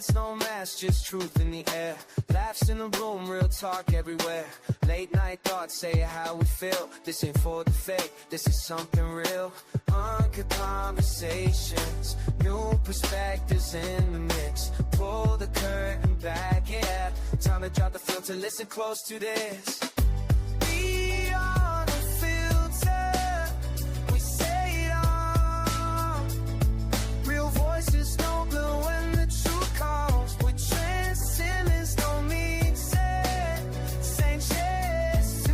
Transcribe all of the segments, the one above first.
edits, no mask, just truth in the air. Laughs in the room, real talk everywhere. Late night thoughts say how we feel. This ain't for the fake, this is something real. Uncut conversations, new perspectives in the mix. Pull the curtain back, yeah. Time to drop the filter, listen close to this. Beyond the filter, we say it all. Real voices, no blue when the truth calls. We transcendence, don't mean Saint chest to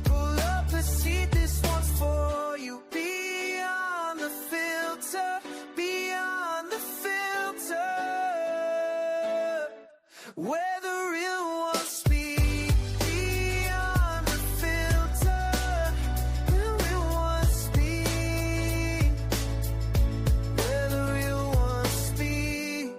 pull up a seat, this one's for you. Beyond the filter, beyond the filter, where the real ones speak. Beyond the filter, where the real ones speak. Where the real ones speak.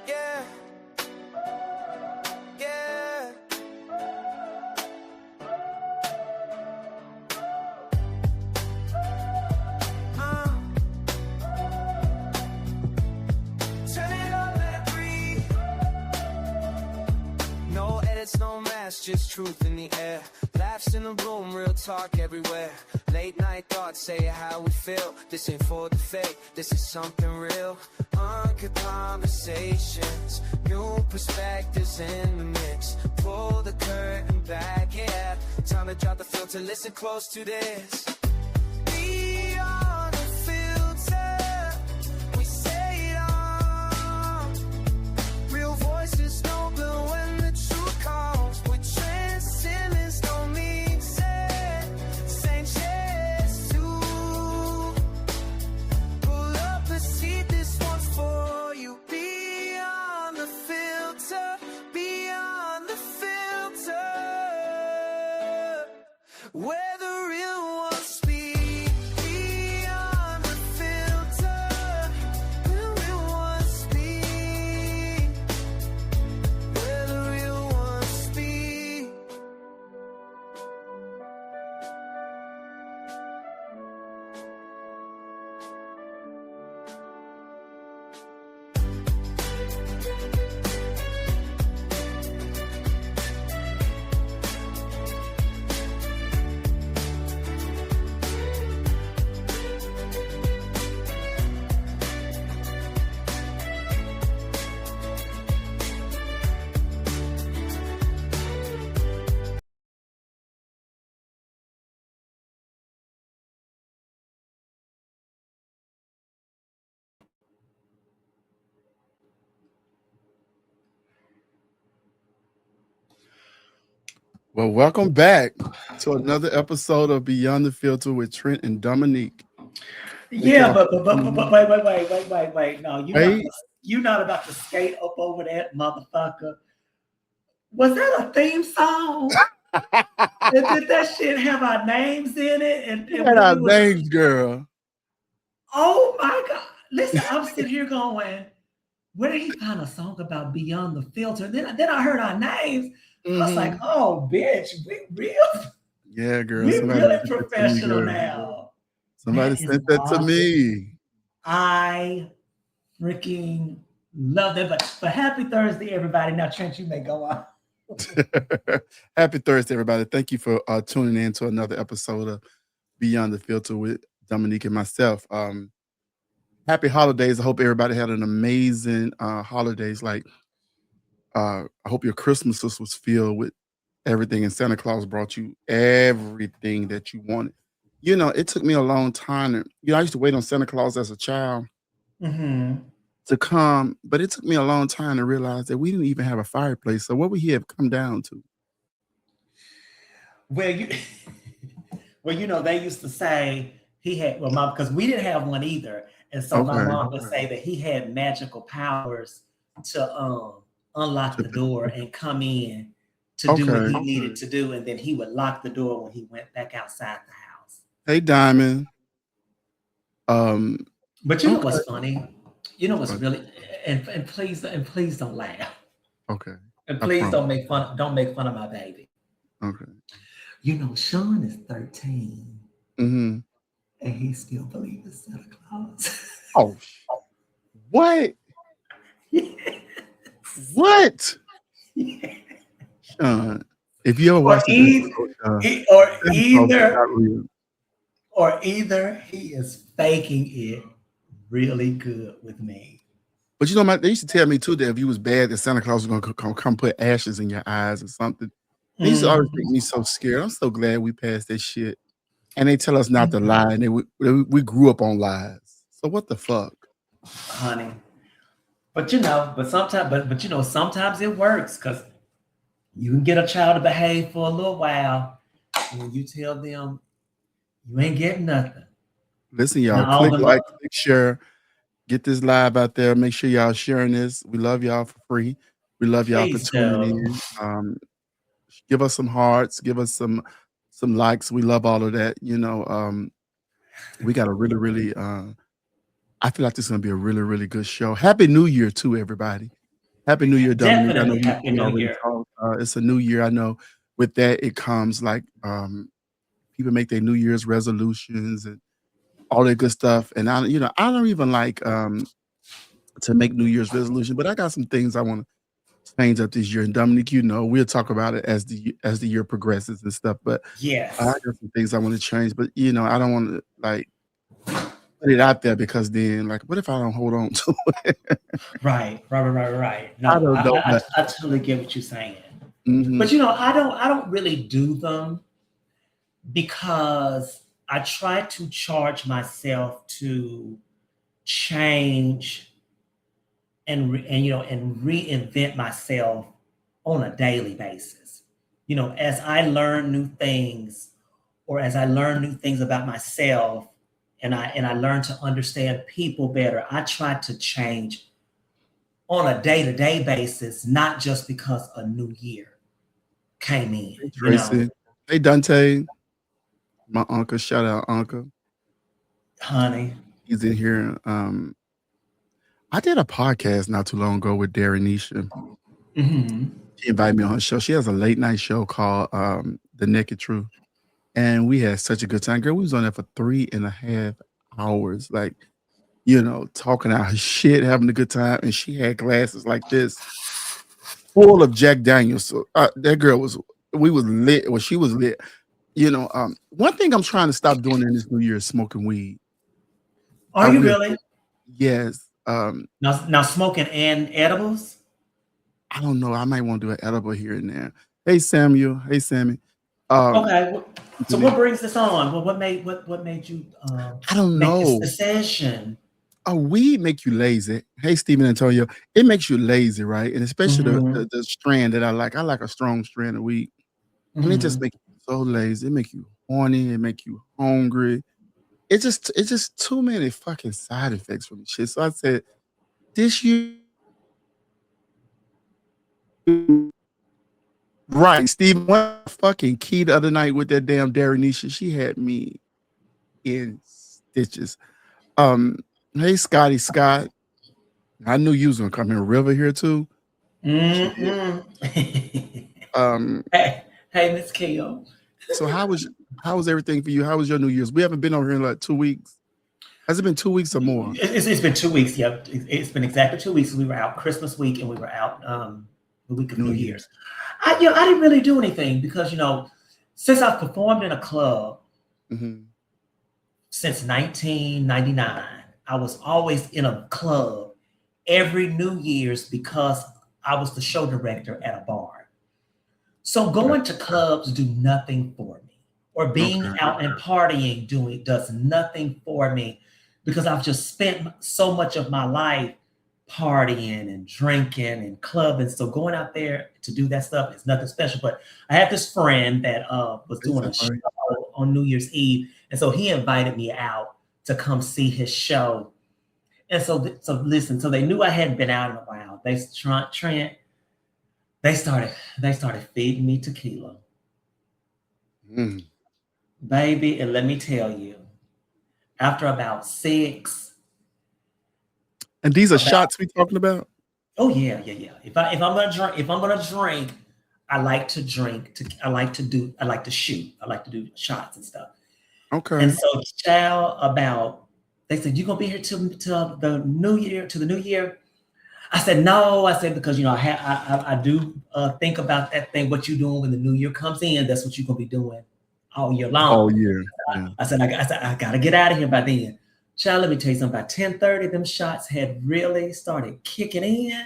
Yeah. Yeah. Turn it up, let it breathe. No edits, no mask, just truth in the air. Laughs in the room, real talk everywhere. Late night thoughts say how we feel. This ain't for the fake, this is something real. Uncut conversations, new perspectives in the mix. Pull the curtain back, yeah. Time to drop the filter, listen close to this. Beyond the filter, we say it all. Real voices, no blue when the truth calls. We transcendence, don't mean Saint chest to pull up a seat, this one's for you. Beyond the filter, beyond the filter, where the real ones speak. Beyond the filter, where the real ones speak. Where the real ones speak. Well, welcome back to another episode of Beyond the Filter with Trent and Dominique. Yeah, but wait. No, Wait. you're not about to skate up over that motherfucker. Was that a theme song? Did that shit have our names in it? And Had our names, girl. Oh my God. Listen, I'm sitting here going, where did he find a song about Beyond the Filter? Then I heard our names. I was like, oh, bitch, we real. Yeah, girl. We somebody really sent that to me, professional girl. now. Somebody That is sent that awesome. to me. I freaking love that. But happy Thursday, everybody. Now, Trent, you may go on. Happy Thursday, everybody. Thank you for tuning in to another episode of Beyond the Filter with Dominique and myself. Happy holidays. I hope everybody had an amazing holidays. I hope your Christmases was filled with everything, and Santa Claus brought you everything that you wanted. it took me a long time. I used to wait on Santa Claus as a child Mm-hmm. to come, but it took me a long time to realize that we didn't even have a fireplace. So what would he have come down to? Well, they used to say he had mom because we didn't have one either, and so my Okay. mom would say that he had magical powers to unlock the door and come in to do what Okay. he needed to do, and then he would lock the door when he went back outside the house. Hey, Diamond. But you know Okay. what's funny? You know what's really and please don't laugh. Okay. And I please promise. don't make fun of my baby. Okay. Sean is 13 Mm-hmm. and he still believes in Santa Claus. Oh, what? What? Sean, if you ever or, watch the either, Santa Claus is not real. or either he is faking it really good with me. But they used to tell me too that if you was bad, that Santa Claus was gonna come put ashes in your eyes or something. They used to always make me so scared. I'm so glad we passed that shit. And they tell us not to lie, and we grew up on lies. So what the fuck, honey? But sometimes it works because you can get a child to behave for a little while, and when you tell them you ain't getting nothing. Listen, y'all, click like, click share, get this live out there. Make sure y'all sharing this. We love y'all for free. We love y'all for tuning in. Give us some hearts, give us some likes. We love all of that. We got a really, really I feel like this is gonna be a really, really good show. Happy New Year too, everybody. Happy New Year, Dominique. I know Definitely Happy New Year. It's a new year. I know with that it comes like people make their New Year's resolutions and all that good stuff. And I don't even like to make New Year's resolution, but I got some things I want to change up this year. And Dominique, we'll talk about it as the year progresses and stuff. But yes, I got some things I want to change. But I don't want to like put it out there because then like what if I don't hold on to it? Right. No, I don't know. I totally get what you're saying. Mm-hmm. But I don't really do them because I try to charge myself to change and reinvent myself on a daily basis. As I learn new things, or as I learn new things about myself, and I learn to understand people better, I try to change on a day-to-day basis, not just because a new year came in. Hey, Tracy. Hey, Dante. My uncle. Shout out, uncle. Honey. He's in here. I did a podcast not too long ago with Nisha. Mm-hmm. She invited me on her show. She has a late night show called The Naked Truth. And we had such a good time. Girl, we was on there for 3.5 hours. Like, talking out her shit, having a good time. And she had glasses like this, full of Jack Daniels. So that girl we was lit. Well, she was lit. One thing I'm trying to stop doing in this new year is smoking weed. Are you really? Yes. Now smoking and edibles? I don't know. I might want to do an edible here and there. Hey, Samuel. Hey, Sammy. Okay. So what brings this on? Well, what made you I don't know. Make this decision? Weed make you lazy. Hey, Stephen Antonio. It makes you lazy, right? And especially the strand that I like. I like a strong strand of weed. And it just makes you so lazy. It make you horny. It make you hungry. It's just too many fucking side effects from the shit. So I said, this year, right, Steve, one fucking key the other night with that damn Nisha, she had me in stitches. Hey, Scott. I knew you was gonna come here. River here too. Mm-hmm. Hey, Miss Keo. So how was everything for you? How was your New Year's? We haven't been over here in like 2 weeks. Has it been 2 weeks or more? It's been 2 weeks. Yeah, it's been exactly 2 weeks. We were out Christmas week and we were out the week of New Year's. I didn't really do anything because since I've performed in a club since 1999, I was always in a club every New Year's because I was the show director at a bar. So going to clubs do nothing for me, or being Okay. out and partying does nothing for me because I've just spent so much of my life partying and drinking and clubbing. So going out there to do that stuff is nothing special. But I had this friend that was It's doing a show all right. on New Year's Eve, and so he invited me out to come see his show. And so listen, so they knew I hadn't been out in a while. They started feeding me tequila, Mm. baby. And let me tell you, after about six, And these are about shots we talking about? oh yeah, yeah, yeah. If I'm gonna drink, I like to drink. I like to shoot. I like to do shots and stuff. And Okay. so, child, they said you gonna be here till the new year, to the new year. I said no. I said because I do think about that thing. What you doing when the new year comes in? That's what you're gonna be doing all year Oh long. yeah. Yeah. I said I gotta get out of here by then. Child, let me tell you something. By 10:30, them shots had really started kicking in,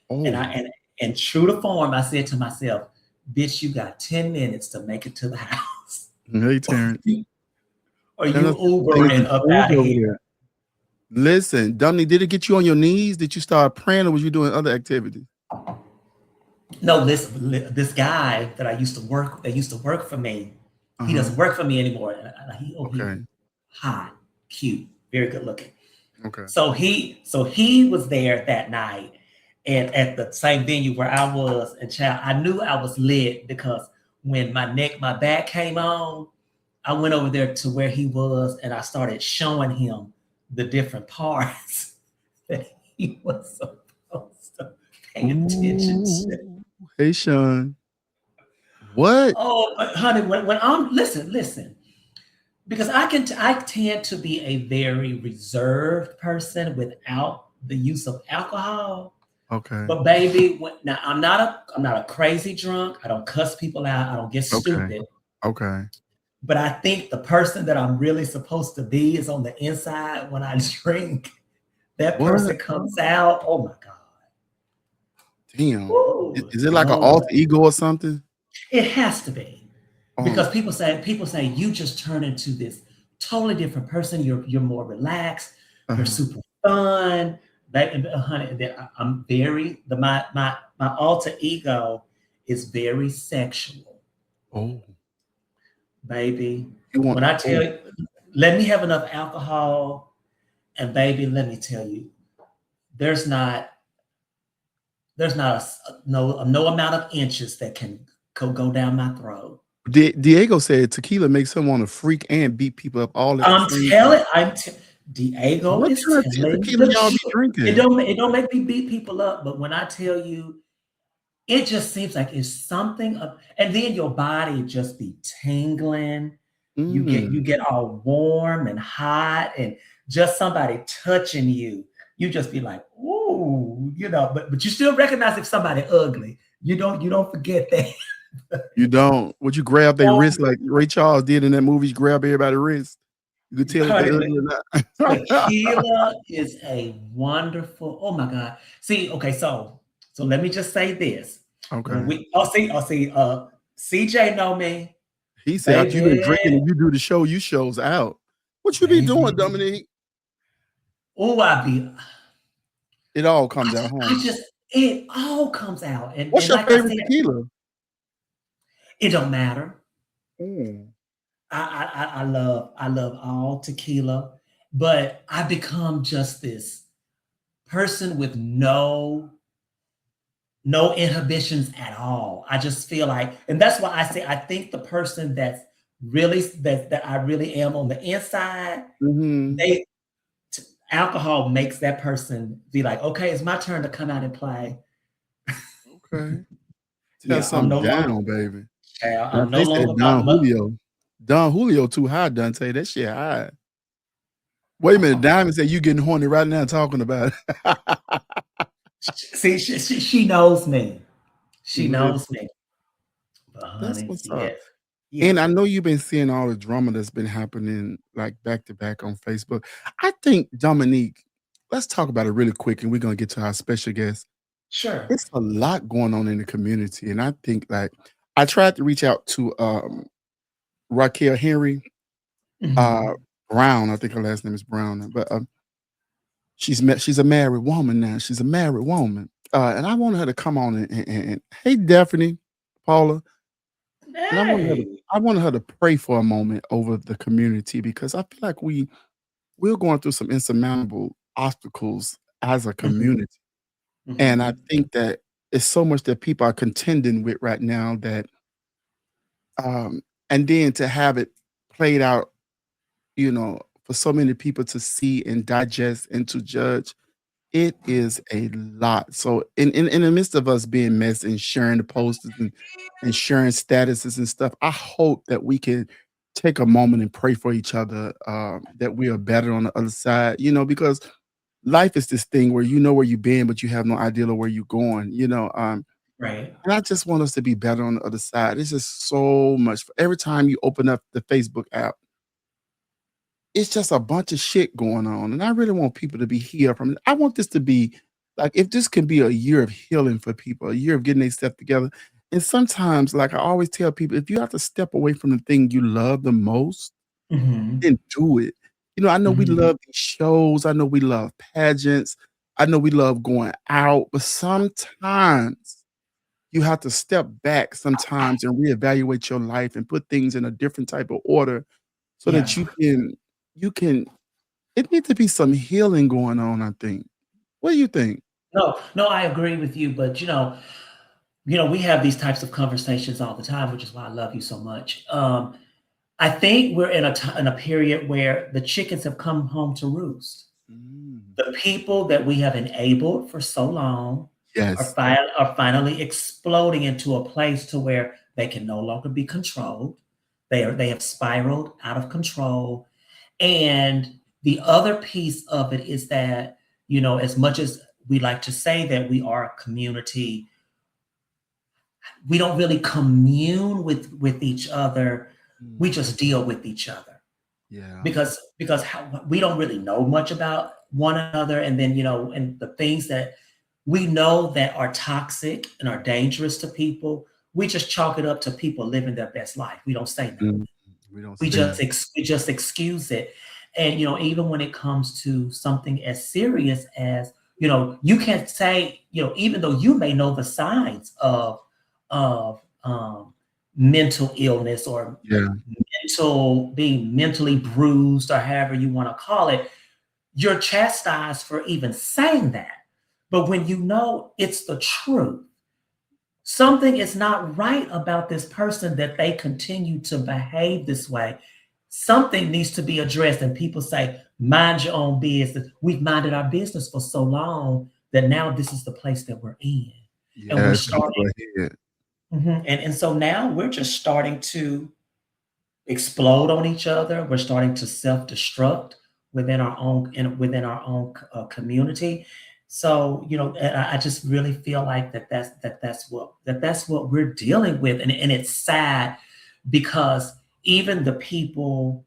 and Oh. and true to form, I said to myself, "Bitch, you got 10 minutes to make it to the house, Hey Terrence. or you Terrence, things Ubering up improved out of over here." there. Listen, Dominique, did it get you on your knees? Did you start praying or was you doing other activities? No, listen, this guy that used to work for me, he Uh-huh. doesn't work for me anymore. He Okay. hot, cute, very good looking. Okay. So he was there that night, and at the same venue where I was, and child, I knew I was lit because when my back came on, I went over there to where he was, and I started showing him the different parts that he was supposed to pay attention to. Ooh. Hey Sean. What? Oh, honey, when I'm listen, because I tend to be a very reserved person without the use of alcohol. Okay. But baby, now I'm not a crazy drunk. I don't cuss people out. I don't get Okay. stupid. Okay. But I think the person that I'm really supposed to be is on the inside when I drink. That What? person comes out. Oh my God. Damn. Woo, Is it like an Lord. alter ego or something? It has to be. Oh. Because people say you just turn into this totally different person. You're more relaxed. You're Uh-huh. super fun. Honey, I'm very my alter ego is very sexual, Oh. baby. You want When I tell oh. you, let me have enough alcohol, and baby, let me tell you, there's not no amount of inches that can go down my throat. Diego said tequila makes him want to freak and beat people up all at the I'm same time. telling, Diego What is kind of telling tequila the y'all be truth. drinking? It don't make me beat people up, but when I tell you, it just seems like it's something of, and then your body just be tingling. You Mm. get all warm and hot, and just somebody touching you, you just be like, ooh, but you still recognize if somebody ugly. You don't forget that. You don't. Would you grab their wrist like Ray Charles did in that movie? Grab everybody's wrist. You could tell if they Honey, ugly or not. tequila is a wonderful. Oh my God! See, okay, so let me just say this. When Okay. we, CJ know me, He said after you been baby, drinking and you do the show, you shows out. What you be doing, baby. Dominique? Oh, It all comes out, I huh? just, it all comes out, What's and your like I favorite said, tequila? it don't matter. Mm. I love all tequila, but I become just this person with no inhibitions at all. I just feel like, and that's why I say I think the person that I really am on the inside, Mhm. they alcohol makes that person be like, okay, it's my turn to come out and play. Okay. Tell Yeah, I'm something no longer, down, baby. I'm Like no they longer said Don my Julio. Don Julio too high, Dante. That shit high. Wait a minute, Diamond said you getting horny right now talking about it. see, she knows me. She knows Listen, me. But that's honey, what's yeah, up. yeah, And I know you've been seeing all the drama that's been happening like back to back on Facebook. I think Dominique, let's talk about it really quick and we're gonna get to our special guest. sure. It's a lot going on in the community. And I think like I tried to reach out to Raquel Henry Mhm. Brown. I think her last name is Brown, but she's a married woman now. She's a married woman, and I wanted her to come on and hey, Daphne, Paula, and Hey. I wanted her to pray for a moment over the community because I feel like we're going through some insurmountable obstacles as a Mhm. community, and I Mhm. think that it's so much that people are contending with right now that, um, and then to have it played out, for so many people to see and digest and to judge. It is a lot. So in the midst of us being messy and sharing the posts and sharing statuses and stuff, I hope that we can take a moment and pray for each other, that we are better on the other side, because life is this thing where you know where you've been, but you have no idea of where you're going. Right. And I just want us to be better on the other side. It's just so much. Every time you open up the Facebook app, it's just a bunch of shit going on, and I really want people to be healed from it. I want this to be like, if this can be a year of healing for people, a year of getting their stuff together. And sometimes, like I always tell people, if you have to step away from the thing you love the most, Mhm. then do it. I know we Mhm. love these shows. I know we love pageants. I know we love going out, but sometimes you have to step back sometimes and reevaluate your life and put things in a different type of order so Yeah. that you can it needs to be some healing going on, I think. What do you think? No, no, I agree with you, but we have these types of conversations all the time, which is why I love you so much. I think we're in a period where the chickens have come home to roost. Mm. The people that we have enabled for so long are Yes. are finally exploding into a place to where they can no longer be controlled. They have spiraled out of control. And the other piece of it is that, as much as we like to say that we are a community, we don't really commune with each other. We Mm. just deal with each other Yeah. because we don't really know much about one another, and then and the things that we know that are toxic and are dangerous to people, we just chalk it up to people living their best life. We don't say nothing. Mm. We don't say nothing. We just excuse it. And even when it comes to something as serious as, you can't say, even though you may know the signs of mental illness or Yeah. being mentally bruised or however you want to call it, you're chastised for even saying that. But when you know it's the truth, something is not right about this person that they continue to behave this way. Something needs to be addressed. And people say, mind your own business. We've minded our business for so long that now this is the place that we're in. And we're Yes. starting. Go ahead. And so now we're just starting to explode on each other. We're starting to self-destruct within our own community. So and I just really feel like that's what we're dealing with, and it's sad because even the people,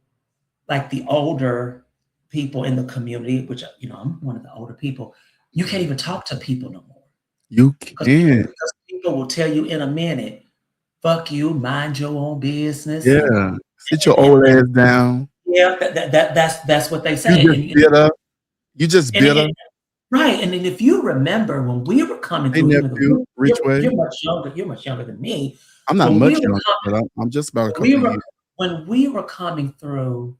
like the older people in the community, which I'm one of the older people, you can't Mm. even talk to people no more You because people, can't. because people will tell you in a minute, "Fuck you, mind your own business," Yeah. Sit your and old ass down. yeah, that's what they You say. just bitter. You just And bitter. right, and then if you remember when we were coming Hey, through, even though nephew, Rich Way. you're much younger than me. I'm not When we much were younger, but I'm just about a we couple of were years. when we were coming through,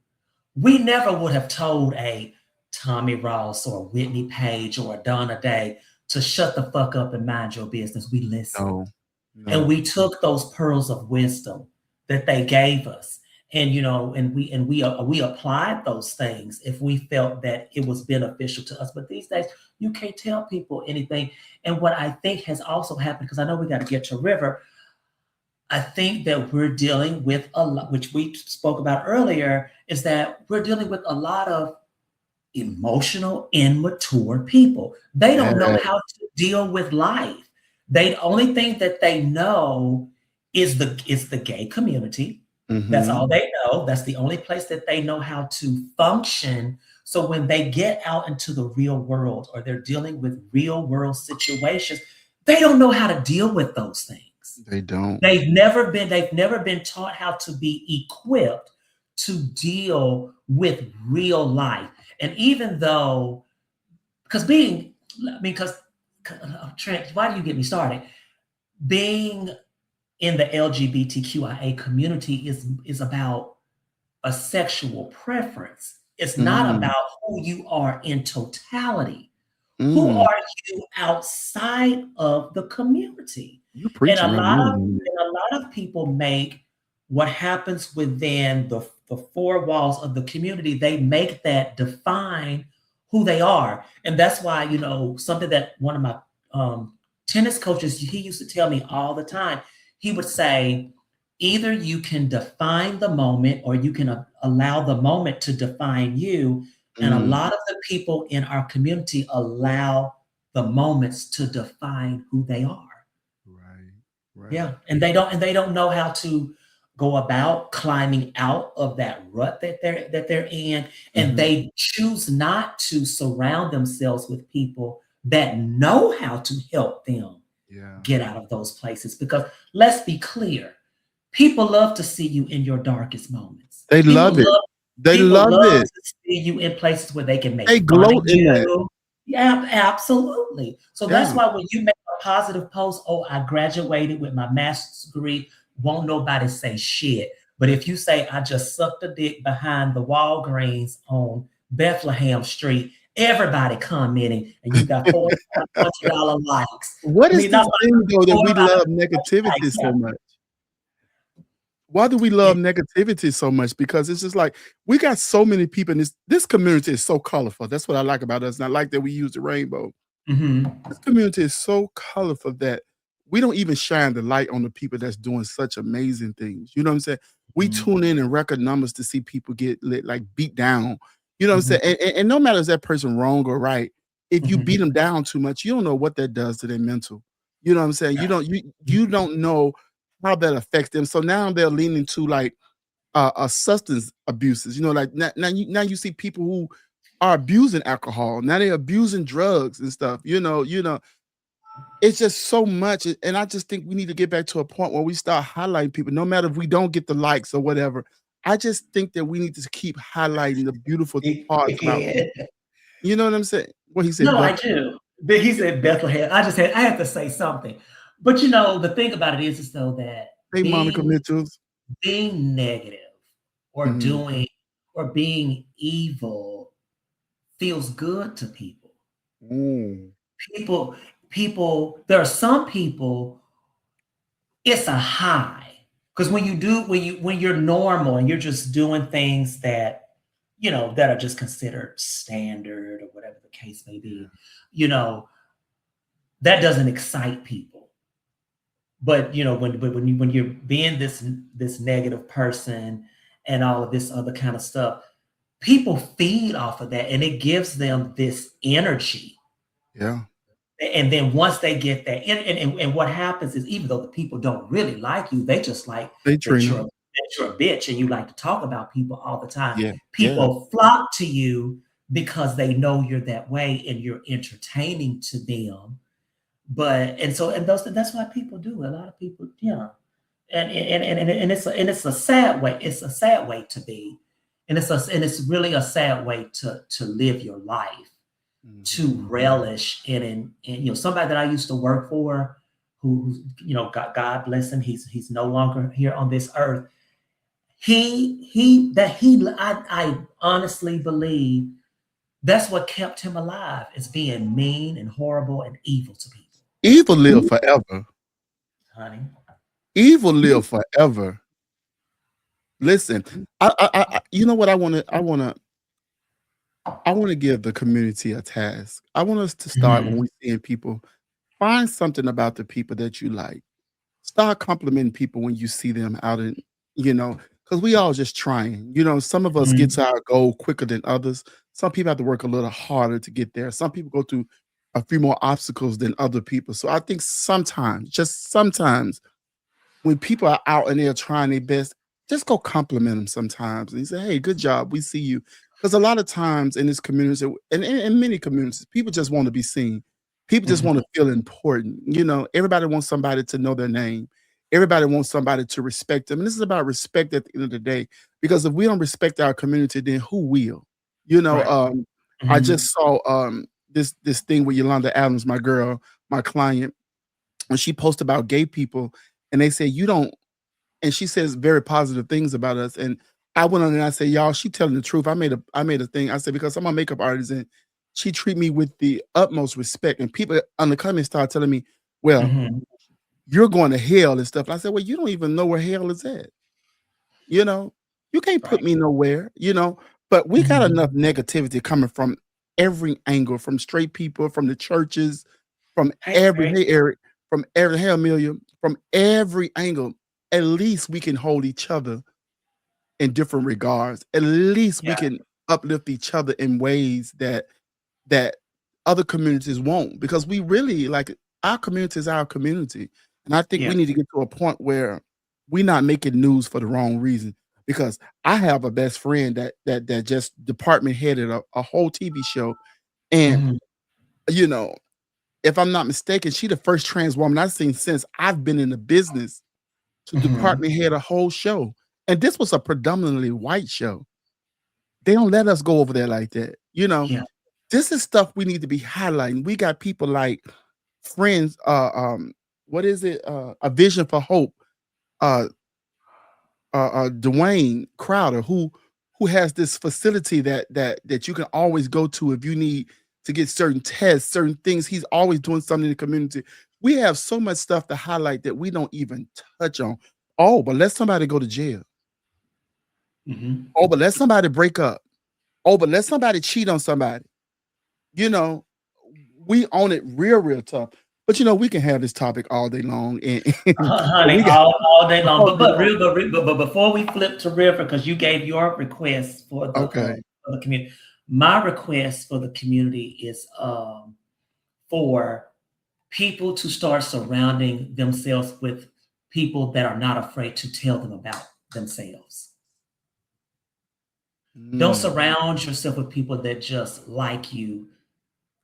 we never would have told a Tommy Ross or Whitney Page or a Donna Day to shut the fuck up and mind your business. We listened. No. And No. we took those pearls of wisdom that they gave us, and we applied those things if we felt that it was beneficial to us. But these days you can't tell people anything. And what I think has also happened, because I know we got to get to River, I think that we're dealing with a lot, which we spoke about earlier, is that we're dealing with a lot of emotional, immature people. They Yeah. don't know how to deal with life. They only thing that they know is the gay community. That's Mhm. all they know. That's the only place that they know how to function. So when they get out into the real world or they're dealing with real world situations, they don't know how to deal with those things. things. They don't. They've never been taught how to be equipped to deal with real life. And even though, because being, I mean, because Trent, why do you get me started? Being in the LGBTQIA community is about a sexual preference. It's not Mm, about who you are in totality. Who mm. are you outside of the community? You And a preaching right lot now, of woman. and a lot of people make what happens within the four walls of the community, they make that define who they are. And that's why, something that one of my um, tennis coaches, he used to tell me all the time. He would say, either you can define the moment or you can allow the moment to define you. And a Mm, lot of the people in our community allow the moments to define who they are. right, right. Yeah, and they don't know how to go about climbing out of that rut that they're in, and Mhm. they choose not to surround themselves with people that know how to help them Yeah. get out of those places. Because let's be clear, people love to see you in your darkest moments. They People love it. love They people love love it. to see you in places where they can make They fun of gloat in that. you. Yeah, absolutely. So that's Yeah. why when you make a positive post, oh, I graduated with my master's degree, won't nobody say shit. But if you say I just sucked a dick behind the Walgreens on Bethlehem Street, everybody commenting, and you got $4,500 likes. What I is mean, not this thing though that four we about love negativity likes. so Yeah. much? Why do we Yeah. love negativity so much? Because it's just like we got so many people in this community is so colorful. That's what I like about us. And I like that we use the rainbow. Mhm. This community is so colorful that we don't even shine the light on the people that's doing such amazing things. You know what I'm saying? We Mhm. tune in record numbers to see people get lit, like beat down. You know what I'm Mhm. saying? And no matter is that person wrong or right, if you beat Mhm. them down too much, you don't know what that does to their mental. You know what I'm saying? Yeah. You don't know how that affects them. So now they're leaning to like substance abuses. You know, like now you see people who are abusing alcohol. Now they're abusing drugs and stuff. It's just so much. And I just think we need to get back to a point where we start highlighting people, no matter if we don't get the likes or whatever. I just think that we need to keep highlighting the beautiful parts about Yeah. people. You know what I'm saying? What he said, No, I Beth. do. But he said Bethlehem. I had to say something. But the thing about it is though that Hey, Monica being Mitchells. being negative or Mhm. doing or being evil feels good to people. Mm. People, there are some people, it's a high. Because when you're normal and you're just doing things that are just considered standard or whatever the case may Yeah. be, you know, that doesn't excite people. But when you're being this negative person and all of this other kind of stuff, people feed off of that, and it gives them this energy. Yeah. And then once they get that, and what happens is, even though the people don't really like you, they just like Hey, that Trina. you're a bitch and you like to talk about people all the time. Yeah. Yeah. People flock to you because they know you're that way and you're entertaining to them. That's why people do. A lot of people, and it's a sad way. It's a sad way to be, and it's really a sad way to live your life, to Mhm. relish in somebody that I used to work for, who God bless him. He's no longer here on this earth. I honestly believe that's what kept him alive, is being mean and horrible and evil to people, Evil live forever. honey. Evil live forever. Listen, you know what I want to give the community a task. I want us to start when Mhm. we seeing people, find something about the people that you like. Start complimenting people when you see them out in, because we all just trying. Some of us get Mhm. to our goal quicker than others. Some people have to work a little harder to get there. Some people go through a few more obstacles than other people. So I think sometimes, just sometimes, when people are out and they're trying their best, just go compliment them sometimes and say, "Hey, good job. We see you." Because a lot of times in this community, and in many communities, people just want to be seen. People just Mhm. want to feel important. Everybody wants somebody to know their name. everybody wants somebody to respect them. And this is about respect at the end of the day. Because if we don't respect our community, then who will? You know, Right. I Mhm. just saw this thing with Yolanda Adams, my girl, my client, when she posted about gay people, and they say you don't, and she says very positive things about us. And I went on and I said, y'all, she telling the truth. I made a thing. I said, because I'm a makeup artist and she treat me with the utmost respect. And people on the comments start telling me, well, Mhm. you're going to hell and stuff. And I said, well, you don't even know where hell is at. You know, you can't put Right. me nowhere, but we got Mhm. enough negativity coming from every angle, from straight people, from the churches, from Hey, every, Greg. hey, Eric, from every, hey, Amelia, from every angle. At least we can hold each other in different regards. At least we Yeah. can uplift each other in ways that other communities won't, because we really like our community is our community. And I think Yeah. we need to get to a point where we're not making news for the wrong reason. Because I have a best friend that just department headed a whole TV show. And Mhm. you know, if I'm not mistaken, she the first trans woman I've seen since I've been in the business to Mhm. department head a whole show. And this was a predominantly white show. They don't let us go over there like that. Yeah. This is stuff we need to be highlighting. We got people like friends, what is it? A Vision for Hope, uh, Dwayne Crowder, who has this facility that you can always go to if you need to get certain tests, certain things. He's always doing something in the community. We have so much stuff to highlight that we don't even touch on. Oh, but let somebody go to jail. Mhm. Oh, but let somebody break up. Oh, but let somebody cheat on somebody. You know, we own it real tough. But we can have this topic all day long, and Honey, we got all day long. all But day long. before we flip to River, because you gave your request Okay. for the community, my request for the community is for people to start surrounding themselves with people that are not afraid to tell them about themselves. Don't Mm. surround yourself with people that just like you.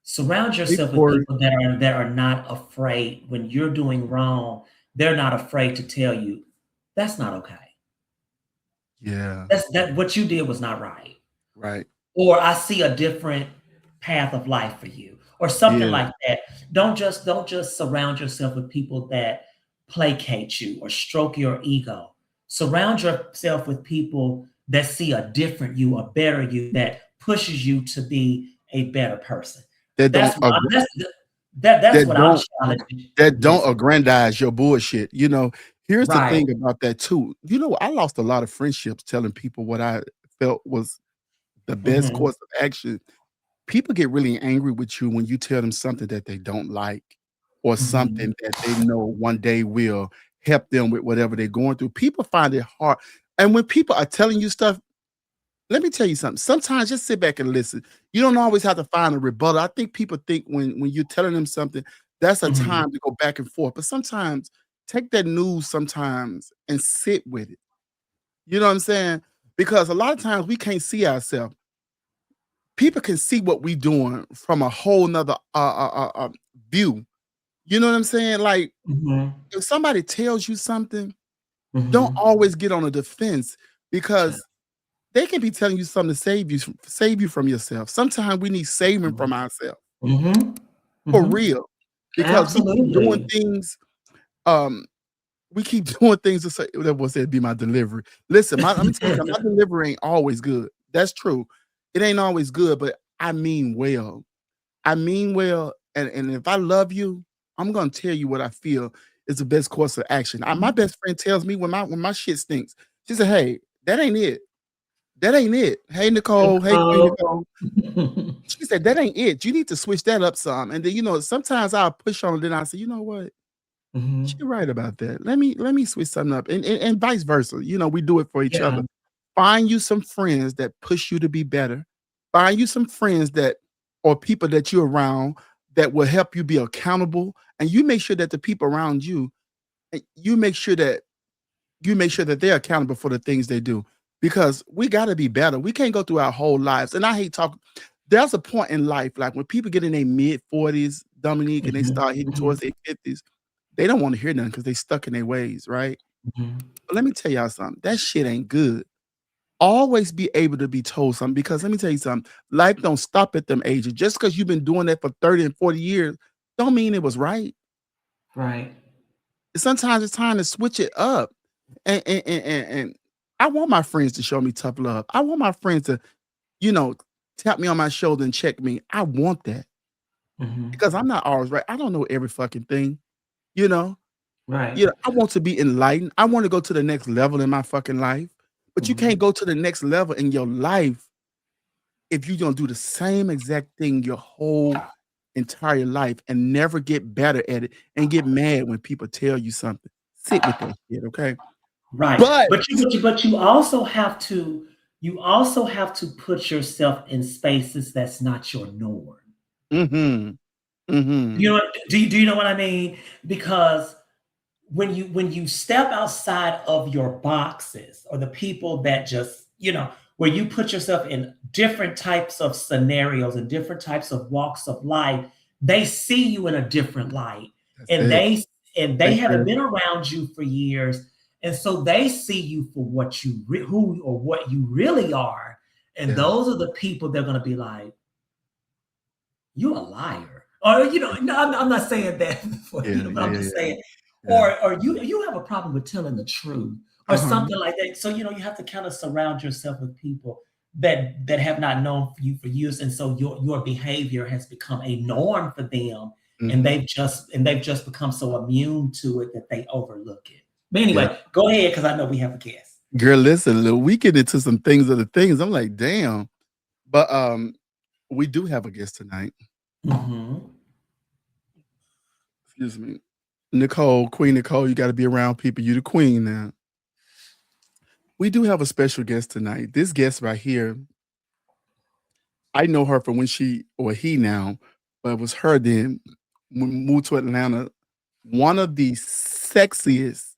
Surround Hey, yourself with Corey. people that are not afraid when you're doing wrong. They're not afraid to tell you that's not okay. Yeah. That what you did was not right. Right. Or I see a different path of life for you, or something Yeah. like that. Don't just surround yourself with people that placate you or stroke your ego. Surround yourself with people that see a different you, a better you, that pushes you to be a better person. That That's don't what ag- that's that what I'm don't challenging. that don't Yes, aggrandize your bullshit. Here's the right. thing about that too. I lost a lot of friendships telling people what I felt was the best Mhm, course of action. People get really angry with you when you tell them something that they don't like, or mhm, something that they know one day will help them with whatever they're going through. People find it hard. And when people are telling you stuff, let me tell you something. Sometimes just sit back and listen. You don't always have to find a rebuttal. I think people think when you're telling them something, that's a mhm, time to go back and forth. But sometimes take that news sometimes and sit with it. You know what I'm saying? Because a lot of times we can't see ourselves. People can see what we doing from a whole nother view. You know what I'm saying? Like, mhm, if somebody tells you something, don't mhm. always get on the defense, Yeah. because they can be telling you something to save you from yourself. Sometimes we need saving from ourselves, Mhm, for mhm. real, because Absolutely. um, we keep doing things to say that was said be my delivery. Listen, let me tell you something. My delivery ain't always good. That's true. It ain't always good, but I mean well. I mean well, and if I love you, I'm gonna tell you what I feel is the best course of action. My Mhm. best friend tells me when my shit stinks. She said, "Hey, that ain't it. That ain't it. Hey, Nicole. Hey, Queen Nicole. Nicole." She said, "That ain't it. You need to switch that up some." And then sometimes I'll push on it. Then I say, "You know what? She Mhm. right about that. Let me switch something up." And vice versa. We do it for each Yeah. other. Find you some friends that push you to be better. Find you some friends that or people that you're around that will help you be accountable. And you make sure that the people around you, you make sure that they're accountable for the things they do. Because we got to be better. We can't go through our whole lives. And I hate talking. There's a point in life, like when people get in their mid 40s, Dominique, and they Mhm. start hitting towards Mhm. their 50s, they don't want to hear nothing because they stuck in their ways, right? Mhm. But let me tell y'all something. That shit ain't good. Always be able to be told something because let me tell you something. Life don't stop at them ages. Just because you've been doing that for 30 and 40 years, don't mean it was right. Right. Sometimes it's time to switch it up. And I want my friends to show me tough love. I want my friends to, you know, tap me on my shoulder and check me. I want that Mhm. because I'm not always right. I don't know every fucking thing, you know. Right. I want to be enlightened. I want to go to the next level in my fucking life. But you Mhm. can't go to the next level in your life if you don't do the same exact thing your whole entire life and never get better at it and get mad when people tell you something. Sit with that shit, okay? Right. But But you also have to put yourself in spaces that's not your norm. mhm, You mhm. know do you know what I mean? Because when you step outside of your boxes or the people that just, where you put yourself in different types of scenarios and different types of walks of life, they see you in a different light. That's And it. they Thank haven't you. been around you for years. And so they see you for who or what you really are. And Yeah, those are the people they're going to be like, "You a liar." Or, no, I'm not saying that for yeah, but yeah, I'm yeah, just yeah, saying, yeah. or you have a problem with telling the truth or Uh-huh. something like that. So, you have to kind of surround yourself with people that have not known you for years. And so your behavior has become a norm for them. And Mhm. they've just become so immune to it that they overlook it. But Yeah. anyway, go ahead, because I know we have a guest. Girl, listen, look, we get into some things of the things. I'm like, damn. But we do have a guest tonight. Hmm. Excuse me. Nicole, Queen Nicole, you got to be around people. You the queen now. We do have a special guest tonight. This guest right here, I know her from when she or he now, but it was her then when we moved to Atlanta. One of the sexiest,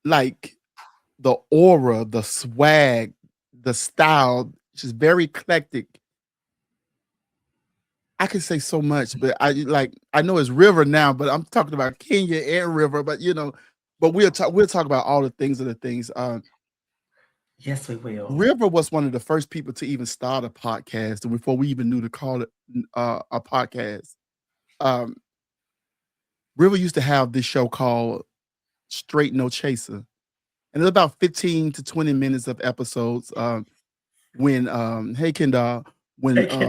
like the aura, the swag, the style. She's very eclectic. I could say so much, but I know it's River now, but I'm talking about Kenya and River, but but we'll talk about all the things of the things. Yes, we will. River was one of the first people to even start a podcast before we even knew to call it a podcast. Um, River used to have this show called Straight No Chaser, and it was about 15 to 20 minutes of episodes. When hey Kendall, when Okay.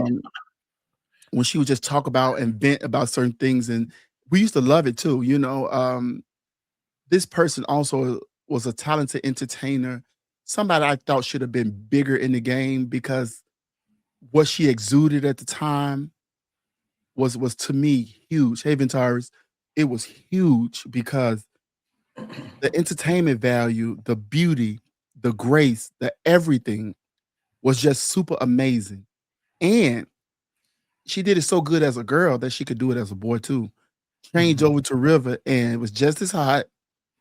when she would just talk about and vent about certain things, and we used to love it too. This person also was a talented entertainer, somebody I thought should have been bigger in the game because what she exuded at the time was to me huge. Haven Towers, it was huge because the entertainment value, the beauty, the grace, the everything was just super amazing. And she did it so good as a girl that she could do it as a boy too. Changed Mhm. over to River and it was just as hot,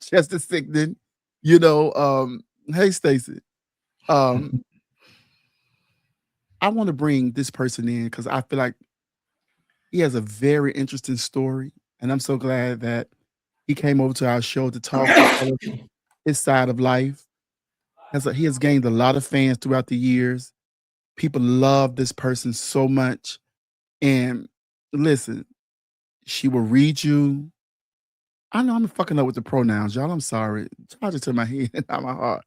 just as sickening. You know, hey Stacy. Um, I want to bring this person in because I feel like he has a very interesting story. And I'm so glad that he came over to our show to talk to tell us his side of life. He has gained a lot of fans throughout the years. People love this person so much. And listen, she will read you. I know I'm fucking up with the pronouns, y'all. I'm sorry. Charge it to my head, not my heart.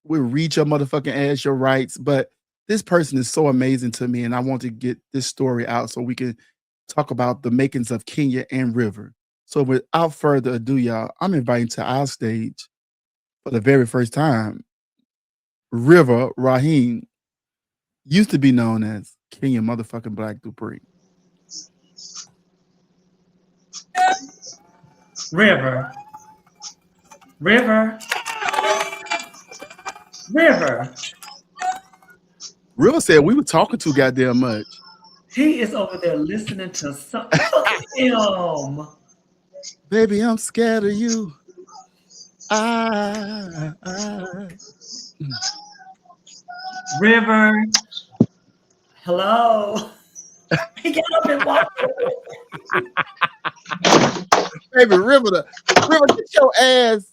We'll read your motherfucking ass your rights, but this person is so amazing to me, and I want to get this story out so we can talk about the makings of Kenya and River. So without further ado, y'all, I'm inviting to our stage for the very first time, River Raheem, used to be known as Kenya motherfucking Black Dupree. River, River, River. River said we were talking too goddamn much. He is over there listening to some. Look at him. Baby, I'm scared of you. I River, hello. He got up and walked away. Baby, River, get your ass.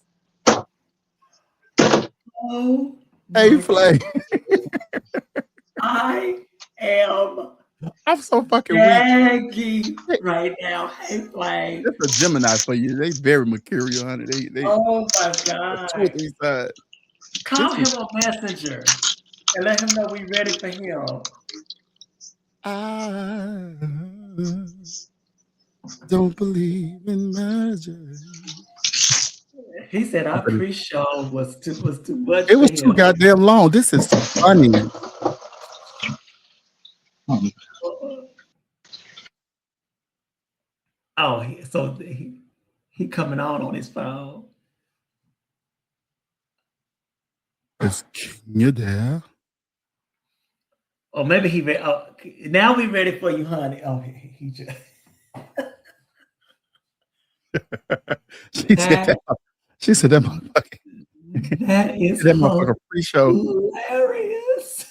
Oh, Hey, my Flay. I am I'm so fucking weak. gagging right now. Hey, Flay. That's a Gemini for you. They very mercurial, honey. They Oh my 2 God. or 3 sides. Call him a messenger and let him know we ready for him. I don't believe in magic. He said our pre-show was too much It for was too him. goddamn long. This is funny. Oh, he coming on his phone. Is you there? Or maybe now we ready for you, honey. Oh, he just She said that motherfucker. that is That motherfucker pre-show. hilarious.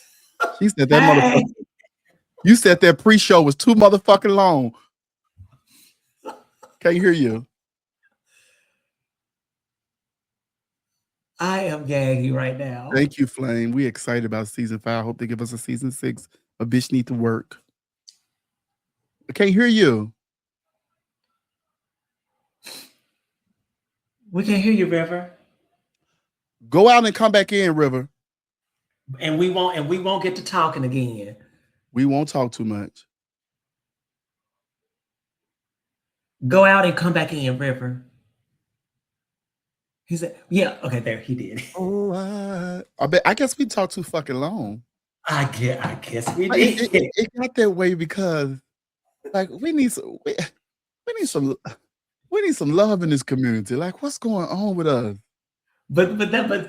She said that motherfucker. You said that pre-show was too motherfucking long. Can't hear you. I am gagging right now. Thank you, Flame. We excited about season 5. I hope they give us a season 6. A bitch need to work. I can't hear you. We can hear you, River. Go out and come back in, River. And we won't get to talking again. We won't talk too much. Go out and come back in, River. He said, yeah, okay, there, he did. Oh, I guess we talked too fucking long. I guess we did. It got that way because like we need some love in this community. Like, what's going on with us? But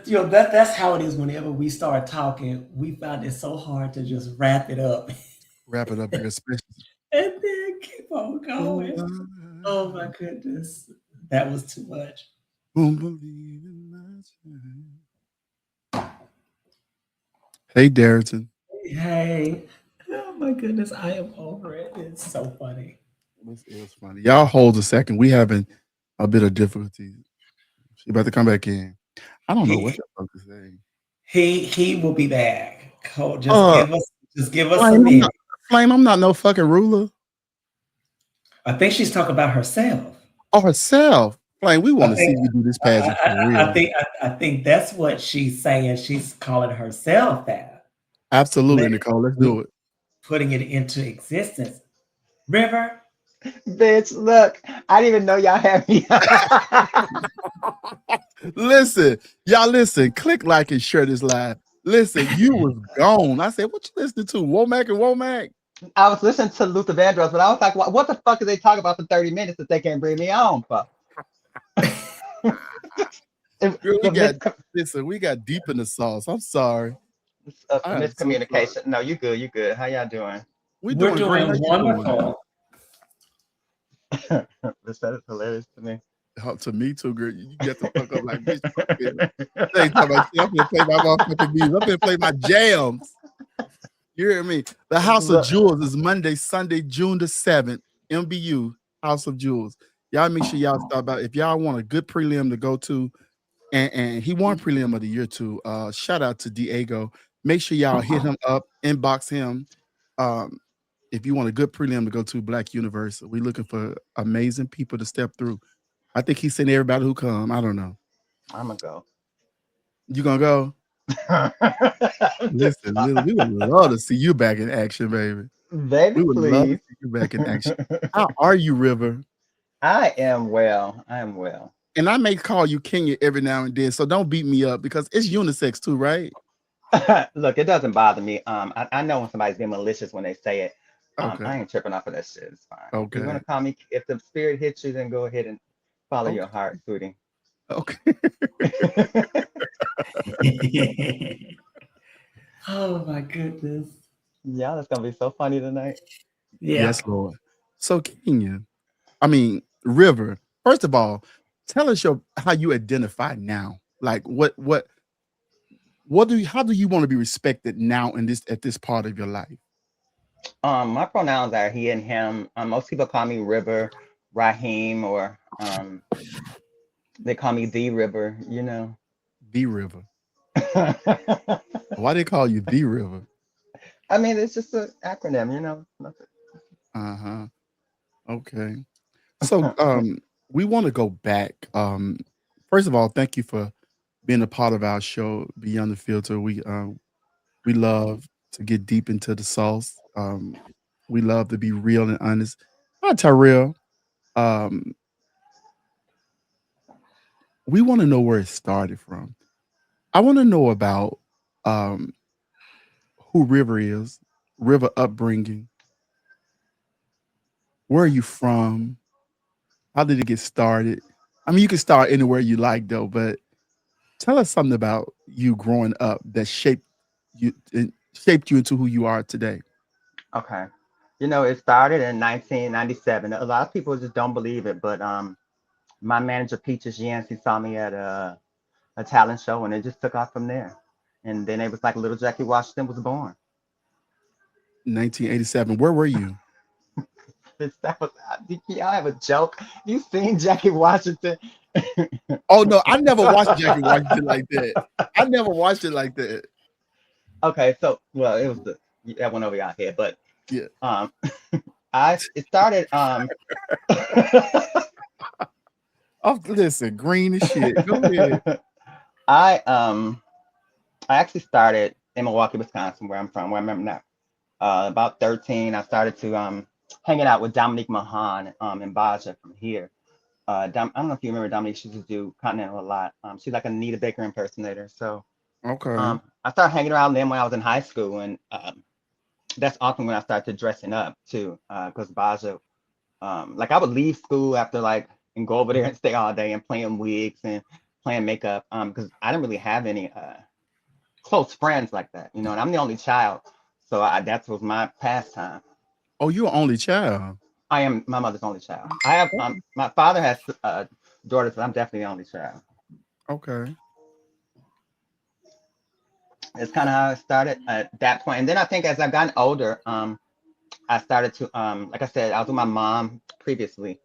you know that's how it is. Whenever we start talking, we find it so hard to just wrap it up. Wrap it up here, especially. And then keep on going. Oh my goodness, that was too much. Won't believe in magic. Hey, Darrington. Hey, oh my goodness, I am over it. It's so funny. This is funny. Y'all hold a second. We having a bit of difficulty. She about to come back in. I don't know what the fuck to say. He will be back. Just give us a minute. Flame, I'm not no fucking ruler. I think she's talking about herself. Oh, herself. Flame, we want to see you do this pageant for real. I think that's what she's saying. She's calling herself that. Absolutely, Nicole. Let's do it. Putting it into existence. River. Bitch, look, I didn't even know y'all had me. Listen, y'all listen. Click like and share this live. Listen, you was gone. I said, what you listening to? Womack and Womack? I was listening to Luther Vandross, but I was like, what the fuck are they talking about for 30 minutes if they can't bring me on? Listen, we got deep in the sauce. I'm sorry. Miscommunication. No, you good. You good. How y'all doing? We're doing great. Wonderful. This is hilarious to me. To me too, girl. You get the fuck up like bitch. I'm gonna play my motherfucking music. I'm gonna play my jams. You hear me? The House of Jewels is Monday, Sunday, June the 7th. MBU House of Jewels. Y'all make sure y'all stop by. If y'all want a good prelim to go to, and he won prelim of the year too. Shout out to Diego. Make sure y'all hit him up, inbox him. If you want a good prelim to go to Black Universe, we're looking for amazing people to step through. I think he's sending everybody who come. I don't know. I'm gonna go. You gonna go? Listen, we would love to see you back in action, baby. Baby, we would please. love to see you back in action. How are you, River? I am well. I am well. And I may call you Kenya every now and then, so don't beat me up because it's unisex too, right? Look, it doesn't bother me. I know when somebody's being malicious when they say it. Okay. I ain't tripping off of that shit. It's fine. Okay. If you want to call me, if the spirit hits you, then go ahead and follow your heart, sweetie. Okay. Oh my goodness. Yeah, that's gonna be so funny tonight. Yeah. Yes, Lord. So Kenya, River, first of all, tell us how you identify now. Like how do you want to be respected now at this part of your life? My pronouns are he and him. Most people call me River Raheem, or they call me the River. The River. I Why they call you The River? mean, it's just an acronym. Nothing. Uh-huh. Okay. So we want to go back. First of all, thank you for being a part of our show, Beyond the Filter. We love to get deep into the sauce. We love to be real and honest. Hi, Tyrell. Um, we want to know where it started from. I want to know about um, who River is, River upbringing. Where are you from? How did it get started? I mean, you can start anywhere you like, though, but tell us something about you growing up that shaped you into who you are today. Okay. It started in 1997. A lot of people just don't believe it, but my manager Peaches Yancey saw me at a talent show, and it just took off from there. And then it was like little Jackie Washington was born. 1987. Where were you? That was, y'all have a joke. You seen Jackie Washington? Oh no, I never watched Jackie Washington like that. I never watched it like that. Okay, so well, it was that went over your head, but Yeah. um, it started Oh, listen, green as shit. Go ahead. I um I actually started in Milwaukee, Wisconsin, where I'm from, where I'm from now. About 13, I started to hanging out with Dominique Mahan in Baja from here. I don't know if you remember Dominique. She used to do Continental a lot. She's like a Anita Baker impersonator. So Okay. I started hanging around them when I was in high school, and that's often when I started dressing up too, because Baja, like I would leave school after like and go over there and stay all day and playing wigs and playing makeup, because I didn't really have any close friends like that, and I'm the only child, so that was my pastime. Oh, you're an only child. I am my mother's only child. I have my father has daughters, but I'm definitely the only child. Okay. It's kind of how it started at that point. And then I think as I've gotten older, I started to like I said, I was with my mom previously,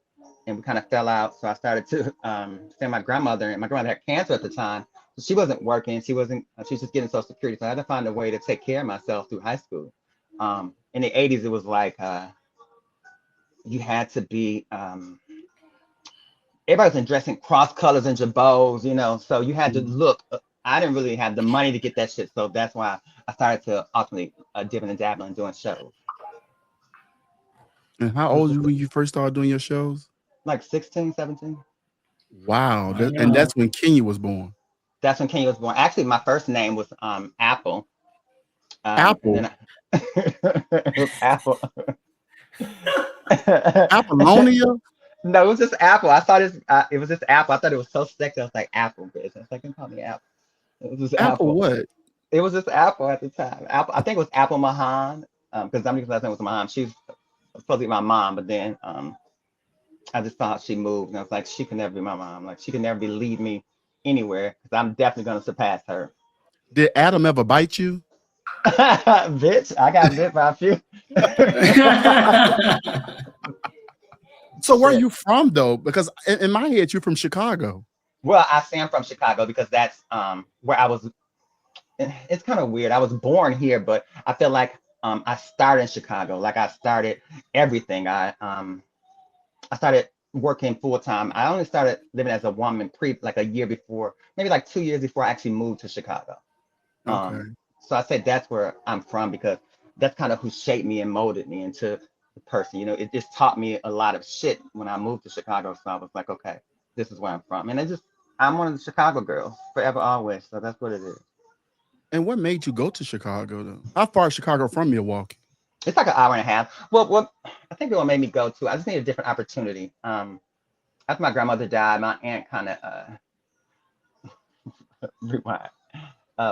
and we kind of fell out. So I started to stay with my grandmother, and my grandmother had cancer at the time. So she wasn't working. She was just getting Social Security. So I had to find a way to take care of myself through high school. In the 80s, it was like you had to be everybody was dressing cross colors and jabots, so you had to Mhm. look. I didn't really have the money to get that shit, so that's why I started to ultimately dip and dabble and doing shows. And how It was old were just you when you first started doing your shows? like 16, 17. Wow. And Wow. that's when Kenya was born. That's when Kenya was born. Actually, my first name was Apple, and Apple. then it was Apple. Apollonia? No, it was just Apple. I thought it was just Apple. I thought it was so sexy. I was like Apple, bitch. I was like, call me Apple. It was just Apple Apple. what? It was just Apple at the time. Apple, I think it was Apple Mahan, because Dominique's last name was Mahan. She's supposed to be my mom, but then I just saw how she moved, and I was like, she can never be my mom. Like she can never be lead me anywhere, because I'm definitely gonna surpass her. Did Adam ever bite you? Bitch, I got bit by a few. So where are Shit. you from though? Because in my head, you're from Chicago. Well, I say I'm from Chicago because that's where I was. It's kind of weird. I was born here, but I feel like I started in Chicago. Like I started everything. I started working full time. I only started living as a woman like a year before, maybe like 2 years before I actually moved to Chicago. Um, Okay. so I said that's where I'm from because that's kind of who shaped me and molded me into the person. It just taught me a lot of shit when I moved to Chicago. So I was like, okay, this is where I'm from. And I'm one of the Chicago girls forever, always. So that's what it is. And what made you go to Chicago though? How far is Chicago from Milwaukee? It's like an hour and a half. Well, what I think what made me go to, I just need a different opportunity. After my grandmother died, my aunt kind of rewind.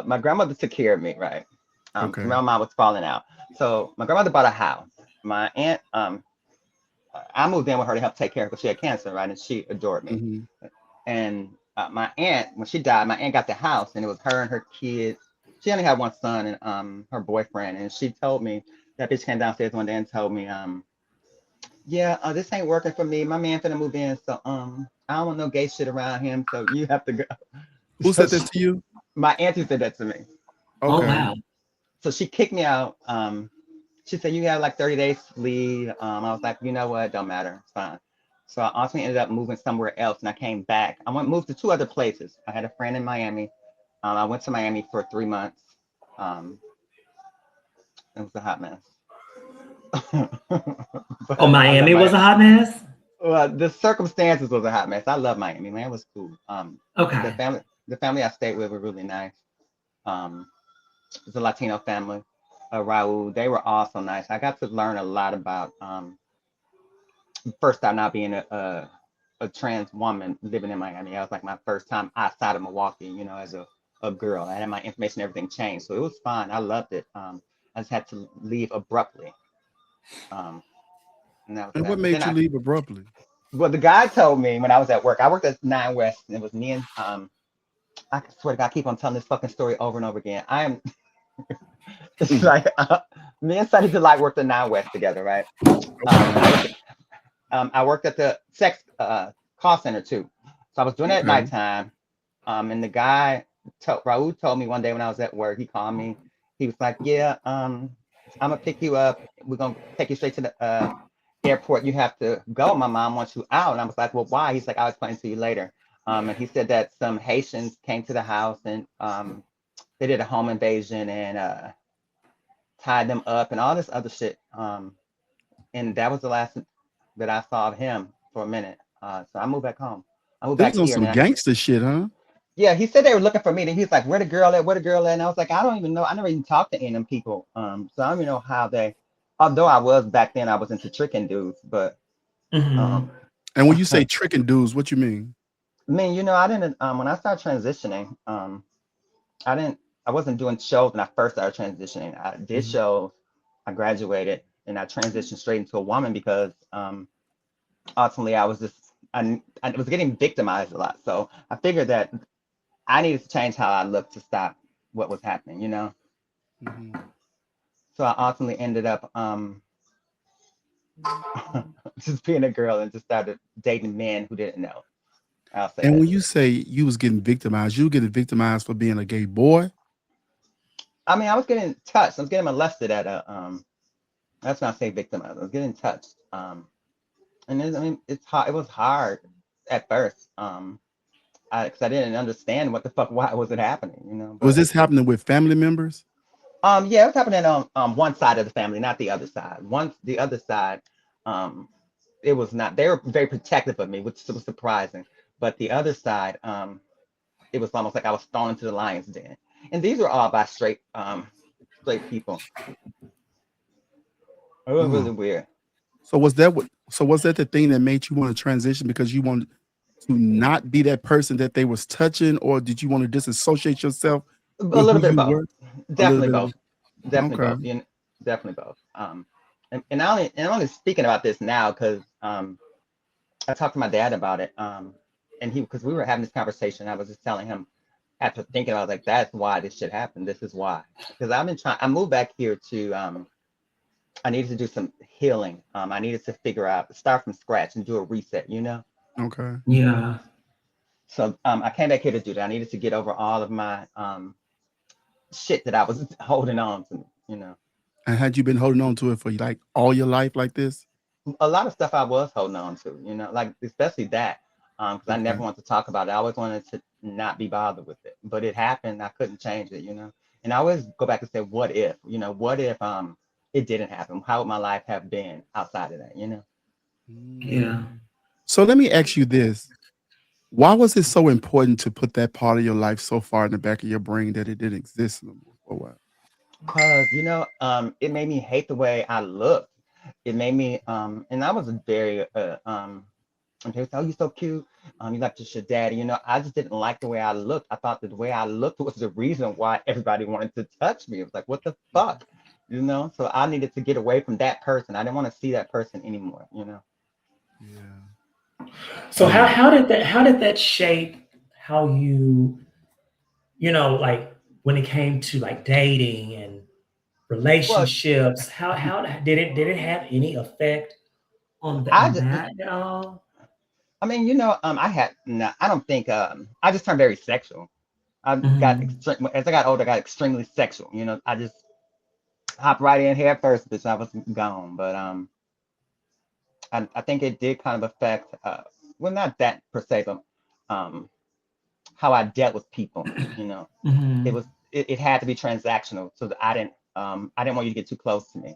My grandmother took care of me, right? Okay. My mom was falling out. So my grandmother bought a house. My aunt, I moved in with her to help take care of her because she had cancer, right? And she adored me. Hmm. And my aunt, when she died, my aunt got the house, and it was her and her kids. She only had one son and her boyfriend, and she told me That bitch came downstairs one day and told me, yeah, this ain't working for me. My man finna move in, so I don't want no gay shit around him. So you have to go. Who So said this to you? my auntie said that to me. Oh Okay. wow. So she kicked me out. She said you have like 30 days to leave. I was like, you know what? Don't matter. It's fine. So I ultimately ended up moving somewhere else, and I came back. Moved to 2 other places. I had a friend in Miami. I went to Miami for 3 months. It was a hot mess. But Oh, I love Miami was Miami. a hot mess. Well, the circumstances was a hot mess. I love Miami, man. It was cool. Okay. The family I stayed with were really nice. It's a Latino family. Raul, they were also nice. I got to learn a lot about first time not being a trans woman living in Miami. That was like my first time outside of Milwaukee, as a girl. I had my information, everything changed. So it was fun. I loved it. I just had to leave abruptly. And that was And that. what But then made you leave abruptly? well, the guy told me when I was at work, I worked at 9 West, and it was me and I swear to God, I keep on telling this fucking story over and over again. It's like me and Sunny Delight worked at 9 West together, right? I worked at the sex call center too. So I was doing it at Okay. nighttime. And the guy, Raul told me one day when I was at work, he called me. He was like, yeah, I'm gonna pick you up. We're gonna take you straight to the airport. You have to go. My mom wants you out. And I was like, well, why? He's like, I'll explain to you later. And he said that some Haitians came to the house and they did a home invasion and tied them up and all this other shit. And that was the last that I saw of him for a minute. So I moved back home. I moved This back was on here. some gangster shit, huh? Yeah, he said they were looking for me. And he's like, where the girl at? Where the girl at? And I was like, I don't even know. I never even talked to any of them people. So I don't even know how they, although I was back then, I was into tricking dudes. But Mhm. And when you say tricking dudes, what you mean? I mean, I didn't, when I started transitioning, I wasn't doing shows when I first started transitioning. I did Mhm. shows, I graduated, and I transitioned straight into a woman because ultimately I was getting victimized a lot. So I figured that I needed to change how I looked to stop what was happening. Mhm. So I ultimately ended up just being a girl and just started dating men who didn't know. I'll say And that. when you say you was getting victimized, you were getting victimized for being a gay boy? I mean, I was getting touched. I was getting molested at a. That's when I say victimized. I was getting touched. And I mean, it's hard. It was hard at first. Because I didn't understand what the fuck, why was it happening. Was But this happening with family members? yeah, it was happening on one side of the family, not the other side. Once the other side, um, it was not. They were very protective of me, which was surprising. But the other side, it was almost like I was thrown into the lion's den. And these were all by straight people. It was really Oh. weird. So was that the thing that made you want to transition because you wanted to not be that person that they was touching, or did you want to disassociate yourself A with who little bit of you both. were? A little Definitely bit of both. Definitely okay. both. Definitely both. And I'm only speaking about this now because I talked to my dad about it. And because we were having this conversation, I was just telling him after thinking, I was like, that's why this shit happened. This is why. Because I moved back here to I needed to do some healing. I needed to start from scratch and do a reset. Okay. Yeah. So I came back here to do that. I needed to get over all of my shit that I was holding on to. And had you been holding on to it for like all your life like this? A lot of stuff I was holding on to, like especially that, because I Okay. never wanted to talk about it. I always wanted to not be bothered with it, but it happened. I couldn't change it. And I always go back and say, what if it didn't happen? How would my life have been outside of that? Yeah. So let me ask you this. Why was it so important to put that part of your life so far in the back of your brain that it didn't exist no more for a while? Because it made me hate the way I looked. It made me and I was very and they would say, oh, you're so cute. You like just your daddy. I just didn't like the way I looked. I thought that the way I looked was the reason why everybody wanted to touch me. It was like, what the fuck? So I needed to get away from that person. I didn't want to see that person anymore. Yeah. So how Um, how did that shape how you like when it came to like dating and Well, relationships. How did it have any effect I on just, that at all? I mean, I had no, I don't think I just turned very sexual. I got Hmm. extreme as I got older, I got extremely sexual. I just hopped right in here first, bitch. I was gone. But I think it did kind of affect well, not that per se, but um how I dealt with people. It Hmm. was it had to be transactional so that I didn't want you to get too close to me.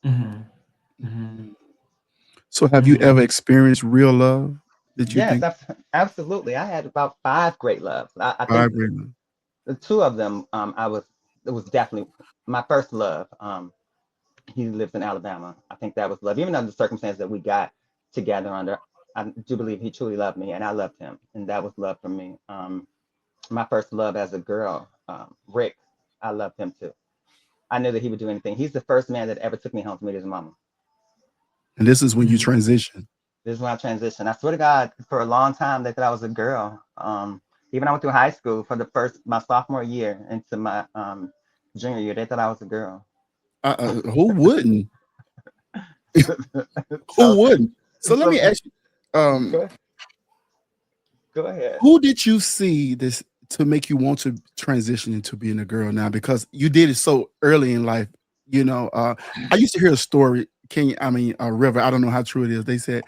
Hmm. Hmm. So have you ever Hmm. experienced real love that you Yes, think absolutely. I had about five great loves. I think vibrating? the two of them, it was definitely my first love. He lives in Alabama. I think that was love, even under the circumstances that we got together under. I do believe he truly loved me, and I loved him, and that was love for me. My first love as a girl, Rick, I loved him too. I knew that he would do anything. He's the first man that ever took me home to meet his mama. And this is when you Hmm. transition. This is when I transitioned. I swear to God, for a long time they thought I was a girl. Even I went through high school for my sophomore year into my junior year, they thought I was a girl. Who wouldn't? Who so, wouldn't? So let me so ask you, um, go, go ahead. who did you see this to make you want to transition into being a girl now? Because you did it so early in life. I used to hear a story. River. I don't know how true it is. They said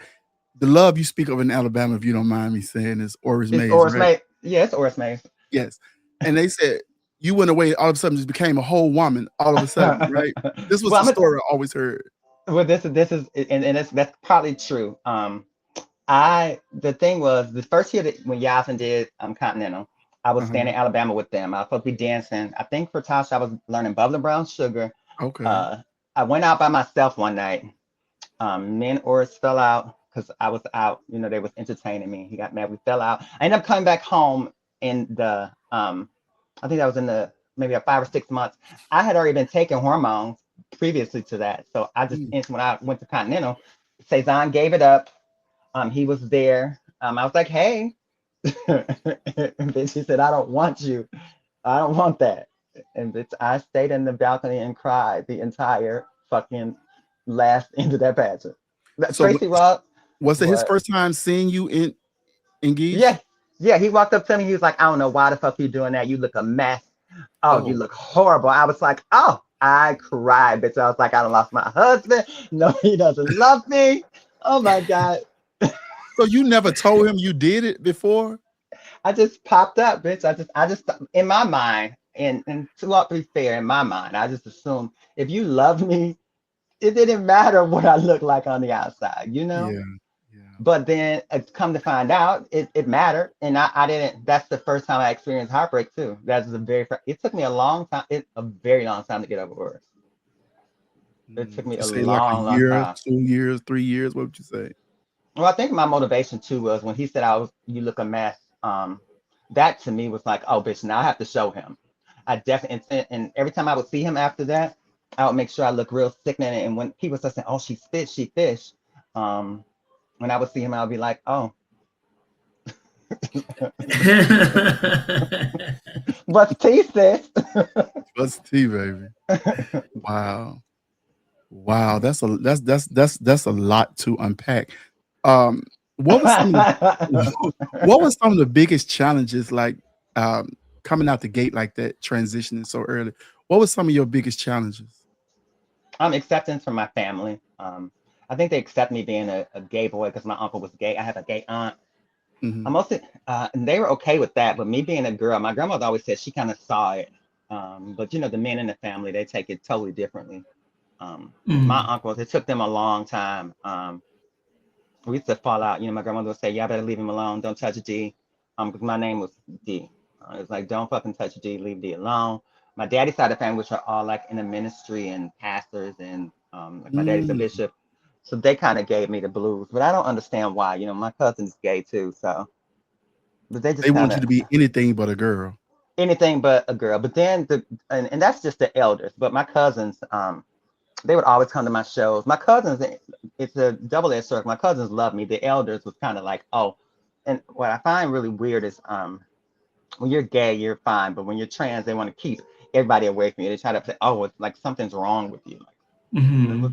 the love you speak of in Alabama, if you don't mind me saying, is Oris It's Mays, Oris right? May. Yeah, it's Oris May. Yes. And they said you went away, all of a sudden just became a whole woman all of a sudden, right? This was well, the story I always heard. this is and that's probably true. The thing was the first year that when Yasin did Continental, I was staying Uh-huh. in Alabama with them. I was supposed to be dancing. I think for Tasha, I was learning Bubbly Brown Sugar. Okay. Uh, I went out by myself one night. Me and Oris fell out because I was out. They was entertaining me. He got mad. We fell out. I ended up coming back home in the I think that was in the maybe a 5 or 6 months. I had already been taking hormones previously to that, so I just Mm. when I went to Continental, Cezanne gave it up. He was there. I was like, hey. And then she said, I don't want you. I don't want that. And I stayed in the balcony and cried the entire fucking last end of that pageant. So Tracy Ross, was it his what? first time seeing you engaged? Yeah, yeah. He walked up to me. He was like, I don't know why the fuck you doing that. You look a mess. Oh, you Oh, look horrible. I was like, oh, I cried, bitch. I was like, I done lost my husband. No, he doesn't love me. Oh my God. so you never told him you did it before? I just popped up, bitch. I just in my mind, and to be fair, in my mind, I just assumed if you love me, it didn't matter what I look like on the outside. Yeah, yeah. But then come to find out, it mattered, and I didn't. That's the first time I experienced heartbreak too. That's the very first. It took me a long time, a very long time to get over it. It took Would me you a say like a long, long year, time. 2 years, 3 years? What would you say? Well, I think my motivation too was when he said you look a mess. That to me was like, oh, bitch, now I have to show him. I definitely, and every time I would see him after that, I would make sure I look real sickening. And when people start saying, oh, she's fish, she fish, um, when I would see him, I would be like, oh, what's tea, sis? What's tea, baby? Wow. Wow, that's a lot to unpack. Um, what was some of the what was some of the biggest challenges like coming out the gate like that, transitioning so early? What was some of your biggest challenges? Acceptance from my family. I think they accept me being a gay boy because my uncle was gay. I have a gay aunt. Hmm. I'm mostly, and they were okay with that. But me being a girl, my grandmother always said she kind of saw it. But the men in the family, they take it totally differently. My Mm. uncles, it took them a long time. We used to fall out. My grandmother would say, "Yeah, I better leave him alone. Don't touch D." Because my name was D. It's like, don't fucking touch D. Leave D alone. My daddy's side of the family, which are all like in the ministry and pastors, and like my daddy's a Mm. bishop, so they kind of gave me the blues. But I don't understand why. My cousin's gay too, so but they They just kind want you of to be anything but a girl. anything but a girl. But then and that's just the elders. But my cousins, they would always come to my shows. My cousins, it's a double-edged sword. My cousins love me. The elders was kind of like, oh, and what I find really weird is when you're gay, you're fine, but when you're trans, they want to keep everybody away from you. They try to say, oh, it's like something's wrong with you. And it was,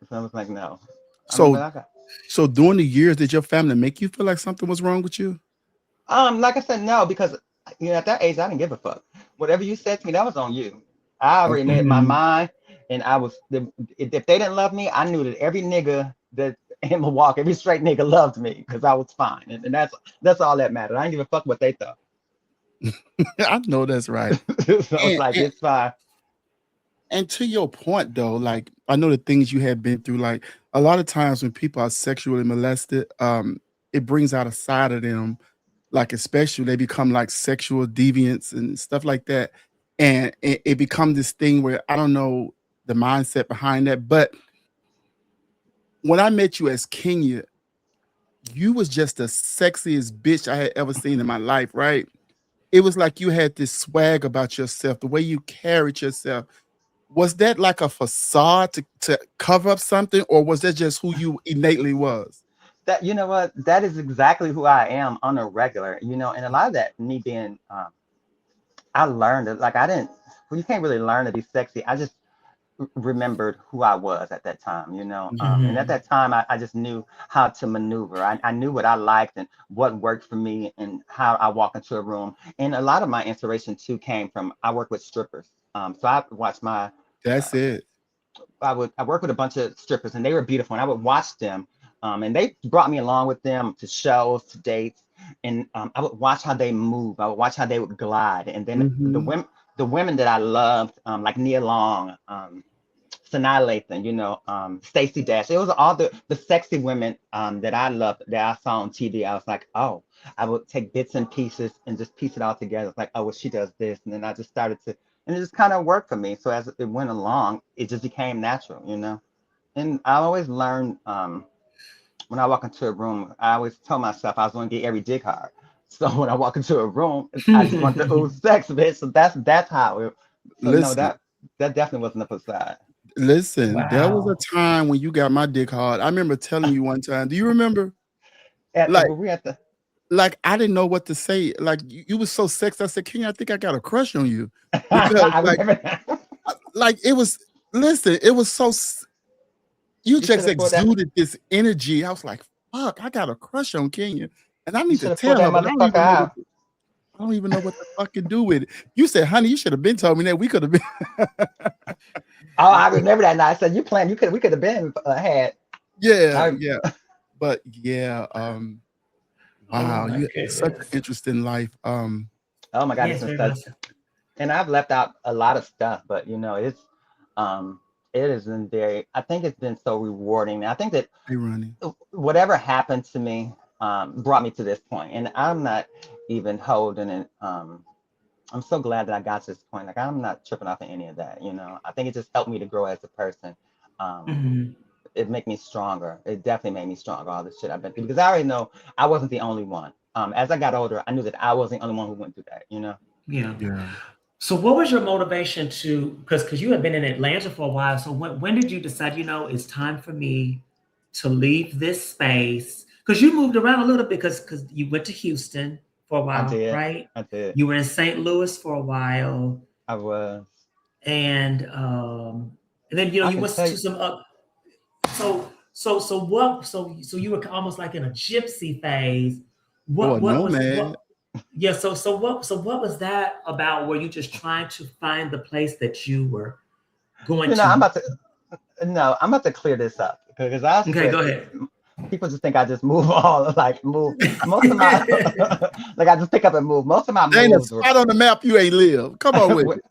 so I was like, no. I mean, So, but I got, so during the years, did your family make you feel like something was wrong with you? like I said, no, because at that age, I didn't give a fuck. Whatever you said to me, that was on you. I already Okay. made my mind, and if they didn't love me, I knew that every nigga that in Milwaukee, every straight nigga loved me because I was fine, and that's all that mattered. I didn't give a fuck what they thought. I know that's right. So I was And, like, and it's fine. and to your point though, like I know the things you have been through, like a lot of times when people are sexually molested, it brings out a side of them, like especially they become like sexual deviants and stuff like that. And it becomes this thing where I don't know the mindset behind that. But when I met you as Kenya, you was just the sexiest bitch I had ever seen in my life, right? It was like you had this swag about yourself, the way you carried yourself. Was that like a facade to cover up something, or was that just who you innately was? That you know what? That is exactly who I am on a regular. And a lot of that me being, I learned it. Like I didn't. Well, you can't really learn to be sexy. I just remembered who I was at that time. And at that time, I just knew how to maneuver. I knew what I liked and what worked for me and how I walk into a room. And a lot of my inspiration too came from I work with strippers. So I watched my That's uh, it. I worked with a bunch of strippers and they were beautiful and I would watch them. And they brought me along with them to shows, to dates, and I would watch how they move. I would watch how they would glide, and then Mhm. the women that I loved, like Nia Long, Sanaa Lathan, Stacey Dash. It was all the sexy women that I loved that I saw on TV. I was like, oh, I would take bits and pieces and just piece it all together. It's like, oh, well, she does this, and then I just started to, and it just kind of worked for me. So as it went along, it just became natural. And I always learned when I walk into a room, I always tell myself I was going to get every dick hard. So when I walk into a room, I just want to ooh sex, bitch. So that's how it. So no, Listen, that definitely wasn't a facade. listen, there was a Wow. time when you got my dick hard. I remember telling you one time. Do you remember? Like, Were we at the? I didn't know what to say. Like, you was so sexy. I said, King, I think I got a crush on you because, I remember that. it was. Listen, it was so. You You should just have pulled that. exuded this energy. I was like, fuck, I got a crush on Kenya, and I You need to should have pulled tell that her, but I don't motherfucker even know what. out. I don't even know what to fucking do with it. You said, honey, you should have been told me that we could have been. Oh, I remember that night. I said you planned. We could have been had. Yeah, I, yeah. But yeah, Oh wow, my you such an goodness. interesting life. oh my God, it's Yes, been very such. much so. And I've left out a lot of stuff, but um, it has been very. I think it's been so rewarding. I think that Hey, Ronnie. whatever happened to me brought me to this point, and I'm not even holding it. I'm so glad that I got to this point. Like I'm not tripping off of any of that. I think it just helped me to grow as a person. Um, Mhm. it made me stronger. It definitely made me stronger. All this shit I've been through because I already know I wasn't the only one. As I got older, I knew that I wasn't the only one who went through that. Yeah. Yeah. So what was your motivation to, because you had been in Atlanta for a while. So when did you decide, it's time for me to leave this space? Because you moved around a little bit because you went to Houston for a I while, did. right? I did. You were in St. Louis for a while. I was. And then I you can went tell to you. some so you were almost like in a gypsy phase. Oh, What no, was man. what Yeah, so what was that about? Were you just trying to find the place that you were going I'm to? about to. No, I'm about to clear this up because I Okay, swear go ahead. people just think I just move all like move. Most of my like I just pick up and move. Most of my There ain't a moves were spot on the map you ain't live. Come on with it.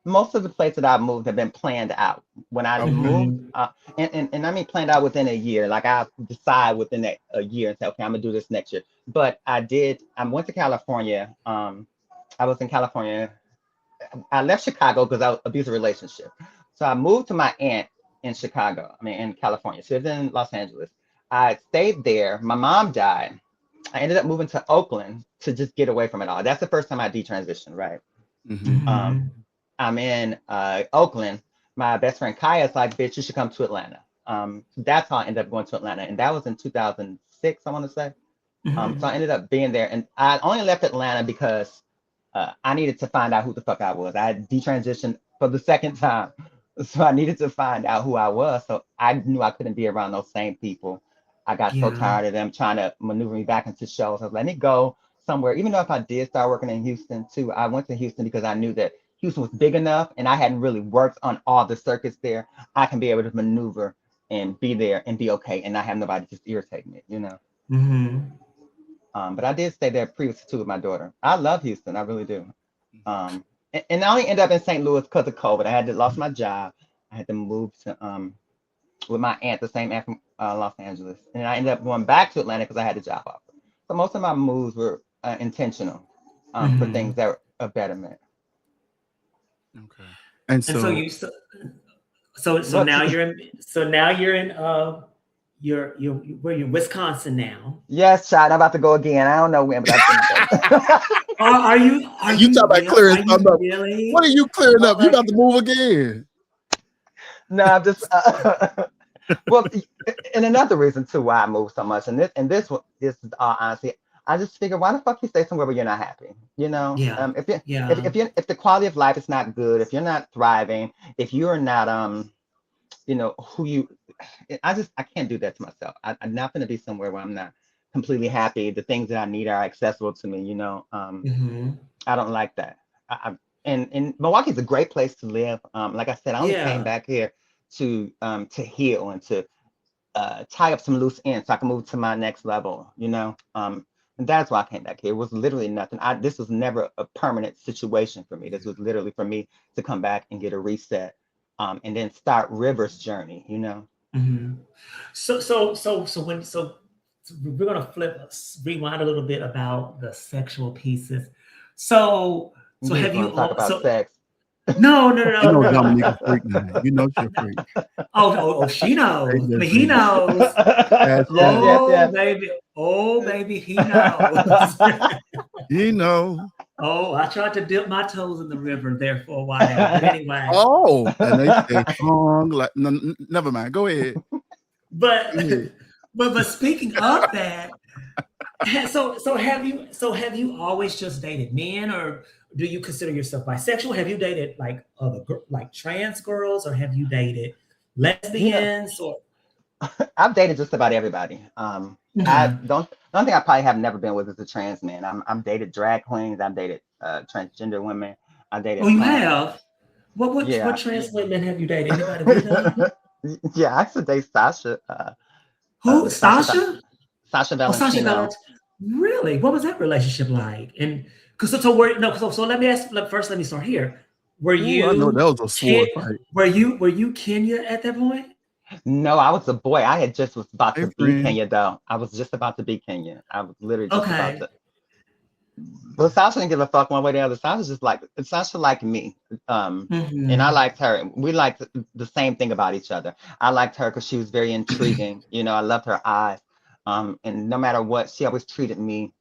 most of the places that I've moved have been planned out. When I Okay. moved, Mhm. and I mean planned out within a year. Like I decide within a year and say, okay, I'm gonna do this next year. But I did. I went to California. I was in California. I left Chicago because I was abusive relationship. So I moved to my aunt in Chicago. I mean, in California. She lived in Los Angeles. I stayed there. My mom died. I ended up moving to Oakland to just get away from it all. That's the first time I detransitioned, right? Hmm. Um, Mhm. I'm in Oakland. My best friend Kaya's like, bitch, you should come to Atlanta. That's how I ended up going to Atlanta. And that was in 2006, I want to say. So I Mhm. ended up being there. And I only left Atlanta because I needed to find out who the fuck I was. I had detransitioned for the second time. So I needed to find out who I was. So I knew I couldn't be around those same people. I got so Yeah. tired of them trying to maneuver me back into shows. I was like, let me go somewhere. Even though if I did start working in Houston too, I went to Houston because I knew that Houston was big enough and I hadn't really worked on all the circuits there. I can be able to maneuver and be there and be okay and not have nobody just irritate me, you know. Mm-hmm. But I did stay there previously too with my daughter. I love Houston, I really do. And I only ended up in St. Louis because of COVID. I had to lost my job. I had to move to with my aunt, the same aunt from Los Angeles, and I ended up going back to Atlanta because I had a job offer. So most of my moves were intentional for things that were a betterment. Okay. And And so so now you're in you're where you're Wisconsin now. Yes, child, I'm about to go again. I don't know when, but I Are you you talking about clearing something up? really? What are you clearing up? You about to move again? No, I'm just well, and another reason too why I moved so much, and this is all honesty. I just figured, why the fuck you stay somewhere where you're not happy? You know, Yeah. if the quality of life is not good, if you're not thriving, if you're not you know who you, I can't do that to myself. I'm not going to be somewhere where I'm not completely happy. The things that I need are accessible to me. You know, I don't like that. And Milwaukee's a great place to live. Like I said, I only came back here to heal and to tie up some loose ends so I can move to my next level, you know. And that's why I came back here. It was literally nothing. This was never a permanent situation for me. This was literally for me to come back and get a reset, and then start River's journey, you know. So we're gonna rewind a little bit about the sexual pieces. So have you talk about sex? No. You know Dominique a freak now. You know she's a freak. Oh, she knows. I mean, he knows. Yes. Baby. Oh, baby, he knows. You know. Oh, I tried to dip my toes in the river there for a while. But anyway. Oh, and they say tongue like no, never mind. Go ahead. But speaking of that, so have you always just dated men, or do you consider yourself bisexual? Have you dated like trans girls, or have you dated lesbians? Or I've dated just about everybody. I don't think I probably have never been with as a trans man. I'm dated drag queens. I've dated transgender women. I dated. Oh, you have? What trans women have you dated? Anybody we know? Yeah, I used to date Sasha. Who? Sasha? Sasha Valentino. Really? What was that relationship like? And so let me ask. First, let me start here. Were you? I know that was a sword fight. Were you Kenya at that point? No, I was a boy. I had just was about to be Kenya though. I was just about to be Kenya. I was literally just about to. But Sasha didn't give a fuck one way or the other. Sasha liked me. And I liked her. We liked the same thing about each other. I liked her because she was very intriguing. You know, I loved her eyes. And no matter what, she always treated me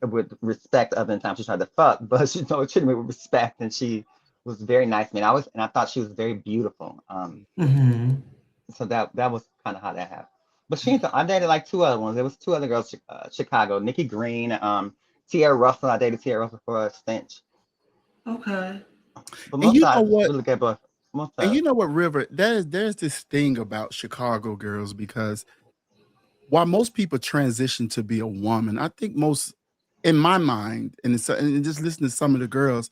with respect. Other than times she tried to fuck, but she treated me with respect, and she was very nice to me. And I thought she was very beautiful. So that was kind of how that happened. But I dated like two other ones. There was two other girls, Chicago, Nikki Green, Tierra Russell. I dated Tierra Russell for a stint. Okay. But most of really good, but and you know what, River? There's this thing about Chicago girls, because while most people transition to be a woman, I think most, in my mind, and just listen to some of the girls,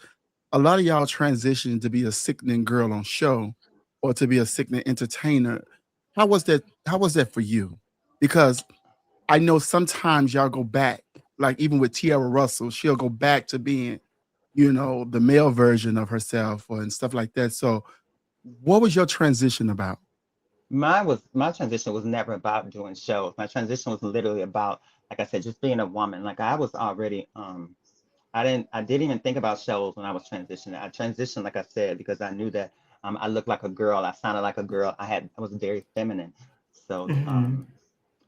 a lot of y'all transition to be a sickening girl on show or to be a sickening entertainer. How was that for you? Because I know sometimes y'all go back, like even with Tierra Russell, she'll go back to being, you know, the male version of herself and stuff like that. So what was your transition about? My transition was never about doing shows. My transition was literally about, like I said, just being a woman. Like I was already, I didn't even think about shows when I was transitioning. I transitioned, like I said, because I knew that I looked like a girl. I sounded like a girl. I was very feminine. So,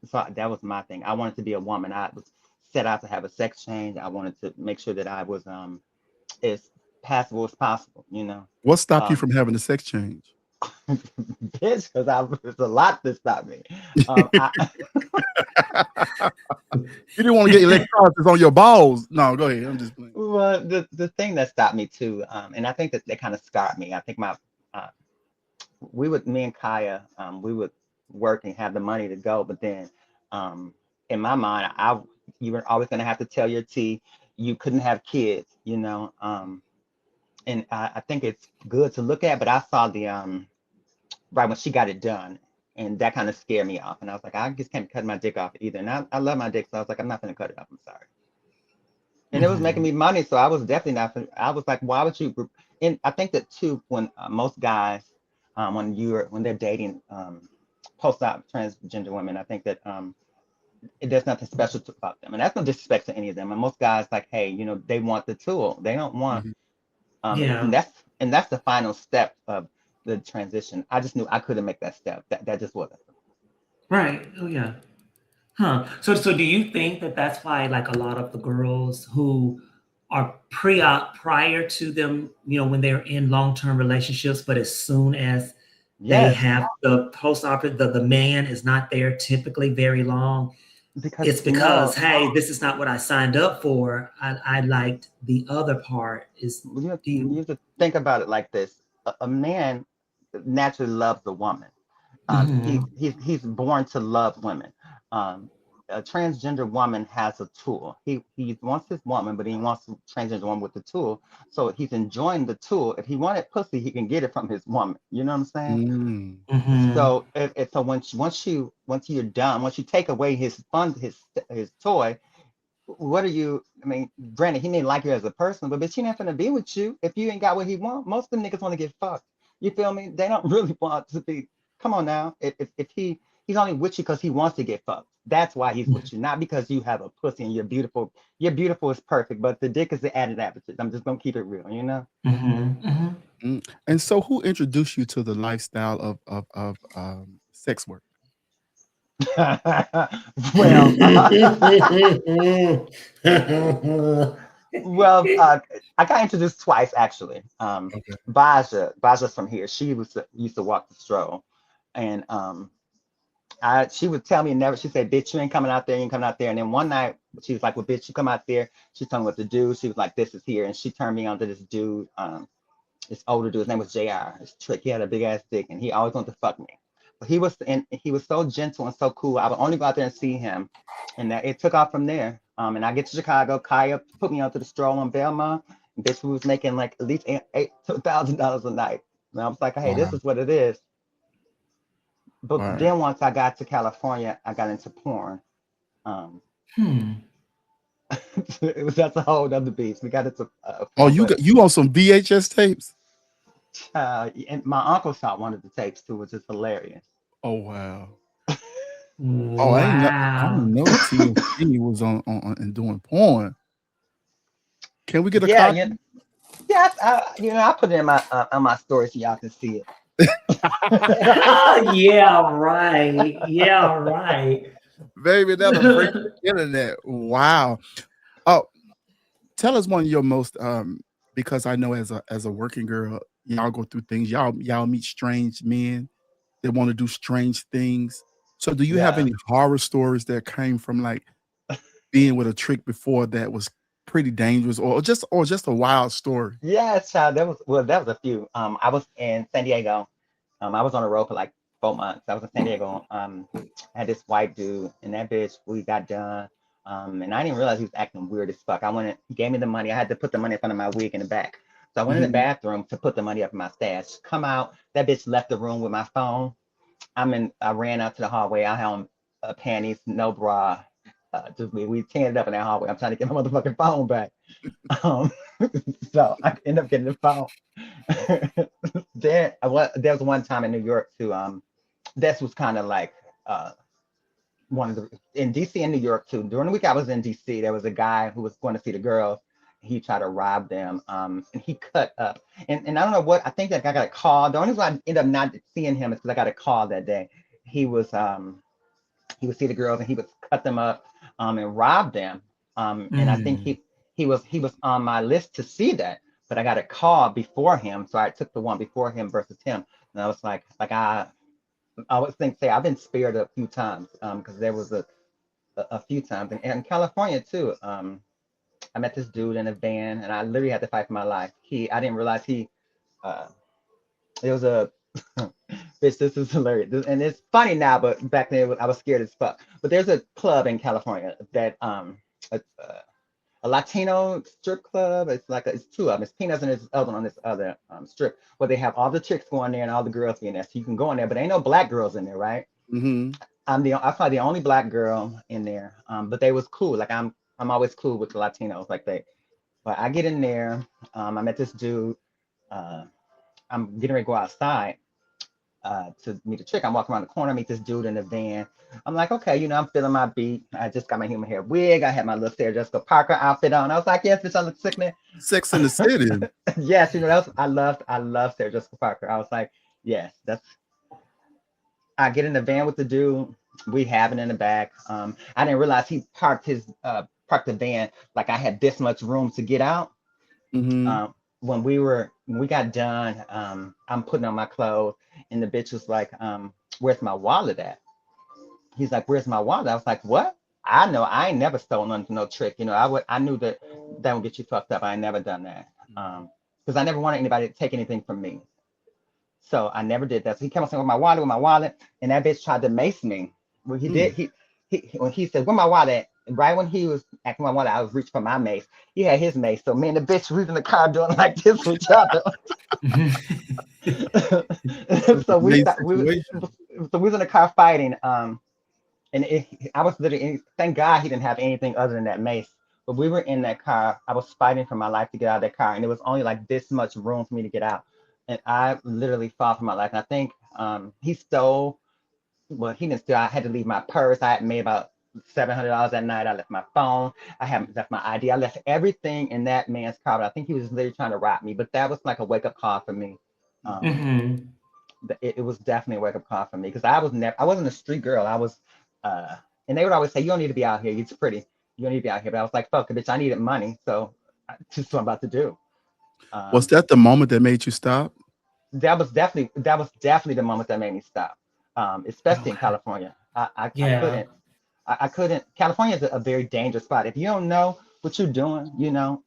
so that was my thing. I wanted to be a woman. I was set out to have a sex change. I wanted to make sure that I was as passable as possible, you know. What stopped you from having a sex change? Bitch, because there's a lot that stopped me. You didn't want to get electrolysis on your balls. No, go ahead. I'm just playing. Well, the thing that stopped me too, and I think that they kind of scarred me. I think uh, me and Kaya, we would work and have the money to go, but then, um, in my mind, you were always gonna have to tell your T. You couldn't have kids, and I think it's good to look at, but I saw the right when she got it done, and that kind of scared me off, and I was like, I just can't cut my dick off either, and I love my dick, so I was like, I'm not gonna cut it off. I'm sorry. And it was making Mhm. me money, so I was definitely not. I was like, why would you? And I think that too, when most guys, when they're dating post-op transgender women, I think that there's nothing special about them, and that's no disrespect to any of them. And most guys, like, hey, they want the tool. They don't want, Mhm. and Yeah. that's the final step of the transition. I just knew I couldn't make that step. That just wasn't. Right. Oh yeah. Huh. So do you think that that's why, like, a lot of the girls who are pre-op prior to them, when they're in long-term relationships, but as soon as they Yes, have the post-operative, the man is not there typically very long. because It's because, hey, this is not what I signed up for. I liked the other part. Is do you you? have to think about it like this: a man naturally loves a woman. Mhm. He's born to love women. Um, a transgender woman has a tool. He wants his woman, but he wants a transgender woman with the tool. So he's enjoying the tool. If he wanted pussy, he can get it from his woman. You know what I'm saying? Mm. Mhm. So so once you're done, once you take away his fun, his toy, what are you? I mean, granted, he may like you as a person, but bitch, he not gonna be with you if you ain't got what he want. Most of them niggas want to get fucked. You feel me? They don't really want to be. Come on now. If he's only with you because he wants to get fucked. That's why he's with you, not because you have a pussy and you're beautiful. You're beautiful is perfect, but the dick is the added advantage. I'm just gonna keep it real, you know. Mhm. Mhm. Mm. And so, who introduced you to the lifestyle of sex work? Well, well, I got introduced twice actually. Okay. Baja's from here. She used to walk the stroll, and she would tell me never. She said, "Bitch, you ain't coming out there. You ain't coming out there." And then one night she was like, "Well, bitch, you come out there." She told me what to do. She was like, "This is here," and she turned me on to this dude. This older dude. His name was Jr. His trick. He had a big ass dick, and he always wanted to fuck me. But he was so gentle and so cool. I would only go out there and see him, and that it took off from there. And I get to Chicago. Kaya put me onto the stroll on Belmont. And bitch, we was making like at least $8,000 a night. And I was like, hey, this Wow. is what it is. But Wow. then once I got to California, I got into porn. Um, Hmm. that's a whole other beast. We got into Oh, porn, but you on some VHS tapes? and my uncle shot one of the tapes too, which is hilarious. Oh wow. Oh, I Wow. didn't know TNT was and doing porn. Can we get a Yeah, copy? yes, I put it in my on my story so y'all can see it. Yeah, right. Yeah, right. Baby, that'll break the internet. Wow. Oh, tell us one of your most because I know as a working girl, y'all go through things. Y'all meet strange men that want to do strange things. So do you have Yeah. any horror stories that came from like being with a trick before that was pretty dangerous or just a wild story? Yeah, child. That was a few. I was in San Diego. I was on the road for like 4 months. I was in San Diego. I had this white dude, and that bitch, we got done. And I didn't realize he was acting weird as fuck. He gave me the money. I had to put the money in front of my wig in the back. So I went in the Mhm. bathroom to put the money up in my stash. Come out, that bitch left the room with my phone. I ran out to the hallway. I had on panties, no bra. Just we teamed up in that hallway. I'm trying to get my motherfucking phone back. Um, so I ended up getting the phone. There was one time in New York too. This was kind of like uh, one of the in DC and New York too. During the week I was in DC, there was a guy who was going to see the girls. He tried to rob them, and he cut up. And I don't know what I think that I got a call. The only reason I ended up not seeing him is because I got a call that day. He was he would see the girls and he would cut them up and rob them. And I think Mm. he was on my list to see that, but I got a call before him, so I took the one before him versus him. And I was like I always say I've been spared a few times because there was a few times and in California too. I met this dude in a van, and I literally had to fight for my life. I didn't realize uh, it was a, bitch, this is hilarious. And it's funny now, but back then I was scared as fuck. But there's a club in California that, a Latino strip club. It's like it's two of them. It's Peanuts and there's other one on this other strip where they have all the chicks going there and all the girls being there. So you can go in there, but ain't no black girls in there, right? Mm-hmm. I'm probably the only black girl in there. But they was cool. Like I'm always cool with the Latinos. Like but I get in there. I met this dude. Uh, I'm getting ready to go outside to meet a chick. I'm walking around the corner, meet this dude in the van. I'm like, okay, I'm feeling my beat. I just got my human hair wig. I had my little Sarah Jessica Parker outfit on. I was like, yes, bitch, I look sick, man. Sex in the City. Yes, I love Sarah Jessica Parker. I was like, yes, I get in the van with the dude. We have it in the back. I didn't realize he parked the van like I had this much room to get out. Mm-hmm. When we got done, I'm putting on my clothes, and the bitch was like, where's my wallet at? He's like, where's my wallet? I was like, what? I know I ain't never stolen nothing for no trick. I knew that would get you fucked up. I ain't never done that. Because I never wanted anybody to take anything from me. So I never did that. So he came up saying, with my wallet, and that bitch tried to mace me. Well, he did. When he said, where my wallet? Right when he was acting my wallet, I was reaching for my mace. He had his mace. So me and the bitch was in the car doing like this with each other. so we was in the car fighting. I was literally, thank God he didn't have anything other than that mace. But we were in that car. I was fighting for my life to get out of that car, and it was only like this much room for me to get out. And I literally fought for my life. And I think he stole. Well, he didn't steal. I had to leave my purse. I had made about $700 that night. I left my phone. I had left my ID. I left everything in that man's car. But I think he was literally trying to rob me. But that was like a wake up call for me. It was definitely a wake up call for me because I wasn't a street girl. I was, and they would always say, you don't need to be out here. It's pretty. You don't need to be out here. But I was like, fuck it, bitch. I needed money. So that's what I'm about to do. Was that the moment that made you stop? That was definitely the moment that made me stop. Especially in California. I couldn't. California is a very dangerous spot. If you don't know what you're doing,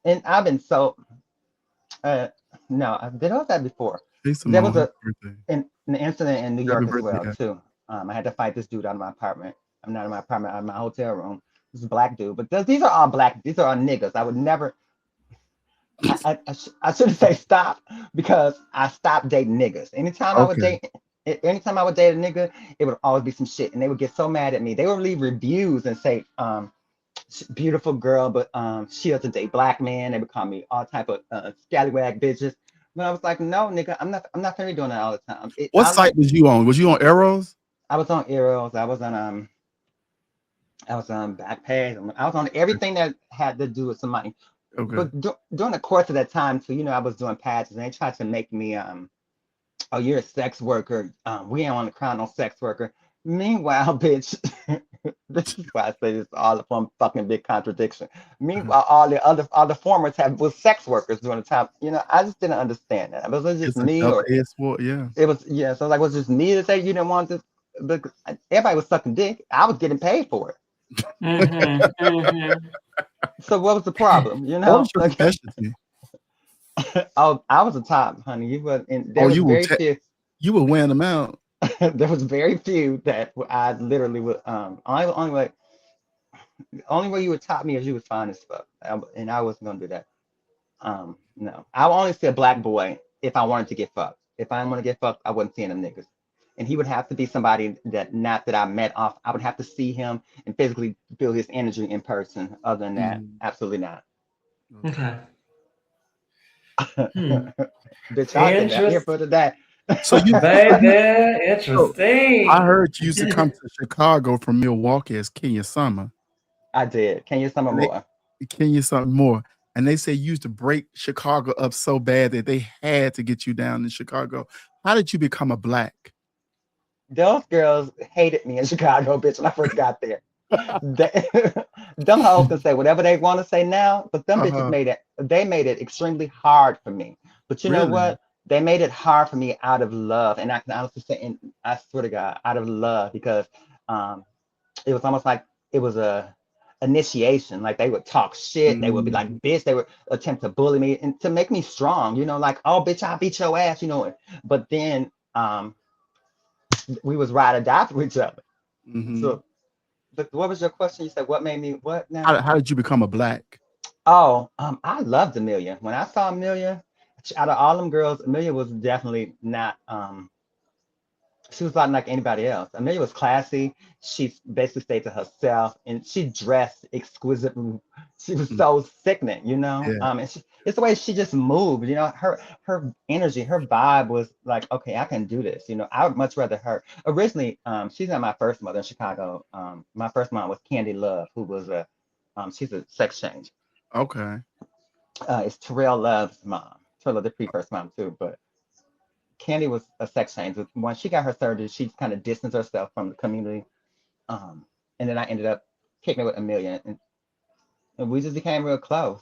and I've been so, no, did I know that before? There was an incident in New York as well, too. I had to fight this dude out of my apartment. I'm not in my apartment, out of my hotel room. This is a black dude, but these are all black. These are all niggas. I would never, I shouldn't say stop because I stopped dating niggas. Anytime I would date a nigga, it would always be some shit, and they would get so mad at me. They would leave reviews and say, "Beautiful girl, but she doesn't date black men." They would call me all type of scallywag bitches. But I was like, "No, nigga, I'm not gonna be doing that all the time." What site was you on? Was you on Arrows? I was on Arrows. I was on Backpage. I was on everything that had to do with some money. Okay. But during the course of that time, too, I was doing patches, and they tried to make me, oh, you're a sex worker. We ain't on the crown, no sex worker. Meanwhile, bitch, this is why I say this all from fucking big contradiction. Meanwhile, all the formers was sex workers during the time. I just didn't understand that. Was it just me or yeah? It was So like, was it just me to say you didn't want this? But everybody was sucking dick. I was getting paid for it. So what was the problem? What was your specialty? Oh, I was a top, honey. You were in. There was very few. You were wearing them out. There was very few that I literally would. Only way you would top me is you was fine as fuck, and I wasn't gonna do that. No, I would only see a black boy if I wanted to get fucked. If I didn't want to get fucked, I wasn't seeing them niggas. And he would have to be somebody that not that I met off. I would have to see him and physically feel his energy in person. Other than that, absolutely not. Okay. Bitch, I did that here for today. So you, baby, interesting. I heard you used to come to Chicago from Milwaukee as Kenya Summer. I did. Kenya Summer more. And they say you used to break Chicago up so bad that they had to get you down in Chicago. How did you become a black? Those girls hated me in Chicago, bitch, when I first got there. Them hoes can say whatever they want to say now, but them bitches made it extremely hard for me. But you know what? They made it hard for me out of love. And I can honestly say, and I swear to God, out of love, because it was almost like it was initiation. Like they would talk shit, they would be like, bitch, they would attempt to bully me and to make me strong, you know, like, oh bitch, I'll beat your ass, you know. But then we was ride or die for each other. So what was your question? You said what made me what now? How did you become a Black? Oh, I loved Amelia. When I saw Amelia, out of all them girls, Amelia was definitely not she was not like anybody else. Amelia was classy. She basically stayed to herself, and she dressed exquisitely. She was Mm, so sickening, you know. yeah. And it's the way she just moved, you know. Her energy, her vibe was like, okay, I can do this. You know, I would much rather her. Originally, she's not my first mother in Chicago. My first mom was Candy Love, who was she's a sex change. Okay. It's Terrell Love's mom. Terrell, the pre-first mom too, but Candy was a sex change. When she got her surgery, she kind of distanced herself from the community. Um, and then I ended up kicking it with Amelia, and we just became real close.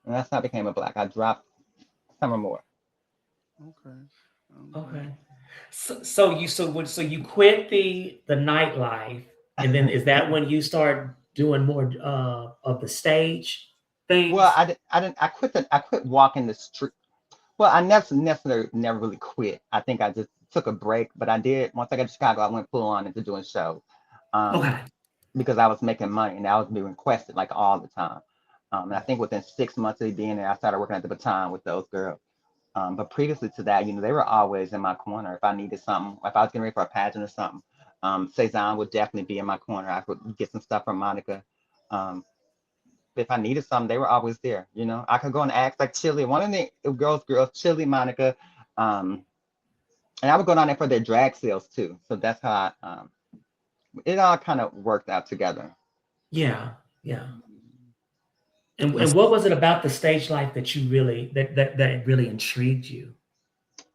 And that's how I became a Black. I dropped Summer Moore. Okay. Okay. So you quit the nightlife, and then is that when you start doing more of the stage Well, things? I quit walking the street. Well, I necessarily never really quit. I think I just took a break, but I did once I got to Chicago, I went full on into doing shows. Um, Okay. because I was making money and I was being requested like all the time. And I think within 6 months of being there, I started working at the Baton with those girls. But previously to that, you know, they were always in my corner. If I needed something, if I was getting ready for a pageant or something, Cezanne would definitely be in my corner. I could get some stuff from Monica. Um, if I needed something, they were always there. You know, I could go and ask like Chili, one of the girls, Chili, Monica, um, and I would go down there for their drag sales too. So that's how it all kind of worked out together. Yeah. Yeah. And That's what was it about the stage life that you really that really intrigued you?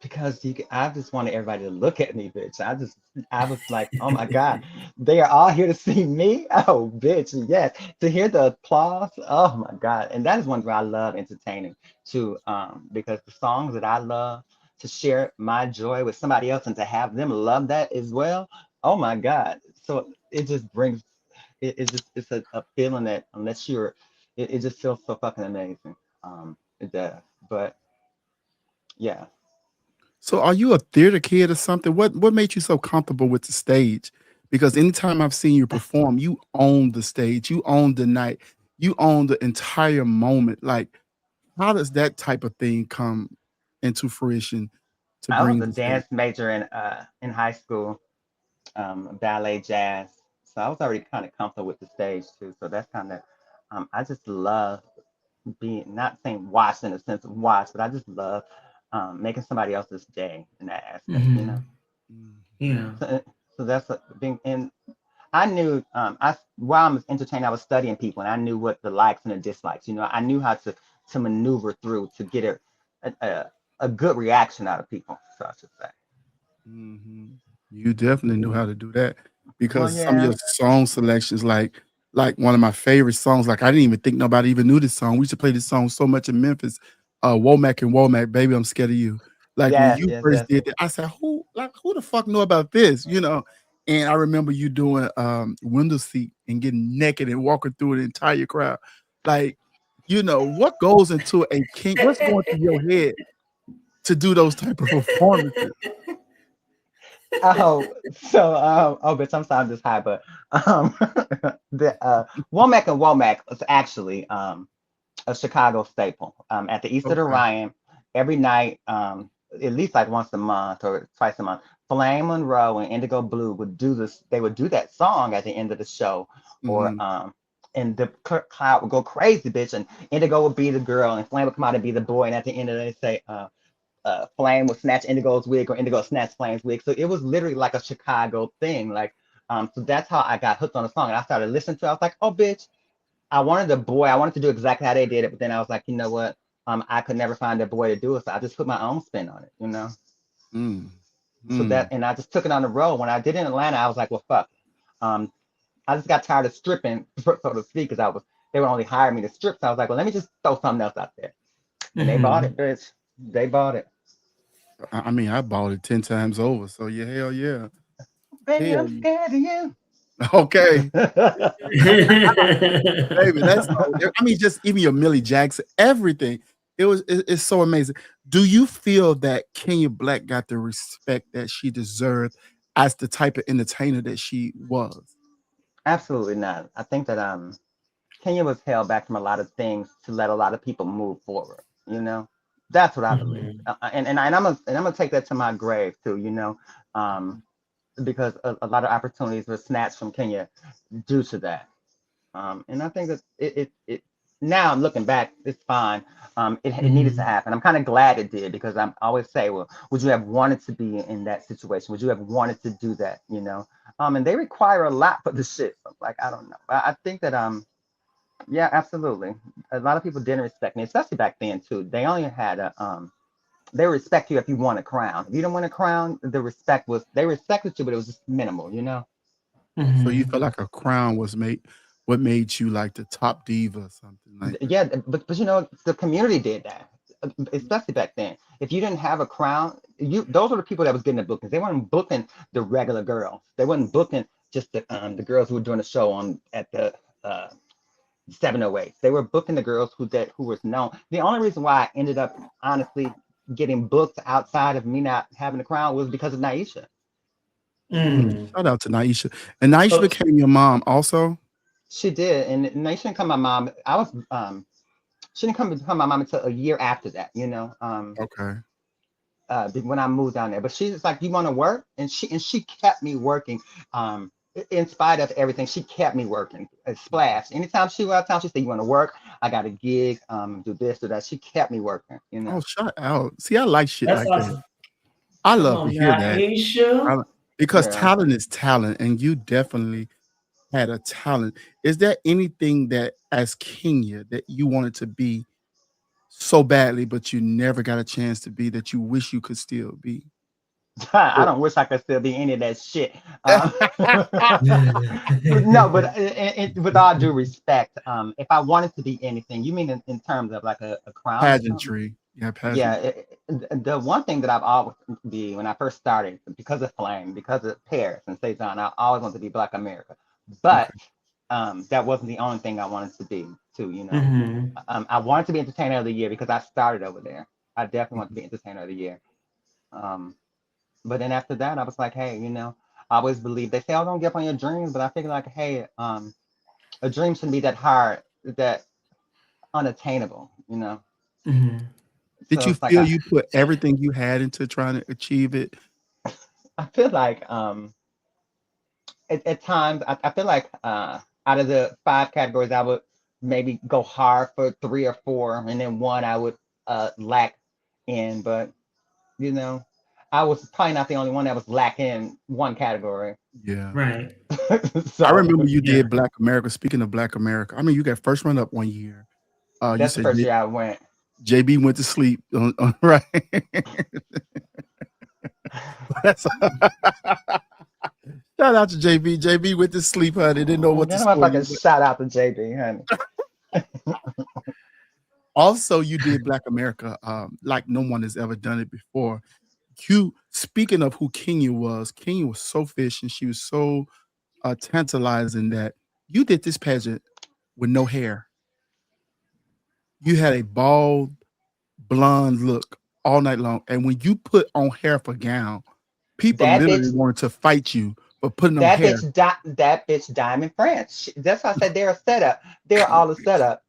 Because I just wanted everybody to look at me, bitch. I was like, oh my God, they are all here to see me. Oh, bitch, yes. To hear the applause, oh my God. And that is one where I love entertaining too, because the songs that I love to share my joy with somebody else and to have them love that as well. Oh my God. So it just brings it's a feeling that unless it just feels so fucking amazing. It does. But yeah. So are you a theater kid or something? What made you so comfortable with the stage? Because anytime I've seen you perform, you own the stage, you own the night, you own the entire moment. Like, how does that type of thing come into fruition to I was bring a the stage? dance major in high school, ballet, jazz. So I was already kind of comfortable with the stage too. So that's kind of I just love being not saying watch in the sense of watch, but I just love making somebody else's day in that aspect, you know. Hmm. Mm. Yeah. So that's a, being and I knew I while I was entertaining, I was studying people and I knew what the likes and the dislikes. You know, I knew how to maneuver through to get a, a, a good reaction out of people. So I should say. Mhm. You definitely knew how to do that Well, because some of yeah. your song selections, like one of my favorite songs, like I didn't even think nobody even knew this song. We used to play this song so much in Memphis. Womack and Womack, baby, I'm scared of you. Like when Yes, you yes, first yes. did that, I said, who the fuck know about this? You know? And I remember you doing window seat and getting naked and walking through the entire crowd. Like, what goes into a king, what's going through your head to do those type of performances? Oh, so oh, bitch, I'm sorry, I'm just high, but um, the Womack and Womack was actually a Chicago staple. At the East of the Okay. Ryan, every night, at least like once a month or twice a month, Flame Monroe and Indigo Blue would do this. They would do that song at the end of the show, or Mhm. and the crowd would go crazy, bitch, and Indigo would be the girl, and Flame would come out and be the boy, and at the end of it, they say, Flame would snatch Indigo's wig or Indigo snatch Flame's wig. So it was literally like a Chicago thing. Like, so that's how I got hooked on the song. And I started listening to it. I was like, oh, bitch, I wanted a boy. I wanted to do exactly how they did it. But then I was like, you know what? I could never find a boy to do it. So I just put my own spin on it, you know? Mm. So that, Mm. and I just took it on the road. When I did it in Atlanta, I was like, well, fuck. Um, I just got tired of stripping, so to speak, because they would only hire me to strip. So I was like, well, let me just throw something else out there. And they bought Hmm. it, bitch. They bought it. I mean, I bought it 10 times over. So yeah, hell yeah. Baby, Hell I'm yeah. scared of you. Okay. Baby, that's I mean, just even your Millie Jackson, everything. It's so amazing. Do you feel that Kenya Black got the respect that she deserved as the type of entertainer that she was? Absolutely not. I think that Kenya was held back from a lot of things to let a lot of people move forward. You know, that's what I believe. Mhm. And I'm gonna take that to my grave too. You know, um, because a lot of opportunities were snatched from Kenya due to that. And I think that it now looking back, it's fine. It needed to Mhm. happen. I'm kind of glad it did because I always say, well, would you have wanted to be in that situation? Would you have wanted to do that? You know, and they require a lot for the shit. So, like, I don't know. I think that yeah, absolutely. A lot of people didn't respect me, especially back then too. They only had a they respect you if you won a crown. If you didn't win a crown, the respect was they respected you, but it was just minimal, you know? Oh, so you Mhm. feel like a crown was made what made you like the top diva or something like that? Yeah, but you know, the community did that, especially back then. If you didn't have a crown, you those were the people that was getting the bookings. They weren't booking the regular girls. They weren't booking just the girls who were doing the show on at the 708. They were booking the girls who was known. The only reason why I ended up honestly getting booked outside of me not having a crown was because of Naisha. Mm. Shout out to Naisha. And Naisha So, became your mom also? She did, and Naisha didn't come my mom. I was she didn't come become my mom until a year after that, you know. Okay. When I moved down there. But she's like, "You want to work?" And she kept me working. In spite of everything, she kept me working. Splash. Anytime she was out of town, she said, "You want to work? I got a gig. Do this, do that." She kept me working. You Oh, know. shout out. See, I like shit that's like that. awesome. I Come love to on hear now, that. Aisha. Because Yeah. talent is talent, and you definitely had a talent. Is there anything that as Kenya that you wanted to be so badly, but you never got a chance to be that you wish you could still be? I Or don't wish I could still be any of that shit. No, but with all due respect, if I wanted to be anything, you mean in terms of like a crown or something? pageantry. Yeah, Yeah, pageant. the one thing that I've always be when I first started, because of Flame, because of Paris and Cezanne, I always wanted to be Black America. But Okay. that wasn't the only thing I wanted to be, too. You know, Mhm. I wanted to be Entertainer of the Year because I started over there. I definitely wanted to Mhm. be Entertainer of the Year. Um, but then after that, I was like, hey, you know, I always believe they say, oh, don't give up on your dreams, but I figure like, hey, a dream shouldn't be that hard, that unattainable, you know. Mhm. Did So you it's like feel you put everything you had into trying to achieve it? I feel like at times I feel like out of the five categories I would maybe go hard for three or four, and then one I would lack in. But you know, I was probably not the only one that was lacking in one category. Yeah. Right. I So remember you Yeah. did Black America. Speaking of Black America, I mean, you got first run up one year. You that's the said first year I went. JB went to sleep. Right. That's shout out to JB. JB went to sleep, honey. Didn't know what to Get a score you. motherfucking shout out to JB, honey. Also, you did Black America like no one has ever done it before. You speaking of who Kenya was so fish and she was so tantalizing that you did this pageant with no hair. You had a bald blonde look all night long. And when you put on hair for gown, people That literally bitch wanted to fight you for putting on That hair. bitch, that bitch, Diamond France. That's why I said they're a setup. They're all a setup.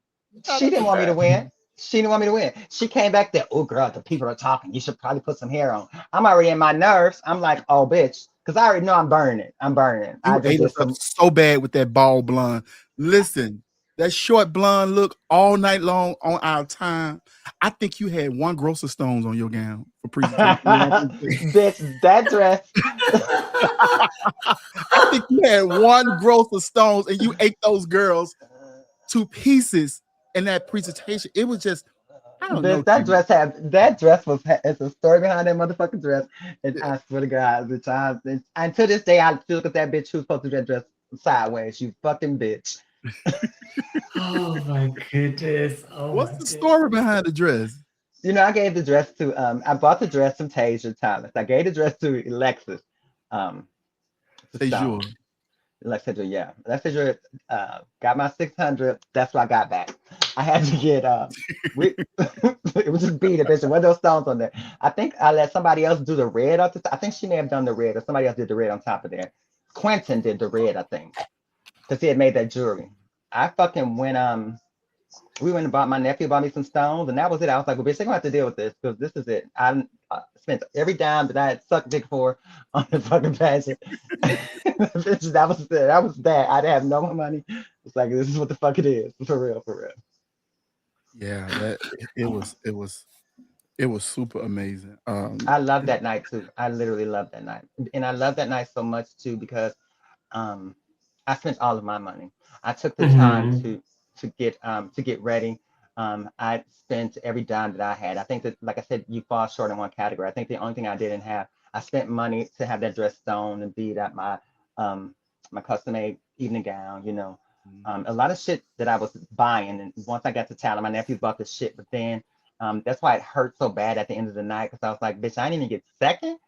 Shout She out didn't to want me to that. win. She didn't want me to win. She came back there. Oh, girl, the people are talking. You should probably put some hair on. I'm already in my nerves. I'm like, oh, bitch, because I already know I'm burning. I'm burning. I You just ate did us up some. so bad with that bald blonde. Listen, that short blonde look all night long on our time. I think you had one gross of stones on your gown for presentation. Bitch, that dress. I think you had one gross of stones and you ate those girls to pieces in that presentation. It was just, I don't know, Bitch, that TV. dress had that dress was it's a story behind that motherfucking dress. And I swear to God, bitch, and to this day I still look at that bitch who's supposed to do that dress sideways. You fucking bitch. Oh my goodness. Oh What's my the goodness. story behind the dress? You know, I gave the dress to I bought the dress from Tasia Thomas. I gave the dress to Alexis um C'est jour. Stone. Yeah. Alexandra got my 600. That's what I got back. I had to get we it was just beat a bitch. One of those stones on there. I think I let somebody else do the red up I think she may have done the red, or somebody else did the red on top of there. Quentin did the red, I think, because he had made that jewelry. I fucking went we went and bought, my nephew bought me some stones, and that was it. I was like, well, bitch, they're gonna have to deal with this because this is it. I spent every dime that I had sucked dick for on the fucking pageant. Bitch, that was it. That was that. I didn't have no more money. It's like, this is what the fuck it is. For real, for real. Yeah, that it was super amazing. I love that night too. I literally love that night. And I love that night so much too because um I spent all of my money. I took the time Mm-hmm. to get ready. I spent every dime that I had. I think that, like I said, you fall short in one category. I think the only thing I didn't have, I spent money to have that dress sewn and beat up um my custom made evening gown, you know. A lot of shit that I was buying, and once I got to town, my nephew bought the shit, but then that's why it hurt so bad at the end of the night because I was like, bitch, I didn't even get second.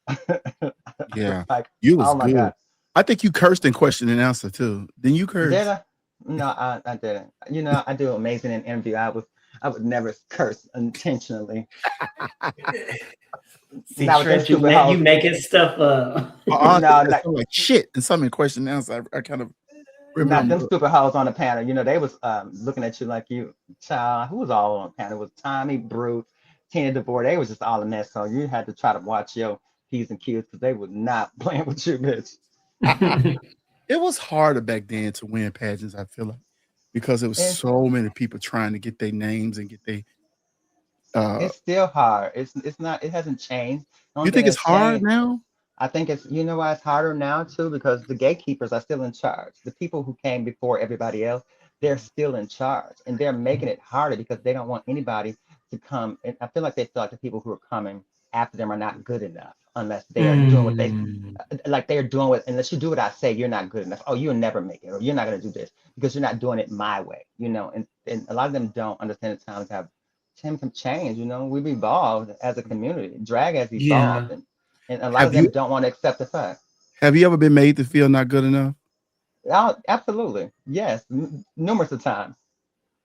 I was yeah, like, you was oh my good. God. I think you cursed in question and answer too. Then you Did curse. I? No, I didn't. You know, I do amazing in interview. I would never curse intentionally. See, Not with them Trent, stupid you hoes. making stuff up. Honestly, No, that not, sound like shit and some in question and answer. I kind of not them remember. stupid hoes on the panel. You know, they was looking at you like you, child. Who was all on the panel? It was Tommy, Brute, Tina DeVore. They was just all a mess. So you had to try to watch your P's and Q's because they was not playing with you, bitch. It was harder back then to win pageants, I feel like, because there was And so many people trying to get their names and get their uh it's still hard. It's not. It hasn't changed. The only you thing think it's that's hard changed, now? I think it's, you know why it's harder now too, because the gatekeepers are still in charge. The people who came before everybody else, they're still in charge, and they're making it harder because they don't want anybody to come. And I feel like they feel like the people who are coming after them are not good enough unless they are doing what they Mm. like. They're doing what, unless you do what I say, you're not good enough. Oh, you'll never make it, or you're not gonna do this because you're not doing it my way. You know, and a lot of them don't understand the times have change. You know, we've evolved as a community. Drag has evolved, Yeah. and a lot of Have you them don't want to accept the fact. have you ever been made to feel not good enough? Oh, absolutely, yes, numerous of times,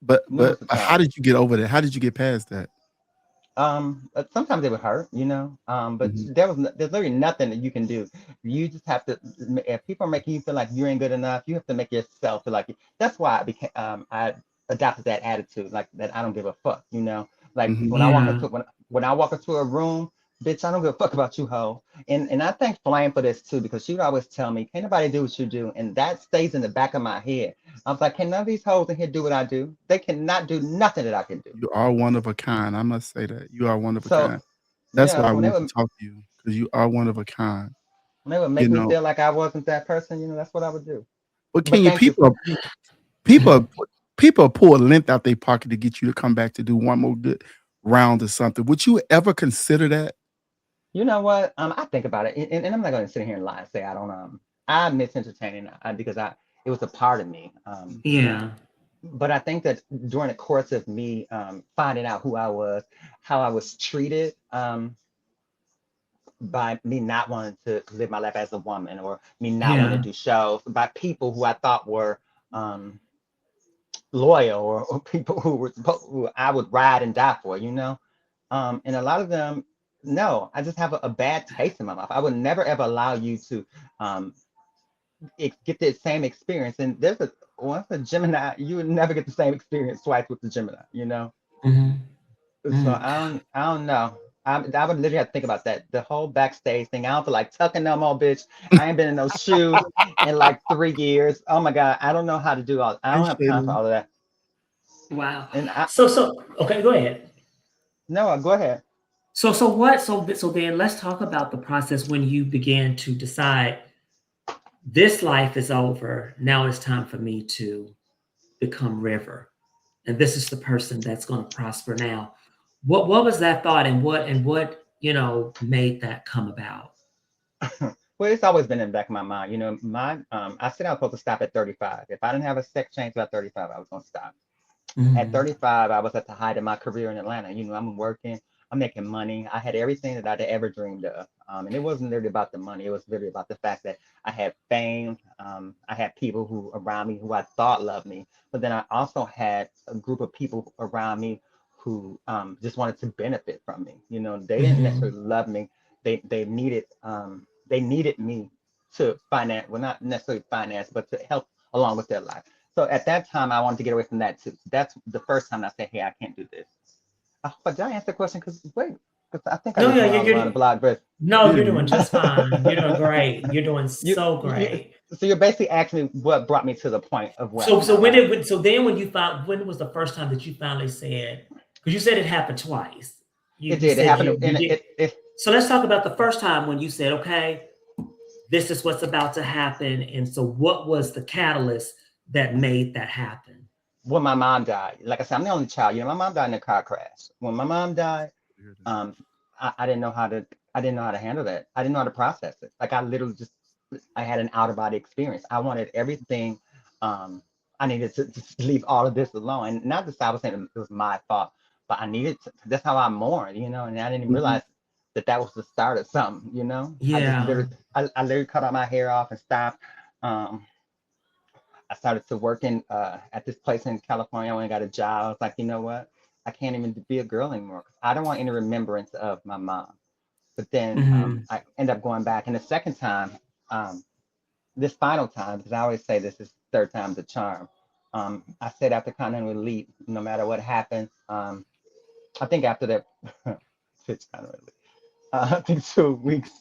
But numerous of how times. did you get over that? How did you get past that? Sometimes it would hurt, you know. But Mhm. there's literally nothing that you can do. You just have to. If people are making you feel like you ain't good enough, you have to make yourself feel like it. That's why I adopted that attitude, like that. I don't give a fuck, you know. Like Mhm. Yeah. when I walk into a room, bitch, I don't give a fuck about you, hoe. And I thank Flame for this too, because she would always tell me, can't nobody do what you do, and that stays in the back of my head. I was like, can none of these hoes in here do what I do? They cannot do nothing that I can do. You are one of a kind. I must say that. You are one of a So kind. That's yeah, why I so want to talk to you because you are one of a kind. when they would You make me know, feel like I wasn't that person, you know, that's what I would do. but But can you thank you. people people pull a length out their pocket to get you to come back to do one more good round or something. Would you ever consider that? You know what? I think about it, and I'm not going to sit here and lie and say I don't. I miss entertaining because it was a part of me. Yeah. But I think that during the course of me finding out who I was, how I was treated by me not wanting to live my life as a woman, or me not wanting Yeah. to do shows, by people who I thought were um, loyal, or people who were who I would ride and die for, you know. And a lot of them, no, I just have a bad taste in my mouth. I would never ever allow you to um, get the same experience. And there's a once a Gemini, you would never get the same experience twice with the Gemini, you know. Hmm. So Hmm. I don't know. I would literally have to think about that. The whole backstage thing. I don't feel like tucking no more, bitch. I ain't been in those shoes in like 3 years. Oh my God, I don't know how to do all. I Hey, don't have time for Shayla. all of that. Wow. And I So okay, go ahead. no, go ahead. So then let's talk about the process when you began to decide this life is over. Now it's time for me to become River. And this is the person that's going to prosper now. What was that thought, and what made that come about? Well, it's always been in the back of my mind. You know, I said I was supposed to stop at 35. If I didn't have a sex change by 35, I was gonna stop. At Mhm. 35, I was at the height of my career in Atlanta. You know, I'm working, I'm making money. I had everything that I'd ever dreamed of. And it wasn't really about the money. It was really about the fact that I had fame. I had people who around me who I thought loved me. But then I also had a group of people around me who just wanted to benefit from me. You know, they didn't necessarily love me. They needed me to finance, well, not necessarily finance, but to help along with their life. So at that time, I wanted to get away from that too. That's the first time I said, hey, I can't do this. But did I answer the question? Because I think I No, just yeah, went all around the block. But no, Yeah, you're doing you just fine. You're doing great. You're doing you, so you, great. so you're basically asking me what brought me to the point of where I So am so now, when right? did so then when you found when was the first time that you finally said, because you said it happened twice. It You did. It said happened, you and did. it So let's talk about the first time when you said, okay, this is what's about to happen. And so what was the catalyst that made that happen? when my mom died. Like I said, I'm the only child. You know, my mom died in a car crash. When my mom died, um, I didn't know how to handle that. I didn't know how to process it. Like I literally just I had an out of body experience. I wanted everything. I needed to just leave all of this alone. And not that I was saying it was my fault, but I needed to, that's how I mourned, you know, and I didn't even Mhm. realize that was the start of something, you know. Yeah. I literally cut all my hair off and stopped. Um, I started to working at this place in California when I got a job. I was like, you know what? I can't even be a girl anymore. I don't want any remembrance of my mom. But then Mhm. I end up going back. And the second time, um, this final time, because I always say this is third time's a charm. I said after Continental Elite, no matter what happens, I think after that, it's Continental Elite, I think 2 weeks,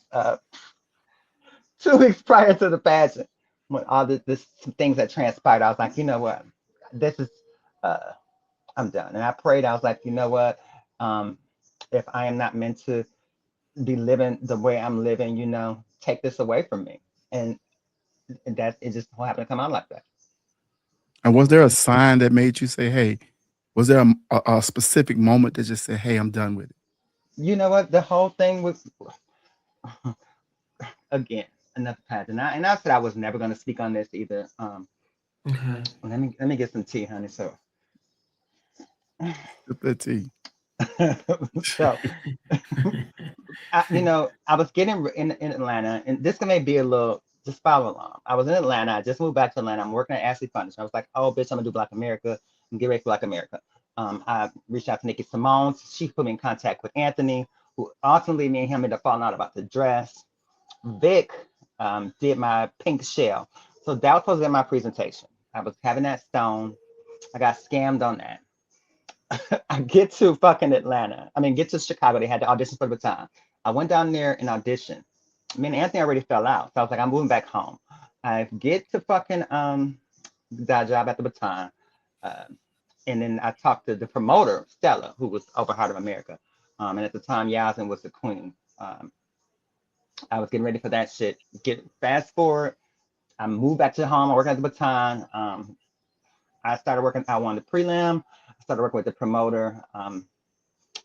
2 weeks prior to the pageant, when all this things that transpired, I was like, you know what, this is, uh, I'm done. And I prayed. I was like, you know what, um, if I am not meant to be living the way I'm living, you know, take this away from me. And that it just happened to come out like that. And was there a sign that made you say, "Hey"? Was there a specific moment that just said, "Hey, I'm done with it"? You know what? The whole thing was again another pageant. And I said I was never going to speak on this either. Okay. Let me get some tea, honey. So Sip that tea. so I was getting in Atlanta, and this may be a little just follow along. I was in Atlanta. I just moved back to Atlanta. I'm working at Ashley Furniture. I was like, oh bitch, I'm gonna do Black America and get ready for Black America. I reached out to Nikki Simone. She put me in contact with Anthony, who ultimately me and him ended up falling out about the dress. Vic did my pink shell. So that was supposed to be my presentation. I was having that stone. I got scammed on that. I get to fucking Atlanta. I mean, get to Chicago. They had the audition for the baton. I went down there and auditioned. Me and Anthony already fell out. So I was like, I'm moving back home. I get to fucking that job at the baton. Uh, and then I talked to the promoter, Stella, who was over Heart of America. And at the time, Yasmin was the queen. I was getting ready for that shit. Get fast forward. I moved back to home. I worked at the baton. I started working. I won the prelim. I started working with the promoter.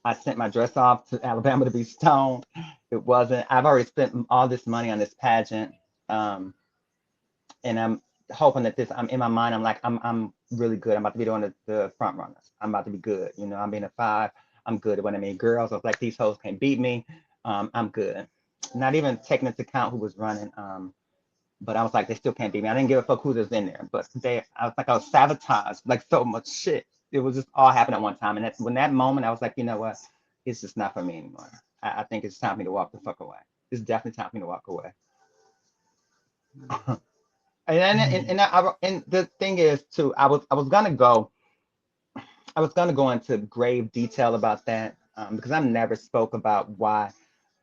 I sent my dress off to Alabama to be stoned. It wasn't. I've already spent all this money on this pageant, and I'm hoping that this. I'm in my mind. I'm like, I'm really good. I'm about to be doing the front runners. I'm about to be good. You know, I'm being a 5. I'm good. When I mean girls, I was like, these hoes can't beat me. I'm good. Not even taking into account who was running. But I was like, they still can't beat me. I didn't give a fuck who was in there. But I was sabotaged, like so much shit. It was just all happened at one time. And that's when that moment, I was like, you know what? It's just not for me anymore. I think it's time for me to walk the fuck away. It's definitely time for me to walk away. And the thing is too, I was gonna go into grave detail about that because I never spoke about why,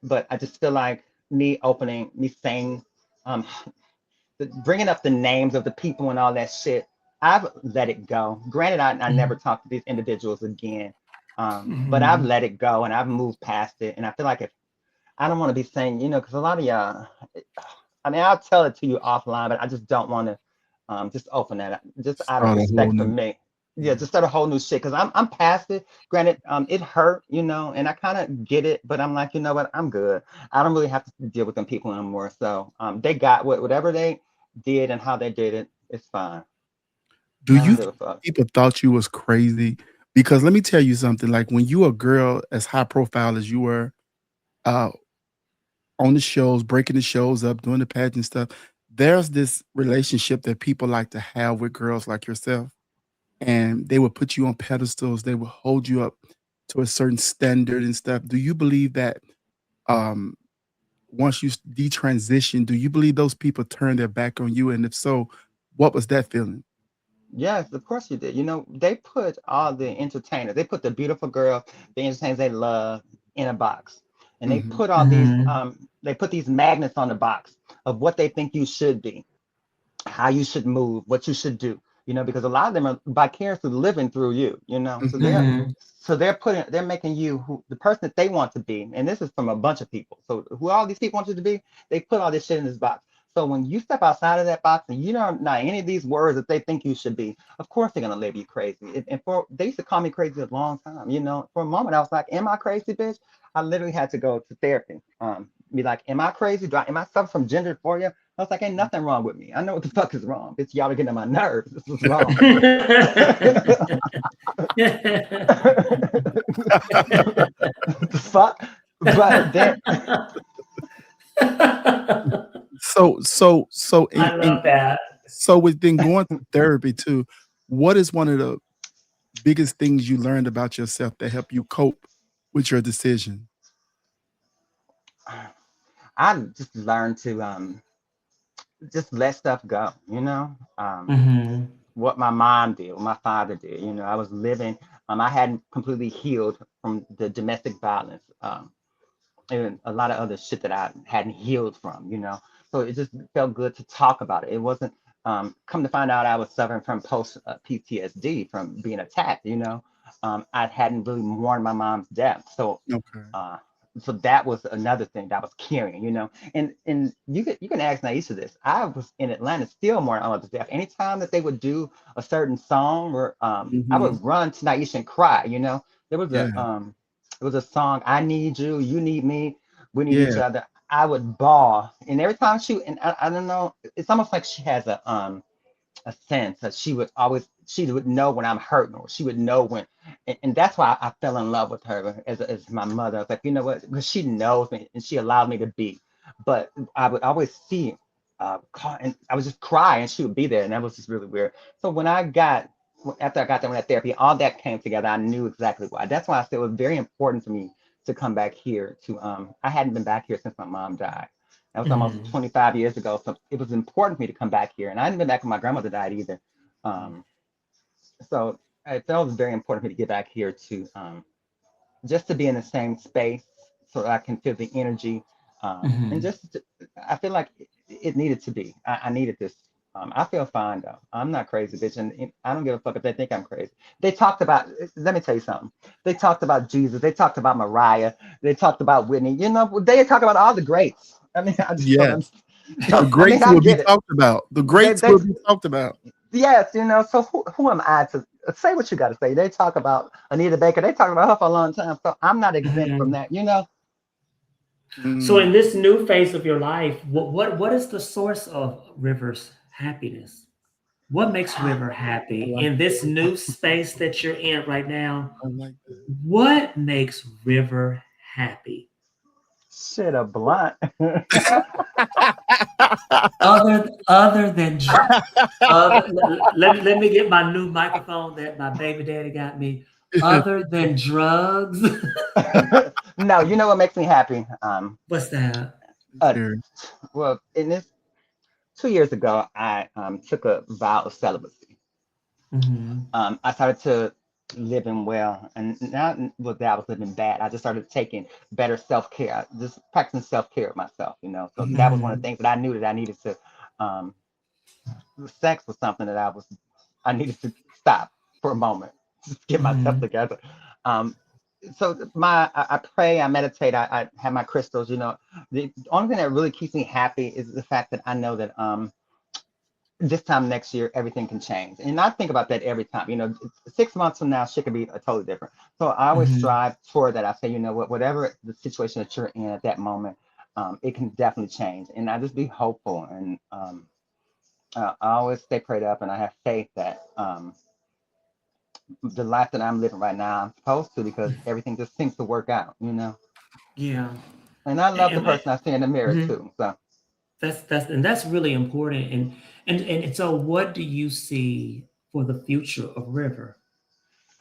but I just feel like me saying um, bringing up the names of the people and all that shit, I've let it go. Granted, I never talked to these individuals again, but I've Mhm. let it go and I've moved past it. And I feel like if I don't want to be saying, you know, because a lot of y'all, I mean, I'll tell it to you offline, but I just don't want to just open that up, just out of Start a whole respect for new. me. Yeah, Yeah. just start a whole new shit because I'm past it. Granted, it hurt, you know, and I kind of get it, but I'm like, you know what, I'm good. I don't really have to deal with them people anymore. So they got whatever they did and how they did it. It's fine. Do I don't you give a think fuck. people thought you was crazy Because let me tell you something, like when you a girl as high profile as you were, uh, on the shows, breaking the shows up, doing the pageant stuff, there's this relationship that people like to have with girls like yourself. And they would put you on pedestals, they would hold you up to a certain standard and stuff. Do you believe that um once you detransition, do you believe those people turn their back on you? And if so, what was that feeling? Yes, of course you did. You know, they put all the entertainers, they put the beautiful girl, the entertainers they love in a box. And they Mhm. put all these they put these magnets on the box of what they think you should be, how you should move, what you should do, you know, because a lot of them are vicariously living through you, you know. So Mhm. they're making you the person that they want to be. And this is from a bunch of people. So who all these people want you to be, they put all this shit in this box. So when you step outside of that box and you don't not any of these words that they think you should be, of course they're gonna label you crazy. And for they used to call me crazy a long time. You know, for a moment I was like, "Am I crazy, bitch?" I literally had to go to therapy. Be like, "Am I crazy? Am I suffering from gender dysphoria?" I was like, "Ain't nothing wrong with me. I know what the fuck is wrong. Bitch, y'all are getting on my nerves. This is wrong." What the fuck? But then So I love that. so within going to therapy too, what is one of the biggest things you learned about yourself that help you cope with your decision? I just learned to just let stuff go, you know. Hmm. What my mom did, what my father did, you know, I was living, I hadn't completely healed from the domestic violence. And a lot of other shit that I hadn't healed from, you know. So it just felt good to talk about it. It wasn't come to find out I was suffering from post PTSD from being attacked, you know. I hadn't really mourned my mom's death. Okay. Uh, so that was another thing that I was carrying, you know. And you can ask Naisha this. I was in Atlanta still mourning my mother's death. Anytime that they would do a certain song or I Mhm. would run to Naisha and cry, you know. There was Yeah. a song, I need you, you need me, we need each Yeah. other. I would bawl. And every time and I don't know, it's almost like she has a sense that she would know when I'm hurting, or she would know when, and that's why I fell in love with her as my mother. I was like, you know what, because she knows me and she allowed me to be. But I would always see and I would just cry and she would be there, and that was just really weird. So after I got done with that therapy, all that came together. I knew exactly why. That's why I said it was very important for me to come back here to I hadn't been back here since my mom died. That was almost Hmm. 25 years ago. So it was important for me to come back here. And I hadn't been back when my grandmother died either. Um, so I felt it was very important for me to get back here to just to be in the same space so that I can feel the energy. And Hmm. I feel like it needed to be. I needed this. I feel fine though. I'm not crazy, bitch. And I don't give a fuck if they think I'm crazy. They talked about, let me tell you something. They talked about Jesus. They talked about Mariah. They talked about Whitney. You know, they talk about all the greats. I mean, I just don't Yes. understand. The I mean, greats I will be get it. talked about. The They, greats they, will be talked about. yes, you know. So who am I to say what you got to say? They talk about Anita Baker. They talk about her for a long time. So I'm not exempt from Hmm. that. You know, So Mm. in this new phase of your life, what is the source of River's happiness? What makes River I happy like in this that. new space that you're in right now? I like that. What makes River happy? shit, a blunt. Other than let me get my new microphone that my baby daddy got me. Other than drugs, No, you know what makes me happy? what's that? Uh, Sure. well, in this 2 years ago, I took a vow of celibacy. Hmm. I started to living well, and not was that I was living bad. I just started taking better self care, just practicing self care of myself. You know, so that Mhm. was one of the Hmm. things that I knew that I needed to. Um, Sex was something that I needed to stop for a moment, just get myself Hmm. together. Um, so I pray, I meditate, I have my crystals. You know, the only thing that really keeps me happy is the fact that I know that this time next year everything can change, and I think about that every time. You know, 6 months from now shit could be a totally different. So I always Hmm. strive toward that. I say, you know what, whatever the situation that you're in at that moment, it can definitely change, and I just be hopeful. And I always stay prayed up, and I have faith that the life that I'm living right now. I'm supposed to because everything just seems to work out, you know. Yeah. And I love the And, person I see in the mirror mhm. too. So That's really important. And so what do you see for the future of River?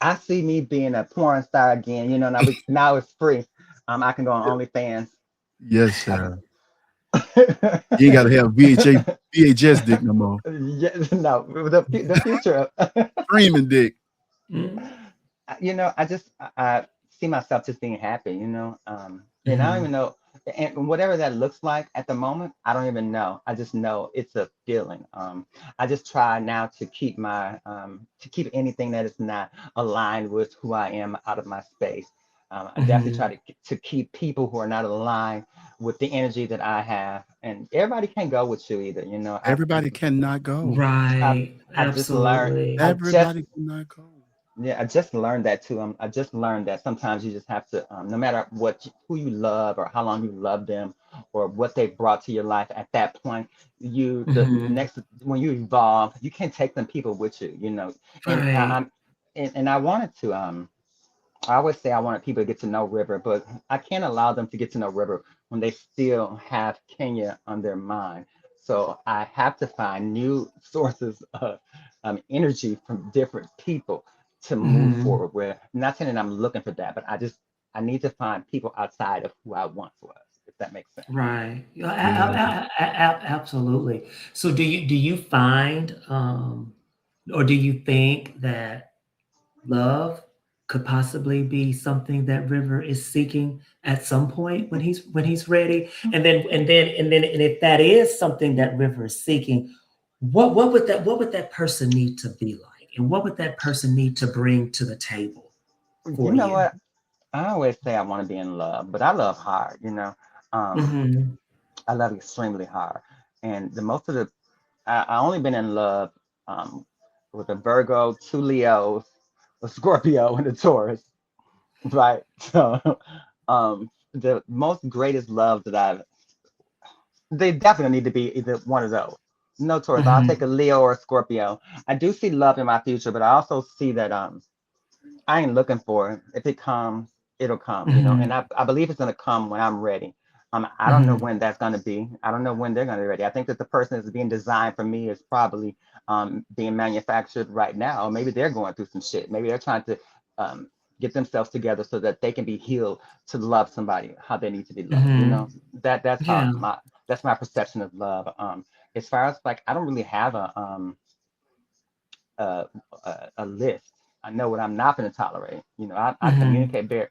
I see me being a porn star again, you know. Now it's free. I can go on OnlyFans. Yes, I can. child. You ain't got to have VHS dick no more. Yeah, no, the future. Streaming dick. Mm-hmm. You know, I see myself just being happy, you know. And I don't Mm-hmm. even know, and whatever that looks like at the moment, I don't even know. I just know it's a feeling. I just try now to keep to keep anything that is not aligned with who I am out of my space. I definitely try to keep people who are not aligned with the energy that I have, and everybody can't go with you either. You know, Everybody cannot go. I, Right. I just learned. Absolutely. Everybody cannot go. Yeah, I just learned that too. I just learned that sometimes you just have to, no matter who you love or how long you love them or what they brought to your life at that point, the Mm-hmm. next when you evolve, you can't take them people with you, you know. And Right. and I wanted to, I always say I wanted people to get to know River, but I can't allow them to get to know River when they still have Kenya on their mind. So I have to find new sources of energy from different people to move Mm-hmm. forward with. Not saying that I'm looking for that, but I need to find people outside of who I once was, if that makes sense. Right. Yeah, Yeah. absolutely. So do you find or do you think that love could possibly be something that River is seeking at some point when he's ready? And if that is something that River is seeking, what would that person need to be like? And what would that person need to bring to the table You for know you? what? I always say I want to be in love, but I love hard, you know. Um, Hmm. I love extremely hard. And the most of the I only been in love um, with a Virgo, two Leos, a Scorpio, and a Taurus, right? So the most greatest love that they definitely need to be either one of those. No Taurus. I'll take Hmm. a Leo or a Scorpio. I do see love in my future, but I also see that I ain't looking for it. If it comes, it'll come, you know. And Hmm. I believe it's gonna come when I'm ready. I don't know Hmm. when that's gonna be. I don't know when they're gonna be ready. I think that the person that's being designed for me is probably being manufactured right now. Or maybe they're going through some shit. Maybe they're trying to um, get themselves together so that they can be healed to love somebody how they need to be loved. You Hmm. know, that's how Yeah. that's my perception of love. As far as like, I don't really have a, a list. I know what I'm not going to tolerate. You know, I Hmm. communicate very,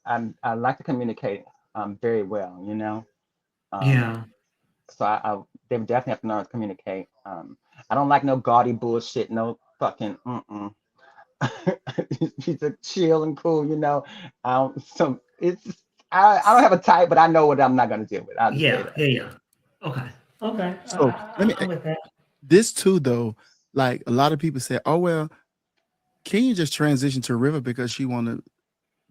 I like to communicate very well, you know. Um, Yeah. so they definitely have to learn to communicate. I don't like no gaudy bullshit, no fucking, She's a chill and cool, you know. I don't have a type, but I know what I'm not going to deal with. I'll just say Yeah. that. Yeah. Yeah. Okay. Okay. So let me I'm with that. this too though. Like a lot of people say, "Oh well, can you just transition to River because she want to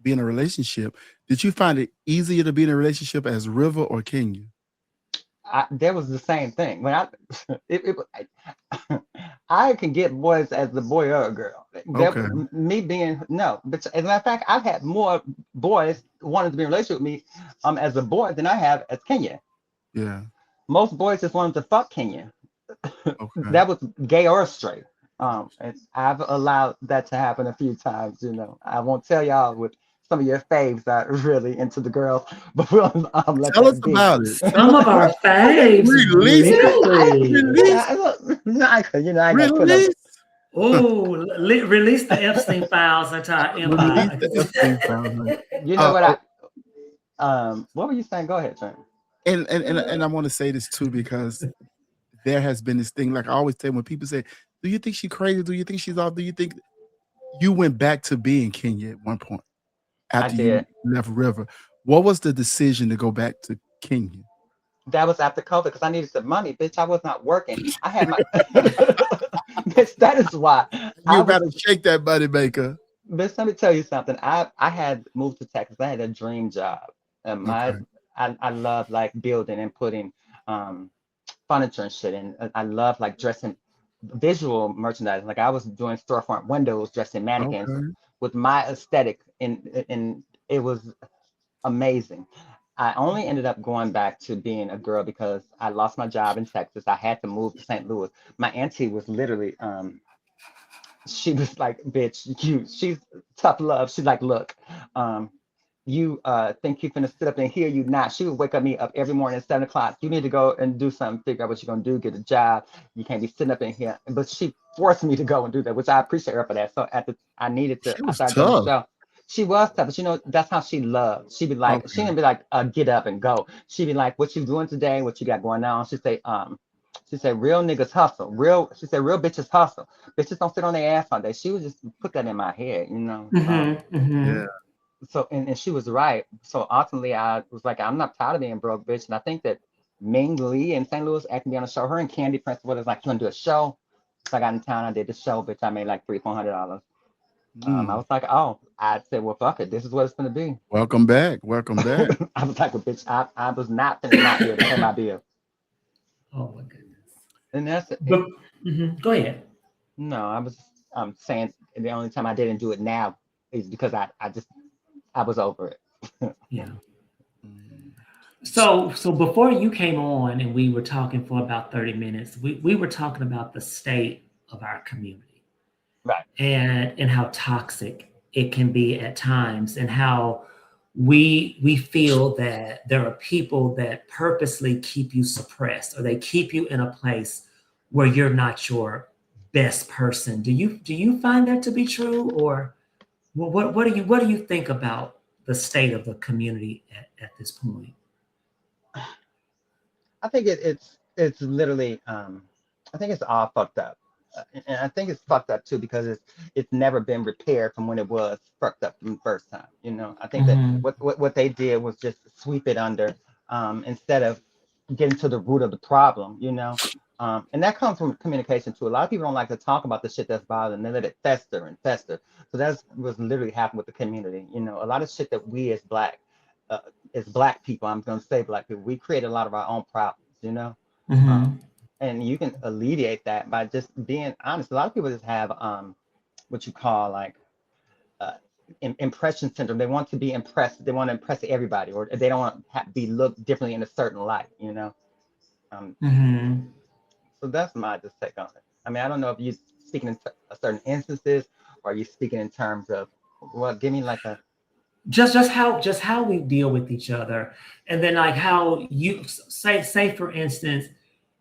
be in a relationship?" Did you find it easier to be in a relationship as River or Kenya? There was the same thing when I can get boys as the boy or a girl. Okay. Me being no, but as a matter of fact, I've had more boys wanting to be in a relationship with me as a boy than I have as Kenya. Yeah. Most boys just wanted to fuck Kenya. Okay. That was gay or straight. And I've allowed that to happen a few times. You know, I won't tell y'all with some of your faves that are really into the girls, but we'll let Tell us that be. about it. Some of our faves, Release it. really. Release. You know, I ain't gonna put no. Release. Oh, release the Epstein files into our Release inbox. the Epstein file, honey. You know what Oh, what were you saying? Go ahead, Trent. and I want to say this too because there has been this thing. Like I always say when people say, "Do you think she's crazy? Do you think she's off? Do you think you went back to being Kenya at one point I after you did. left River?" What was the decision to go back to Kenya? That was after COVID because I needed some money, bitch. I was not working. I had my bitch. That is why You I about was. to shake that money maker. Bitch, let me tell you something. I had moved to Texas. I had a dream job, and Okay. I love like building and putting um furniture and shit, and I love like dressing visual merchandising. Like I was doing storefront windows, dressing mannequins Okay. with my aesthetic, and it was amazing. I only ended up going back to being a girl because I lost my job in Texas. I had to move to St. Louis. My auntie was literally, she was like, bitch, she's tough love. She's like, look, um, you think you finna sit up in here, you not. She would wake up me up every morning at 7 o'clock. You need to go and do something, figure out what you're gonna do, get a job. You can't be sitting up in here. But she forced me to go and do that, which I appreciate her for that. So She I was started doing the tough. show. She was tough, but that's how she loved. She'd be like, she Okay. didn't be like, get up and go. She'd be like, what you doing today? What you got going on? She said, real niggas hustle. She said, real bitches hustle. Bitches don't sit on their ass all day. She would just put that in my head, you know. Yeah. So and she was right. So ultimately I was like, I'm not tired of being broke, bitch. And I think that Ming Lee in St. Louis asked me on a show. Her and Candy Prince was like, you want to do a show? So I got in town, I did the show, bitch. I made like $300-400. I was like, oh, I said, well, fuck it. This is what it's gonna be. Welcome back. Welcome back. I was like, well, bitch, I was not gonna not be able to pay my bill. Oh my goodness. And that's it. But, go ahead. No, I was saying the only time I didn't do it now is because I was over it. Yeah. So before you came on and we were talking for about 30 minutes, we were talking about the state of our community. Right. And how toxic it can be at times, and how we feel that there are people that purposely keep you suppressed, or they keep you in a place where you're not your best person. Do you find that to be true, or what do you think about the state of the community at this point? I think it's literally I think it's all fucked up. And I think it's fucked up too because it's never been repaired from when it was fucked up from the first time. You know, I think that what they did was just sweep it under instead of getting to the root of the problem. You know, and that comes from communication too. A lot of people don't like to talk about the shit that's bothering them. They let it fester and fester. So that's what's literally happened with the community. You know, a lot of shit that we as black people, I'm going to say black people, we create a lot of our own problems. You know. And you can alleviate that by just being honest. A lot of people just have what you call like impression syndrome. They want to be impressed. They want to impress everybody, or they don't want to be looked differently in a certain light, you know. So that's my just take on it. I mean, I don't know if you're speaking in certain instances, or are you speaking in terms of, well, give me like a just how we deal with each other, and then like how you say for instance,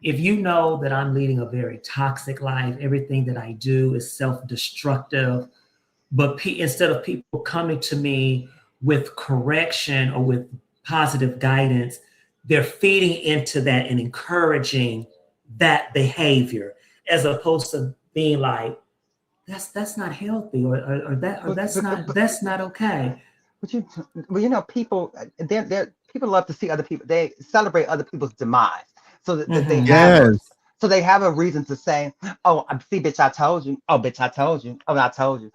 if you know that I'm leading a very toxic life, everything that I do is self-destructive, but instead of people coming to me with correction or with positive guidance, they're feeding into that and encouraging that behavior, as opposed to being like, that's not healthy, or that's not okay. Well, you know, people people love to see other people. They celebrate other people's demise, so that they have so they have a reason to say, "Oh, see, bitch, I told you. Oh, bitch, I told you. Oh, I told you."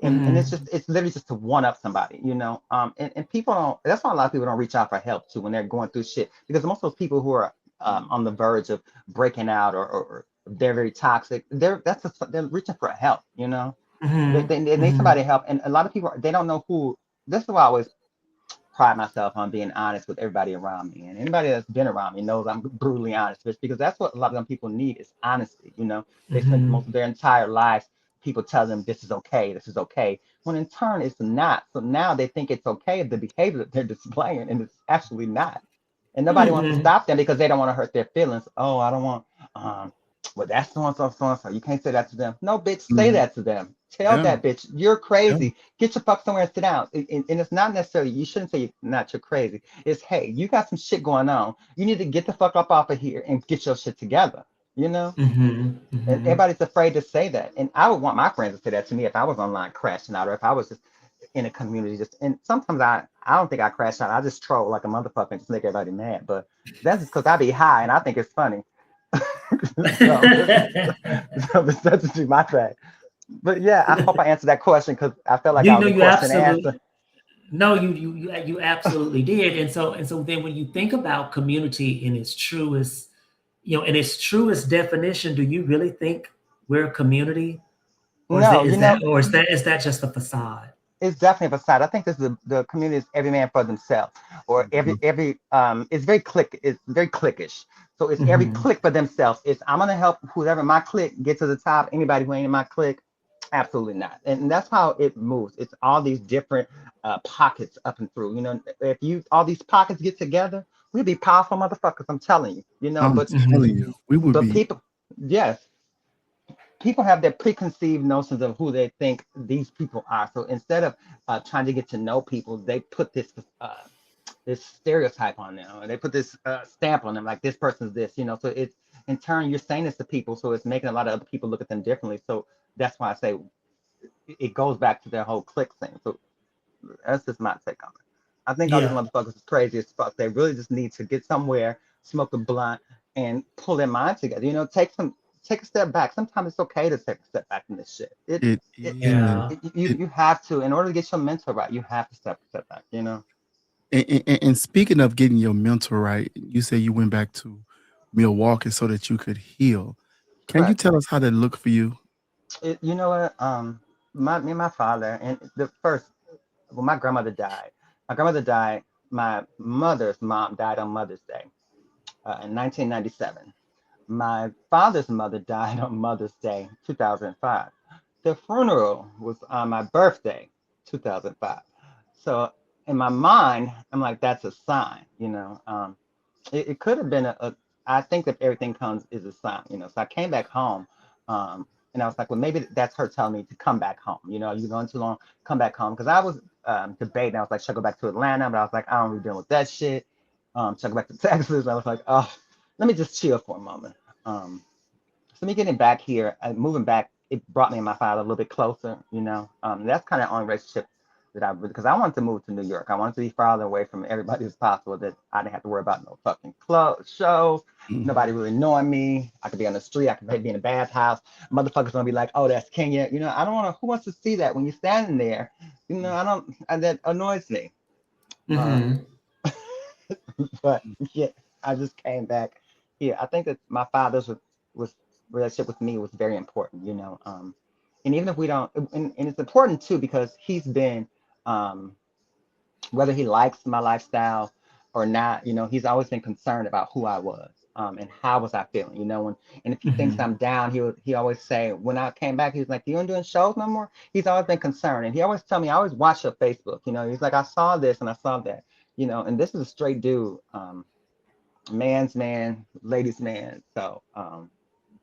And it's literally just to one up somebody, you know. And people don't. That's why a lot of people don't reach out for help too when they're going through shit, because most of those people who are on the verge of breaking out or they're very toxic, they're reaching for help, you know. They need somebody to help, and a lot of people, they don't know who. This is why I always pride myself on being honest with everybody around me, and anybody that's been around me knows I'm brutally honest, because that's what a lot of them people need is honesty. You know, they spend most of their entire lives people tell them this is okay, when in turn it's not. So now they think it's okay, the behavior that they're displaying, and it's actually not. And nobody wants to stop them because they don't want to hurt their feelings. Oh, I don't want well, that's so and so. You can't say that to them. No, bitch, say that to them. Tell that bitch, you're crazy. Get your fuck somewhere and sit down. And it's not necessarily, you shouldn't say you're crazy. It's, hey, you got some shit going on. You need to get the fuck up off of here and get your shit together. You know? And everybody's afraid to say that. And I would want my friends to say that to me if I was online crashing out, or if I was just in a community and sometimes I don't think I crash out. I just troll like a motherfucker and just make everybody mad. But that's just because I be high and I think it's funny. so that's just my track. But yeah, I hope I answered that question, because I felt like I was a question and answer. No, you absolutely did. And so then when you think about community in its truest in its truest definition, do you really think we're a community, or is No, it is that or is that just a facade? it's definitely a facade. I think this is the community is every man for themselves, or Mhm. every it's very cliquish. So it's every Hmm. clique for themselves. It's I'm gonna help whoever my clique get to the top. Anybody who ain't in my clique, absolutely not. And that's how it moves. It's all these different pockets up and through. If you all these pockets get together, we'd be powerful motherfuckers. I'm telling you. I'm But telling Hmm. you, we would be. people, yes, people have their preconceived notions of who they think these people are. So instead of trying to get to know people, they put this stereotype on them, or they put this stamp on them, like this person's this. So it's in turn you're saying this to people, so it's making a lot of other people look at them differently. So that's why I say it goes back to their whole click thing. So that's just my take on it. I think all these Yeah. motherfuckers is crazy as fuck. They really just need to get somewhere, smoke a blunt, and pull their mind together. Take a step back. Sometimes it's okay to take a step back from this shit. It It, is. Yeah. It you have to, in order to get your mental right, you have to step back. and speaking of getting your mental right, you say you went back to Milwaukee so that you could heal. Can you Correct. tell us how that looked for you? You know what? Me and my father, and when my grandmother died, my grandmother died. My mother's mom died on Mother's Day in 1997. My father's mother died on Mother's Day, 2005. The funeral was on my birthday, 2005. So in my mind, I'm like, that's a sign. It could have been I think that everything comes is a sign. So I came back home, and I was like, well, maybe that's her telling me to come back home. You're going too long, come back home. Because I was debating. I was like, should I go back to Atlanta? But I was like, I don't really deal with that shit. Should I go back to Texas? I was like, oh, let me just chill for a moment. So me getting back here, moving back, it brought me and my father a little bit closer. That's kind of the only relationship that because I wanted to move to New York. I wanted to be farther away from everybody as possible, that I didn't have to worry about no fucking shows, Mhm. nobody really knowing me. I could be on the street, I could be in a bathhouse. Motherfuckers gonna be like, oh, that's Kenya. I don't want to, who wants to see that when you're standing there? I don't, and that annoys me. Um, Hmm. but yeah, I just came back here. I think that my father's was relationship with me was very important. And even if we don't, and it's important too because he's been, um, whether he likes my lifestyle or not, he's always been concerned about who I was, and how was I feeling. And if he thinks Hmm. I'm down, he always say when I came back, he was like, "You ain't doing shows no more." He's always been concerned, and he always tell me, "I always watch your Facebook." He's like, "I saw this and I saw that." And this is a straight dude, man's man, ladies' man. So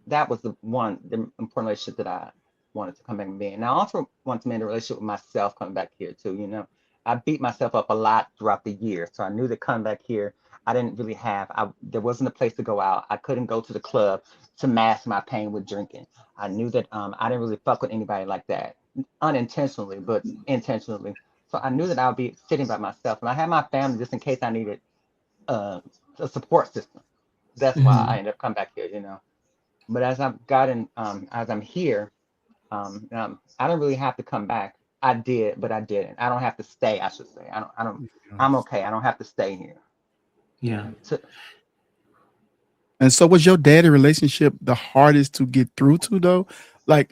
that was the important relationship that I wanted to come back and be in. And I also want to be in a relationship with myself coming back here too. I beat myself up a lot throughout the year, so I knew that coming back here, I didn't really have. There wasn't a place to go out. I couldn't go to the club to mask my pain with drinking. I knew that I didn't really fuck with anybody like that, unintentionally, but intentionally. So I knew that I would be sitting by myself, and I had my family just in case I needed uh, a support system. That's why I Hmm. ended up coming back here. But as I'm here, I don't really have to come back. I did, but I didn't. I don't have to stay, I should say. I'm Yes. okay. I don't have to stay here. Yeah. So, And so was your daddy relationship the hardest to get through to though? Like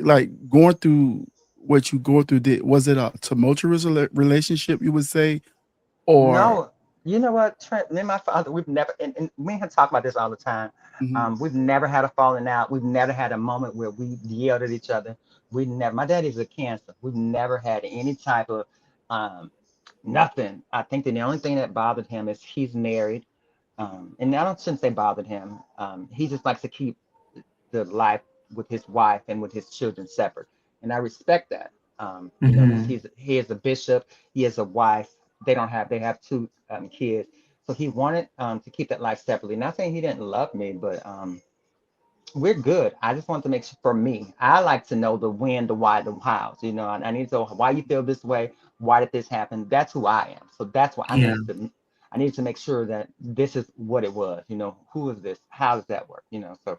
going through what you go through, was it a tumultuous relationship, you would say? Or no, you know what, Trent, me and my father, we've never, and we have talk about this all the time. Mhm. We've never had a falling out. We've never had a moment where we yelled at each other. We never, my daddy's a cancer. We've never had any type of, um, nothing. I think that the only thing that bothered him is he's married. And I don't shouldn't say bothered him. He just likes to keep the life with his wife and with his children separate, and I respect that. Because Hmm. he is a bishop, he has a wife. They have two kids, so he wanted to keep that life separately. Not saying he didn't love me, but we're good. I just want to make sure for me. I like to know the when, the why, the hows. I need to know why you feel this way. Why did this happen? That's who I am. So that's why Yeah. I needed to make sure that this is what it was. Who is this? How does that work? So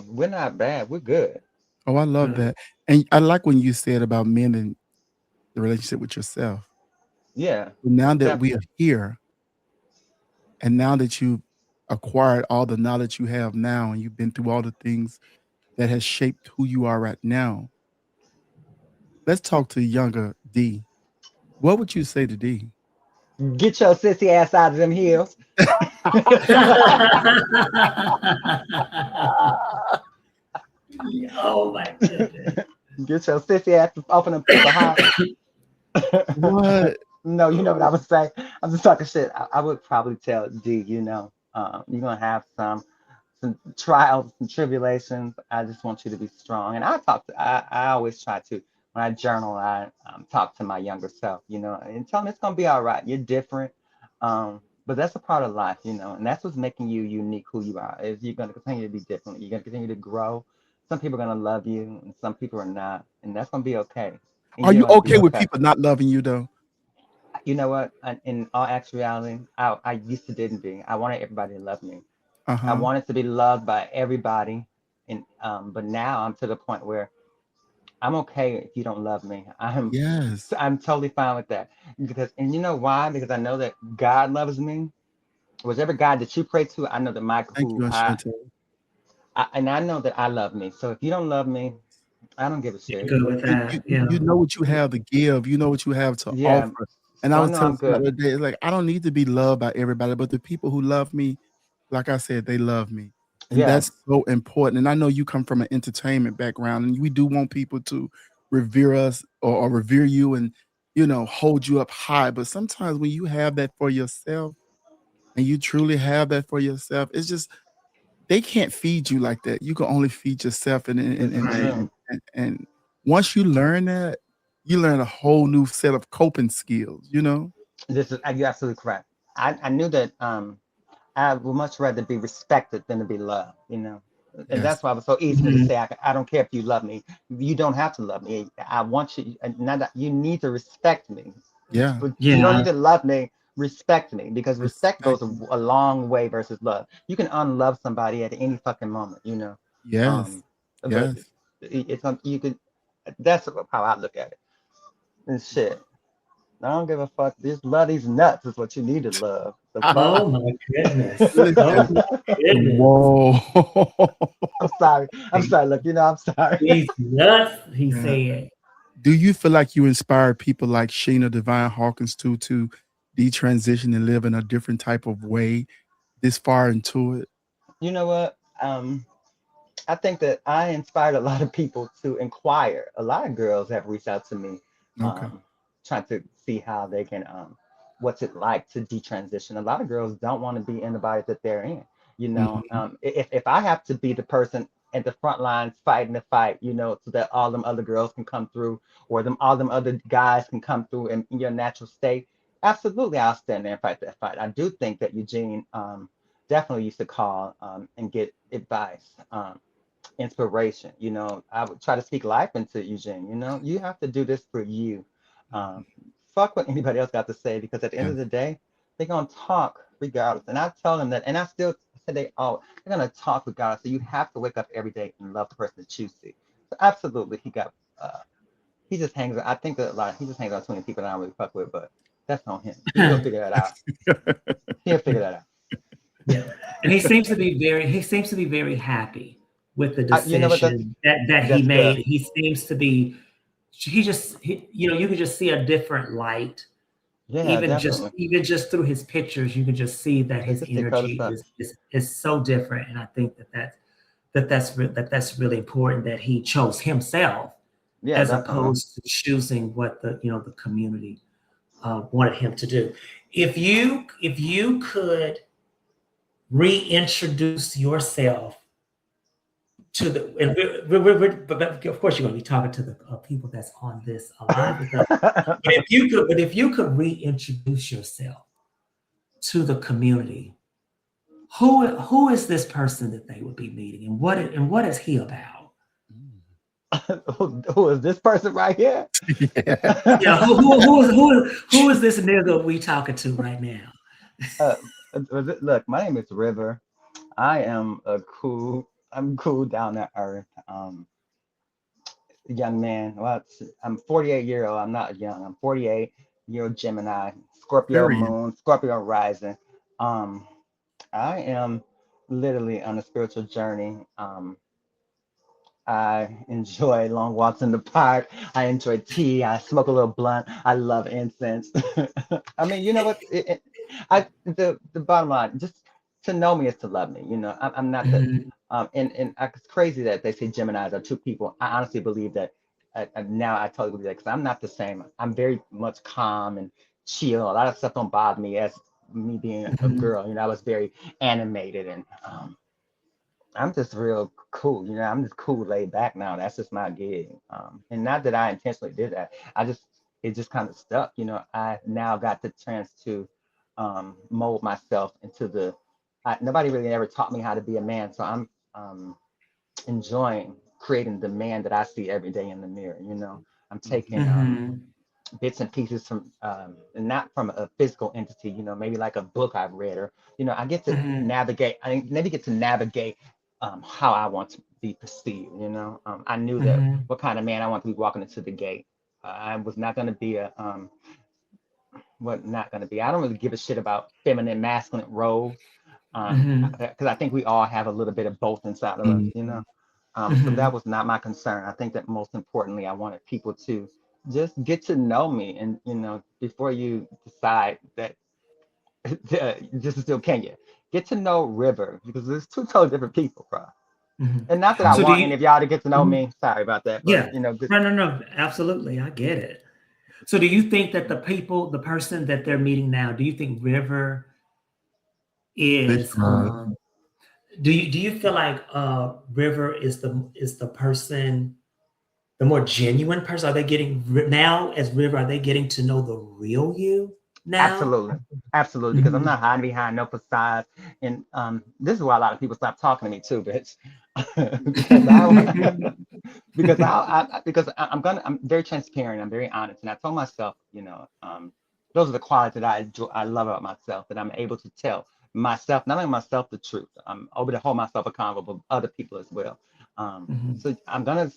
we're not bad. We're good. oh, I love Good. that. And I like when you said about men and the relationship with yourself. Yeah, Now that we are definitely. here, and now that you acquired all the knowledge you have now, and you've been through all the things that has shaped who you are right now. Let's talk to younger D. What would you say to D? Get your sissy ass out of them heels. Oh my goodness. Get your sissy ass off of them people high. What? No, you know what I would say. I'm just talking shit. I would probably tell D, you're gonna have some trials and tribulations. I just want you to be strong. And I always try to, when I journal, I talk to my younger self, and tell them it's going to be all right. You're different. But that's a part of life, and that's what's making you unique who you are. Is you're going to continue to be different. You're going to continue to grow. Some people are going to love you and some people are not. And that's going to be okay. And Are you're you going to be okay with okay. people not loving you though? You know what? In all actuality, I used to didn't be. I wanted everybody to love me. I Uh-huh. wanted to be loved by everybody, and but now I'm to the point where I'm okay if you don't love me. Yes. I'm totally fine with that because, and you know why? Because I know that God loves me. Whichever God that you pray to, I know that my Thank you, who Ashante. and I know that I love me. So if you don't love me, I don't give a You're shit. good with that. You Yeah. know what you have to give. You know what you have to Yeah, offer. And I so I was know telling I'm somebody good. the other day, it's like I don't need to be loved by everybody, but the people who love me, like I said, they love me. And Yeah, that's so important. And I know you come from an entertainment background, and we do want people to revere us or revere you and hold you up high. But sometimes when you have that for yourself and you truly have that for yourself, it's just they can't feed you like that. You can only feed yourself, this is Right. true. and once you learn that, you learn a whole new set of coping skills. You're absolutely correct. I knew that I would much rather be respected than to be loved, And Yes, that's why it was so easy for me to Mhm. say, I don't care if you love me. You don't have to love me. I want you, not that you need to respect me, yeah, but you don't Yeah. need to love me. Respect me because respect goes respect. a long way versus love. You can unlove somebody at any fucking moment, Yes, But yes. you could. That's how I look at it. And shit. I don't give a fuck. Just love these nuts is what you need to love. The fuck. Oh my goodness. Oh Listen, my goodness. whoa. I'm sorry. I'm sorry. Look, I'm sorry. He's nuts, he Yeah. said. Do you feel like you inspire people like Sheena Divine Hawkins to detransition and live in a different type of way this far into it? You know what? I think that I inspired a lot of people to inquire. A lot of girls have reached out to me, Okay. trying to see how they can, what's it like to detransition. A lot of girls don't want to be in the body that they're in. Mhm. If I have to be the person at the front lines fighting the fight, so that all them other girls can come through, or all them other guys can come through in your natural state, absolutely, I'll stand there and fight that fight. I do think that Eugene definitely used to call and get advice. Inspiration. I would try to speak life into Eugene. You have to do this for you. Um, Fuck what anybody else got to say because at the end Yeah. of the day, they're gonna talk regardless. And I tell them that, and I still say they're gonna talk regardless. So you have to wake up every day and love the person that you see. So absolutely, he just hangs. I think that a lot. He just hangs out with 20 people that I don't really fuck with, but that's on him. He'll figure that out. He'll figure that out. Yeah. And he seems to be very happy with the You know what? decision that he That's good. made. He seems to be you can just see a different light. Yeah, Even just definitely. even just through his pictures, you can just see that It's his just cold as energy fuck. is so different. And I think that's really important that he chose himself Yeah, as definitely. opposed to choosing what the community wanted him to do. If you could reintroduce yourself to the and but of course you're going to be talking to the people that's on this alive with us. But if you could reintroduce yourself to the community, who is this person that they would be meeting, and what is he about? Mm. Who is this person right here? Yeah. Yeah, who is this nigga we talking to right now? uh, Look, my name is River. I'm cool down to earth. Young man. Well, I'm 48-year-old. I'm not young. I'm 48-year-old Gemini, Scorpio Very young. moon, Scorpio rising. Um, I am literally on a spiritual journey. I enjoy long walks in the park. I enjoy tea. I smoke a little blunt. I love incense. I mean, you know what? The bottom line, just to know me is to love me. You know, I'm not the Mhm. and it's crazy that they say Geminis are two people. I honestly believe that. Now I totally believe that because I'm not the same. I'm very much calm and chill. A lot of stuff don't bother me as me being a Mhm. girl. You know, I was very animated and I'm just real cool, you know. I'm just cool, laid back now. That's just my gig. And not that I intentionally did that. I just it just kind of stuck, you know. I now got the chance to mold myself into the. Nobody really ever taught me how to be a man, so I'm enjoying creating the man that I see every day in the mirror. You know, I'm taking Mhm. bits and pieces from and not from a physical entity, you know, maybe like a book I've read or, you know, I get to Mhm. navigate, I maybe get to navigate how I want to be perceived, you know. I knew that Mhm. what kind of man I want to be walking into the gate. I was not going to be a what not going to be. I don't really give a shit about feminine, masculine roles, Mhm. because I think we all have a little bit of both inside of us, Mhm. you know. So that Mhm. was not my concern. I think that most importantly, I wanted people to just get to know me, and you know, before you decide that this is still Kenya, get to know River because there's two totally different people, bro. Mhm. And not that I So do want you? any of y'all to get to know Mhm. me. Sorry about that, but Yeah. you know, No, no, no. Absolutely. I get it. So do you think that the person that they're meeting now, do you think River Fish is fry. do you feel like River is the person, the more genuine person? Are they getting now as River, are they getting to know the real you now? absolutely, absolutely, because I'm Mhm. not hiding behind no facade. And this is why a lot of people stop talking to me too, bitch, because I'm very transparent. I'm very honest, and I told myself, you know, those are the qualities that I enjoy, I love about myself, that I'm able to tell myself, not only myself, the truth. I'm able to hold myself accountable, but other people as well. Mhm. So I'm gonna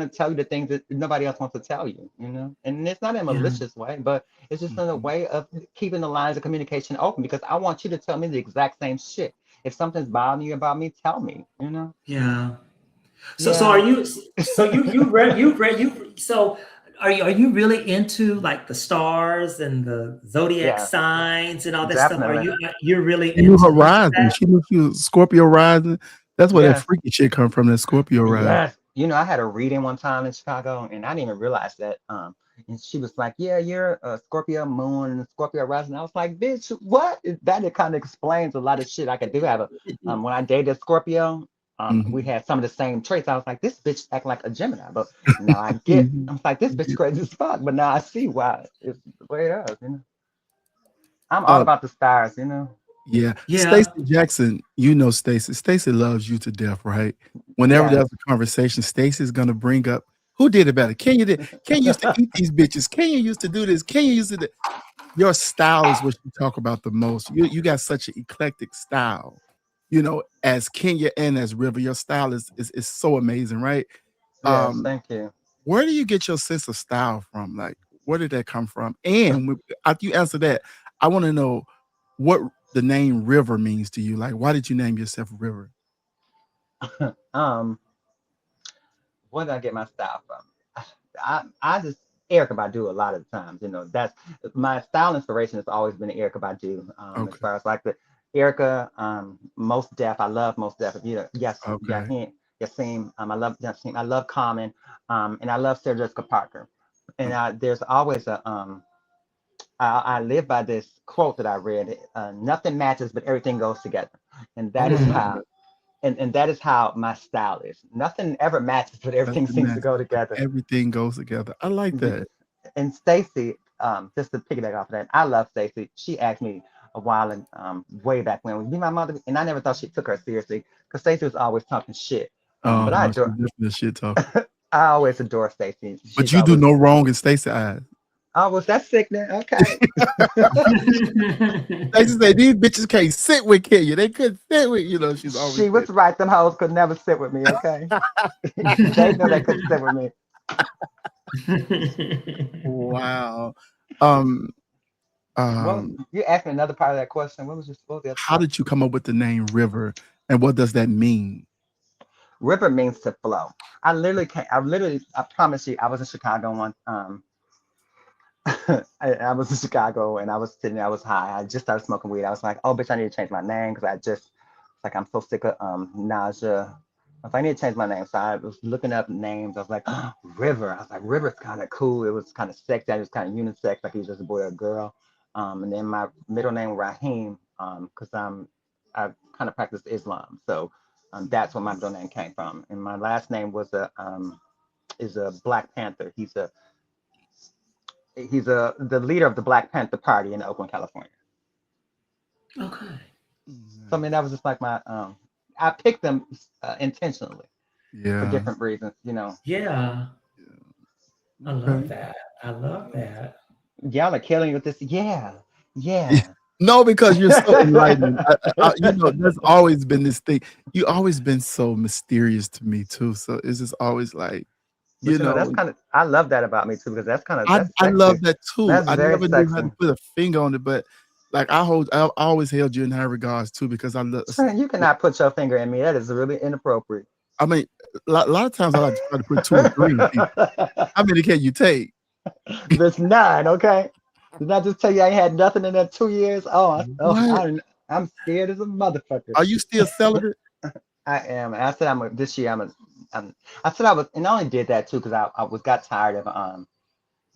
tell you the things that nobody else wants to tell you, you know. And it's not in a Yeah. malicious way, but it's just in a Mhm. way of keeping the lines of communication open because I want you to tell me the exact same shit. If something's bothering you about me, tell me, you know. Yeah. So are Yeah. you so you so are you really into like the stars and the zodiac Yeah, signs and all that stuff? definitely. You're really She knew her into rising. that? She knew she was Scorpio rising. That's where that Yes. freaky shit come from, that Scorpio rising. Yes. You know, I had a reading one time in Chicago and I didn't even realize that. And she was like, yeah, you're a Scorpio moon and a Scorpio rising. I was like, bitch, what? That it kind of explains a lot of shit I could do have a when I dated Scorpio, we Mhm. had some of the same traits. I was like, this bitch act like a Gemini, but now Mhm. I was like, this bitch crazy as fuck, but now I see why it's the way it is, you know. I'm all Uh, about the stars, you know. yeah. Yeah. Stacey Jackson, you know Stacey. Stacey loves you to death, right? Whenever Yes. there's a conversation, Stacey's gonna bring up who did it better. Kenya did. Kenya used to eat these bitches. Kenya used to do this. Kenya used to do. Your style is what you talk about the most. You got such an eclectic style. You know, as Kenya and as River, your style is so amazing, right? Yes, Um, thank you. where do you get your sense of style from? Like, where did that come from? And after you answer that, I want to know what the name River means to you. Like, why did you name yourself River? um, where did I get my style from? I just Erica Badu a lot of the times. You know, that's my style inspiration has always been Erica Badu. As Okay, far as like the Erica, Most Def, I love Most Def. Yes, okay. Yassine, I love Yassine. I love Common, and I love Sarah Jessica Parker. And Okay. there's always a I live by this quote that I read. Nothing matches, but everything goes together, and Oh, that I is love Mhm. how that. and that is how my style is. Nothing ever matches, but everything Nothing seems to matches, go but together. everything goes together. I like that. And Stacy, just to piggyback off of that, I love Stacy. She asked me a while and way back when, would you be my mother? And I never thought she took her seriously because Stacy was always talking shit. Oh But no, she's definitely a shit talker. I always adore Stacy. But She's you do always, no wrong in Stacey's eyes. oh, was that sickening? Okay. Stacey say these bitches can't sit with Kenya. They couldn't sit with, she's always She said. was right. Them hoes could never sit with me. Okay. They know they couldn't sit with me. Wow. Um, Well, you asked me another part of that question. What was the other How part? did you come up with the name River, and what does that mean? River means to flow. I promise you, I was in Chicago one. I was in Chicago and I was sitting there, I was high. I just started smoking weed. I was like, oh, bitch, I need to change my name because I'm so sick of nausea. If I need to change my name. So I was looking up names. I was like, oh, River. I was like, River's kind of cool. It was kind of sexy. I was kind of unisex, like he was just a boy or a girl. And then my middle name, Raheem, because I kind of practice Islam. So that's where my middle name came from. And my last name is a Black Panther. He's the leader of the Black Panther Party in Oakland, California. Okay. So I mean, that was just like my I picked them intentionally for different reasons, you know. Yeah. I love that. I love that. Y'all are killing with this. Yeah. No, because you're so enlightening. You know, there's always been this thing. You always been so mysterious to me too. So it's just always like, But you know, that's kind of I love that about me too because that's I sexy. love that too. That's I very never knew how sexy. to put a finger on it, but like I always held you in high regards too because I love. You cannot put your finger in me. That is really inappropriate. I mean, a lot of times I like to try to put 2 or 3 in people. How many can you take? There's 9, okay? Did I just tell you I ain't had nothing in that 2 years? I'm scared as a motherfucker. Are you still celibate? I am. And I said this year I said I was, and I only did that too because I got tired of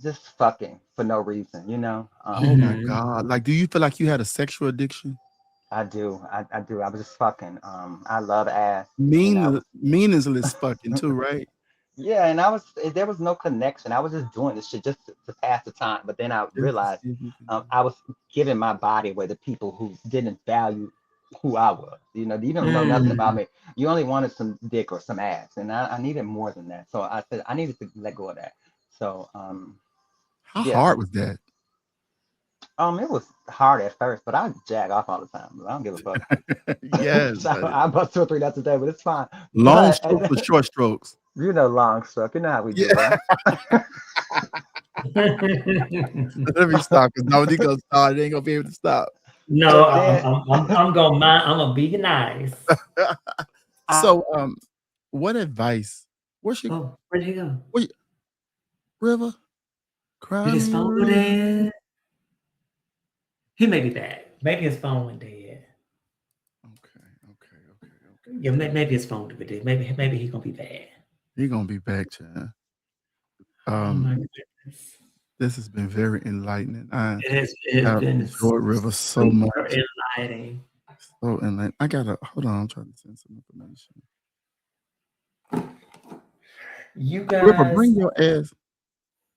just fucking for no reason, you know. Oh my God! Like, do you feel like you had a sexual addiction? I do. I do. I was just fucking. I love ass. Meaningless fucking too, right? Yeah, and there was no connection. I was just doing this shit just to pass the time. But then I realized I was giving my body away to people who didn't value who I was. You know, you don't know nothing about me. You only wanted some dick or some ass, and I needed more than that. So I said I needed to let go of that. So how hard was that? It was hard at first, but I jag off all the time. I don't give a fuck. Yes, So I bust 2 or 3 nuts a day, but it's fine. Long strokes or short strokes? You know, long stroke. You know how we do, right? Let me stop because now when you go start, it ain't gonna be able to stop. No, I'm gonna be nice. So, what advice? Where's she? Oh, where'd he go? River. Did his phone go dead? He may be back. Maybe his phone went dead. Okay. Yeah, maybe his phone went dead. Maybe he's gonna be back. He's gonna be back, Chad. Oh my goodness. This has been very enlightening. It has been enjoyed River so much. Enlightening. So enlightening. I gotta hold on. I'm trying to send some information. You guys, River, bring your ass.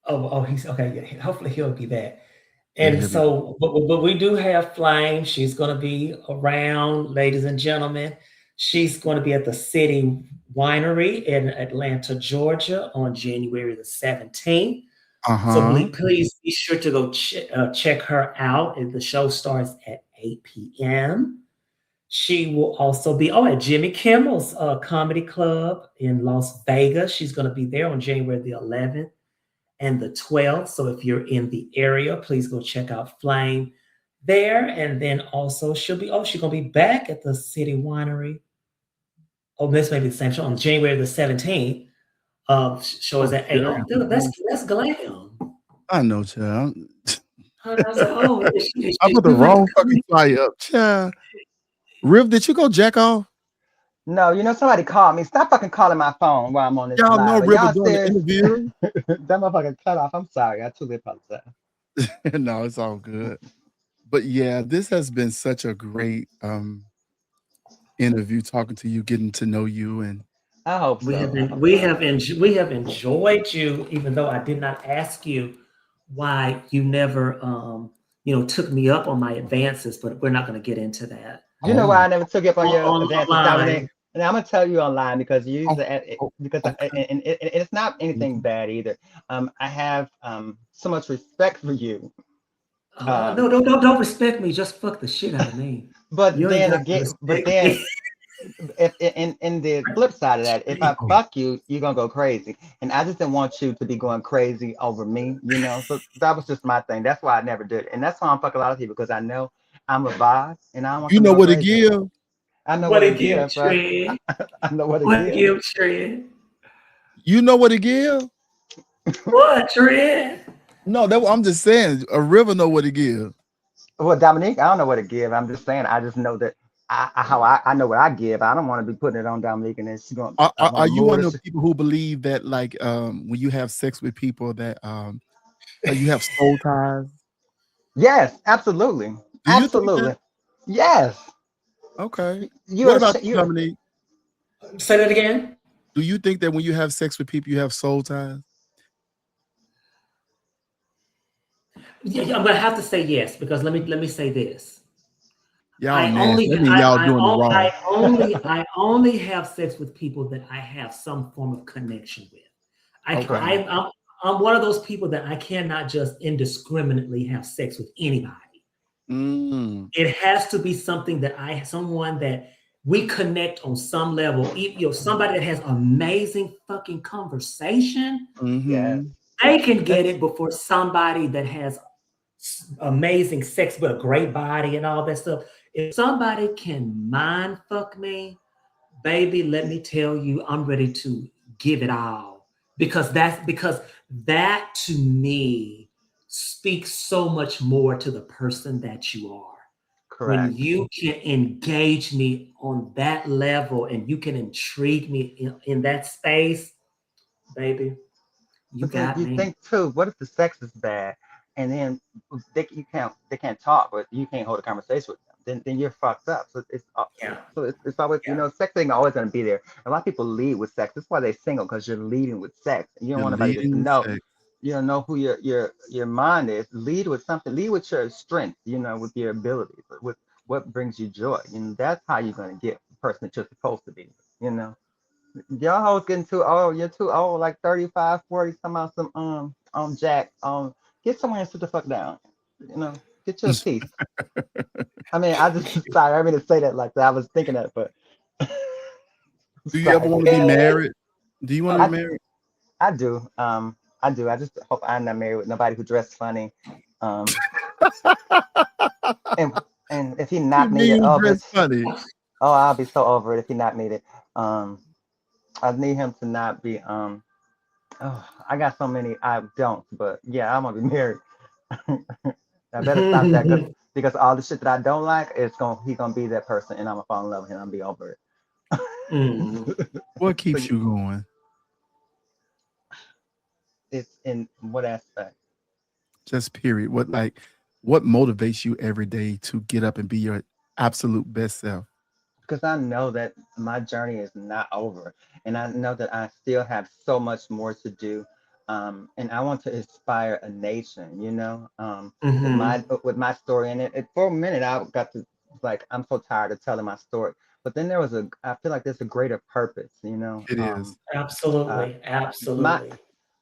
Oh, he's okay. Yeah, hopefully he'll be back. And so, but we do have Flame. She's going to be around, ladies and gentlemen. She's going to be at the City Winery in Atlanta, Georgia, on January the 17th. So please be sure to go check her out. And the show starts at 8 p.m. She will also be at Jimmy Kimmel's Comedy Club in Las Vegas. She's going to be there on January the 11th and the 12th. So if you're in the area, please go check out Flame there. And then also she's going to be back at the City Winery. Oh, this may be the same show on January the 17th. Show is at 8. Oh, dude, that's glam. I know, child. I put the wrong fucking fire up, child. Riv, did you go jack off? No, you know, somebody called me. Stop fucking calling my phone while I'm on this Y'all live. know River doing the interview. That motherfucker cut off. I'm sorry. I truly apologize. No, it's all good. But yeah, this has been such a great interview, talking to you, getting to know you, and I hope we have enjoyed you, even though I did not ask you why you never took me up on my advances, but we're not going to get into that. You know why I never took you up on your advances, Dominic? And I'm gonna tell you online because it's not anything bad either. I have so much respect for you. No, don't respect me. Just fuck the shit out of me. But then if in the flip side of that, if I Oh, fuck you, you're gonna go crazy. And I just didn't want you to be going crazy over me, you know. So that was just my thing. That's why I never did it. And that's why I'm fuck a lot of people because I know I'm a boss and I don't want you them to know go what to crazy. give? I know What what to it give, give, bro. Trend? I know what to What give. give, Trend? You know what to give? What, Trend? No, that I'm just saying. A river know what to give. Well, Dominique, I don't know what to give. I'm just saying. I just know that I know what I give. I don't want to be putting it on Dominique and then she's gonna Are, I are, want are to you move one the of the shit. people who believe that, like, when you have sex with people, that you have soul ties? Yes, absolutely, Do you think that? absolutely. Yes, Okay. What you're about you, you're. Dominique? Say that again. Do you think that when you have sex with people, you have soul ties? Yeah, I'm gonna have to say yes because let me say this. Y'all I nasty. only That mean I y'all I, doing it on- wrong. I only have sex with people that I have some form of connection with. I Okay. I I'm one of those people that I cannot just indiscriminately have sex with anybody. Mm. It has to be something that someone that we connect on some level. Somebody that has amazing fucking conversation, Yes, Mm-hmm. they can get that's it before somebody that has amazing sex with a great body and all that stuff. If somebody can mind fuck me, baby, let me tell you, I'm ready to give it all because that to me speaks so much more to the person that you are. When correct. you can engage me on that level and you can intrigue me in that space, baby, you But then got you me. think too, what if the sex is bad, and then they can't talk, but you can't hold a conversation with them? Then you're fucked up. So Yeah, it's always yeah. sex ain't always gonna be there. A lot of people lead with sex. That's why they're single because you're leading with sex. You don't You're want nobody to leading with know. sex. You don't know who your mind is. Lead with something. Lead with your strength. With your abilities, with what brings you joy. That's how you're gonna get the person that you're supposed to be. You know. Y'all hoes getting too old. You're too old, like 35, 40, some out some Jack. Get somewhere and sit the fuck down. Get your piece. I mean, I just sorry, I mean to say that like that. I was thinking that, but Do you ever sorry. want to be married? Do you want to be I married? I do. I do. I just hope I'm not married with nobody who dressed funny. Um and and if he You not needed, mean oh dress bitch. funny? Oh, I'll be so over it if he not needed. Um I need him to not be oh, I got so many I don't, but yeah, I'm gonna be married. I better stop that because all the shit that I don't like is he gonna be that person and I'm gonna fall in love with him. I'm gonna be over Mhm. it. What So keeps you going? it's in what aspect? Just period. What motivates you every day to get up and be your absolute best self? Because I know that my journey is not over, and I know that I still have so much more to do. And I want to inspire a nation, Mhm. with my story in it. For a minute, I got to like I'm so tired of telling my story, but then I feel like there's a greater purpose, It is. uh, Absolutely. my Absolutely.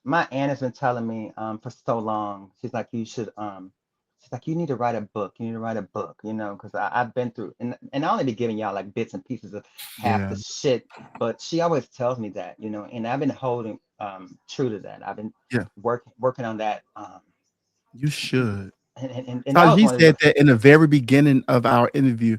my aunt has been telling me for so long. She's like you need to write a book. You need to write a book, because I've been through and I only be giving y'all like bits and pieces of half Yeah. the shit, but she always tells me that, and I've been holding true to that. I've been Yeah. working on that. You should. And that was Taji one of said the that in the very beginning of our interview.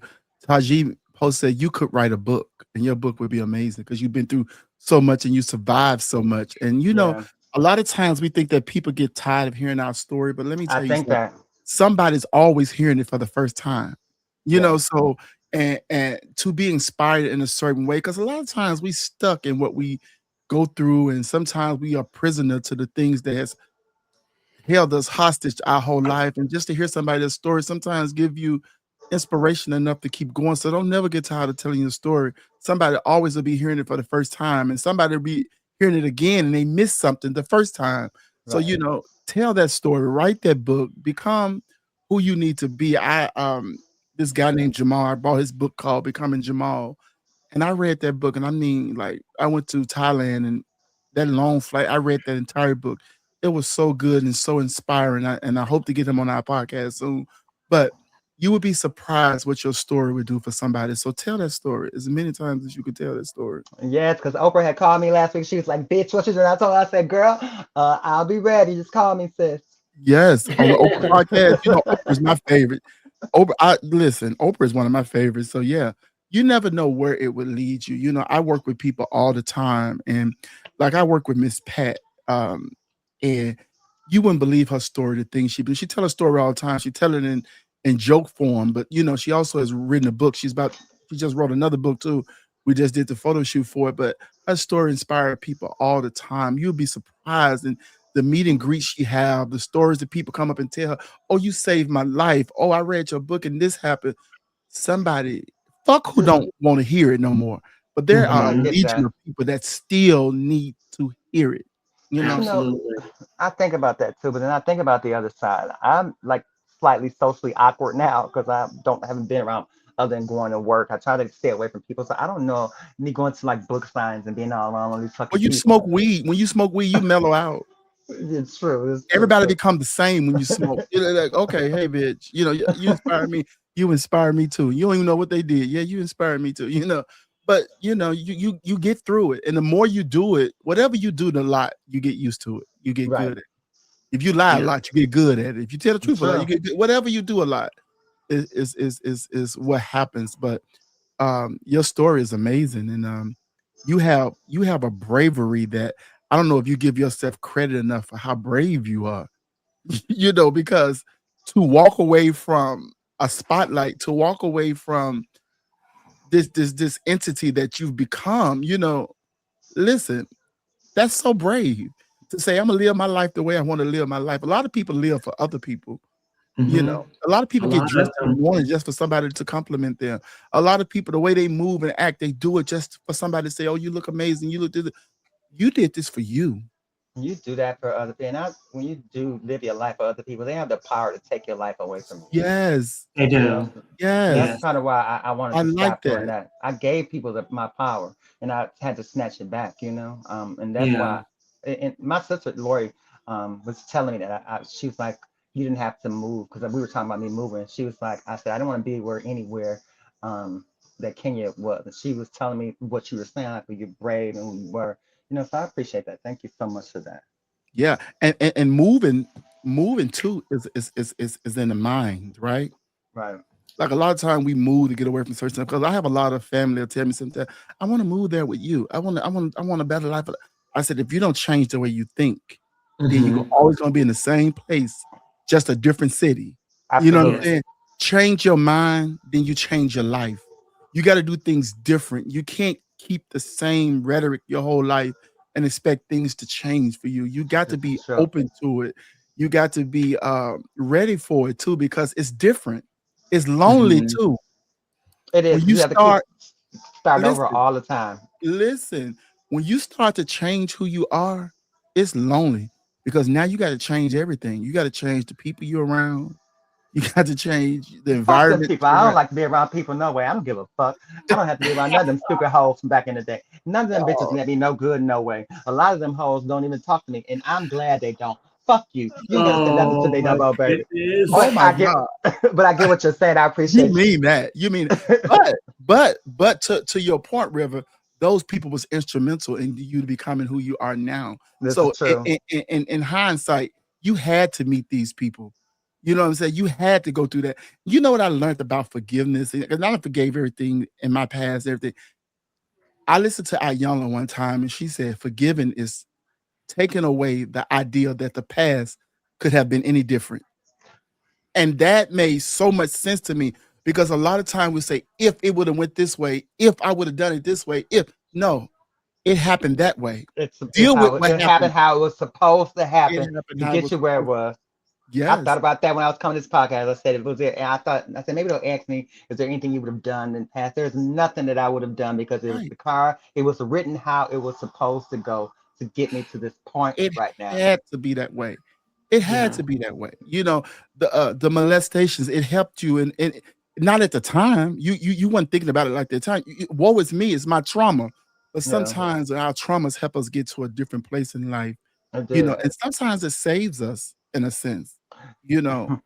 Taji posted you could write a book and your book would be amazing because you've been through so much and you survived so much. And yeah. a lot of times we think that people get tired of hearing our story, but let me I tell you think something. that Somebody's always hearing it for the first time. yes, So and to be inspired in a certain way, because a lot of times we stuck in what we go through, and sometimes we are prisoner to the things that has held us hostage our whole life. And just to hear somebody's story sometimes give you inspiration enough to keep going. So don't never get tired of telling your story. Somebody always will be hearing it for the first time, and somebody will be hearing it again and they missed something the first time. So, right, tell that story, write that book, become who you need to be. This guy named Jamal, I bought his book called Becoming Jamal. And I read that book, and I mean, like, I went to Thailand and that long flight, I read that entire book. It was so good and so inspiring. And I hope to get him on our podcast soon. But you would be surprised what your story would do for somebody. So tell that story as many times as you could tell that story. Yes, because Oprah had called me last week. She was like, "Bitch, what you doing?" I told her, I said, "Girl, I'll be ready. Just call me, sis." Yes, on the Oprah podcast. You know, Oprah's my favorite. Oprah, listen, Oprah is one of my favorites. So yeah, you never know where it would lead you. You know, I work with people all the time, and like I work with Miss Pat, and you wouldn't believe her story, the things she tell her story all the time. She tell it in joke form, but you know, she also has written a book. She just wrote another book too. We just did the photo shoot for it, but her story inspired people all the time. You'll be surprised, and the meet and greet she have, the stories that people come up and tell her, "Oh, you saved my life. Oh, I read your book and this happened." Somebody, fuck who don't want to hear it no more. But there And are I a get legion that. of people that still need to hear it. You But know? Absolutely. I think about that too. But then I think about the other side. I'm like slightly socially awkward now because haven't been around other than going to work. I try to stay away from people. So I don't know me going to like book signs and being all around all these fucking When you people. smoke weed, you mellow out. It's true. It's so Everybody true. become the same when you smoke. You're like, okay, hey, bitch, you know, you inspire me. You inspire me too. You don't even know what they did. Yeah, you inspire me too. You know, but you know, you get through it, and the more you do it, whatever you do a lot, you get used to it. You get Right. good at it. If you lie a Yeah. lot, you get good at it. If you tell the It's truth a lot, you true. get good. Whatever you do a lot is what happens. But your story is amazing, and you have a bravery that I don't know if you give yourself credit enough for how brave you are. You know, because to walk away from a spotlight, to walk away from this entity that you've become, you know, listen, that's so brave to say, I'm gonna live my life the way I want to live my life. A lot of people live for other people. You Hmm. know, a lot of A people get lot of dressed in the them. morning just for somebody to compliment them. A lot of people, the way they move and act, they do it just for somebody to say, "Oh, you look amazing. You look this." You did this for you. You do that for other people. And when you do live your life for other people, they have the power to take your life away from you. Yes, They You know, do. that's yes. Yes, kind of why I wanted I to like stop doing that. that. I gave people my power, and I had to snatch it back. And that's yeah. why. And my sister Lori was telling me that she was like, you didn't have to move because we were talking about me moving. She was like, I said I didn't want to be anywhere that Kenya was. And she was telling me what you were saying, like you're brave and who you were. So I appreciate that. Thank you so much for that. Yeah, and moving too is in the mind, right? Right. Like a lot of time we move to get away from certain stuff. Because I have a lot of family that tell me sometimes, I want to move there with you. I want a better life. I said, if you don't change the way you think, then you're Hmm. always gonna be in the same place, just a different city. You know what I'm Yes. Absolutely. saying? Change your mind, then you change your life. You got to do things different. You can't keep the same rhetoric your whole life and expect things to change for you. You got to This is be true. open to it. You got to be ready for it too, because it's different. It's lonely Hmm. too. It is When because you you have to keep start, starting over listen, all the time. listen, when you start to change who you are, it's lonely because now you got to change everything. You got to change the people you're around. You got to change the Fuck them environment people. I you're don't around. like to be around people. No way. I don't give a fuck. I don't have to be around none of them stupid hoes from back in the day. None of them bitches Oh, let me no good, no way. A lot of them hoes don't even talk to me, and I'm glad they don't. Fuck you. You ain't gotta say nothing to Oh they my dumb old baby. goodness. oh But my I get, God. but I get what you're saying. I You appreciate mean that. You mean you. but to your point, River, those people was instrumental in you becoming who you are now. This is So true. in hindsight, you had to meet these people. You know what I'm saying? You had to go through that. You know what I learned about forgiveness? Because I forgave everything in my past, everything. I listened to Ayanna one time and she said forgiving is taking away the idea that the past could have been any different. And that made so much sense to me because a lot of time we say, if it would have went this way, if I would have done it this way, if no, it happened that way. It's Deal with how what it happened. happened, how it was supposed to It happen happened to how it get was you where it supposed to. was. I thought Yes. about that when I was coming to this podcast. I said it was it, and I said maybe they'll ask me, is there anything you would have done in the past? There's nothing that I would have done because it was Right. the car. It was written how it was supposed to go to get me to this point It right now. had to be that way. It had Yeah. to be that way. You know, the molestations, it helped you and not at the time. You weren't thinking about it like that time. Woe is me, it's my trauma. But Yeah, sometimes our traumas help us get to a different place in life, I you know, did. and sometimes it saves us in a sense, you know.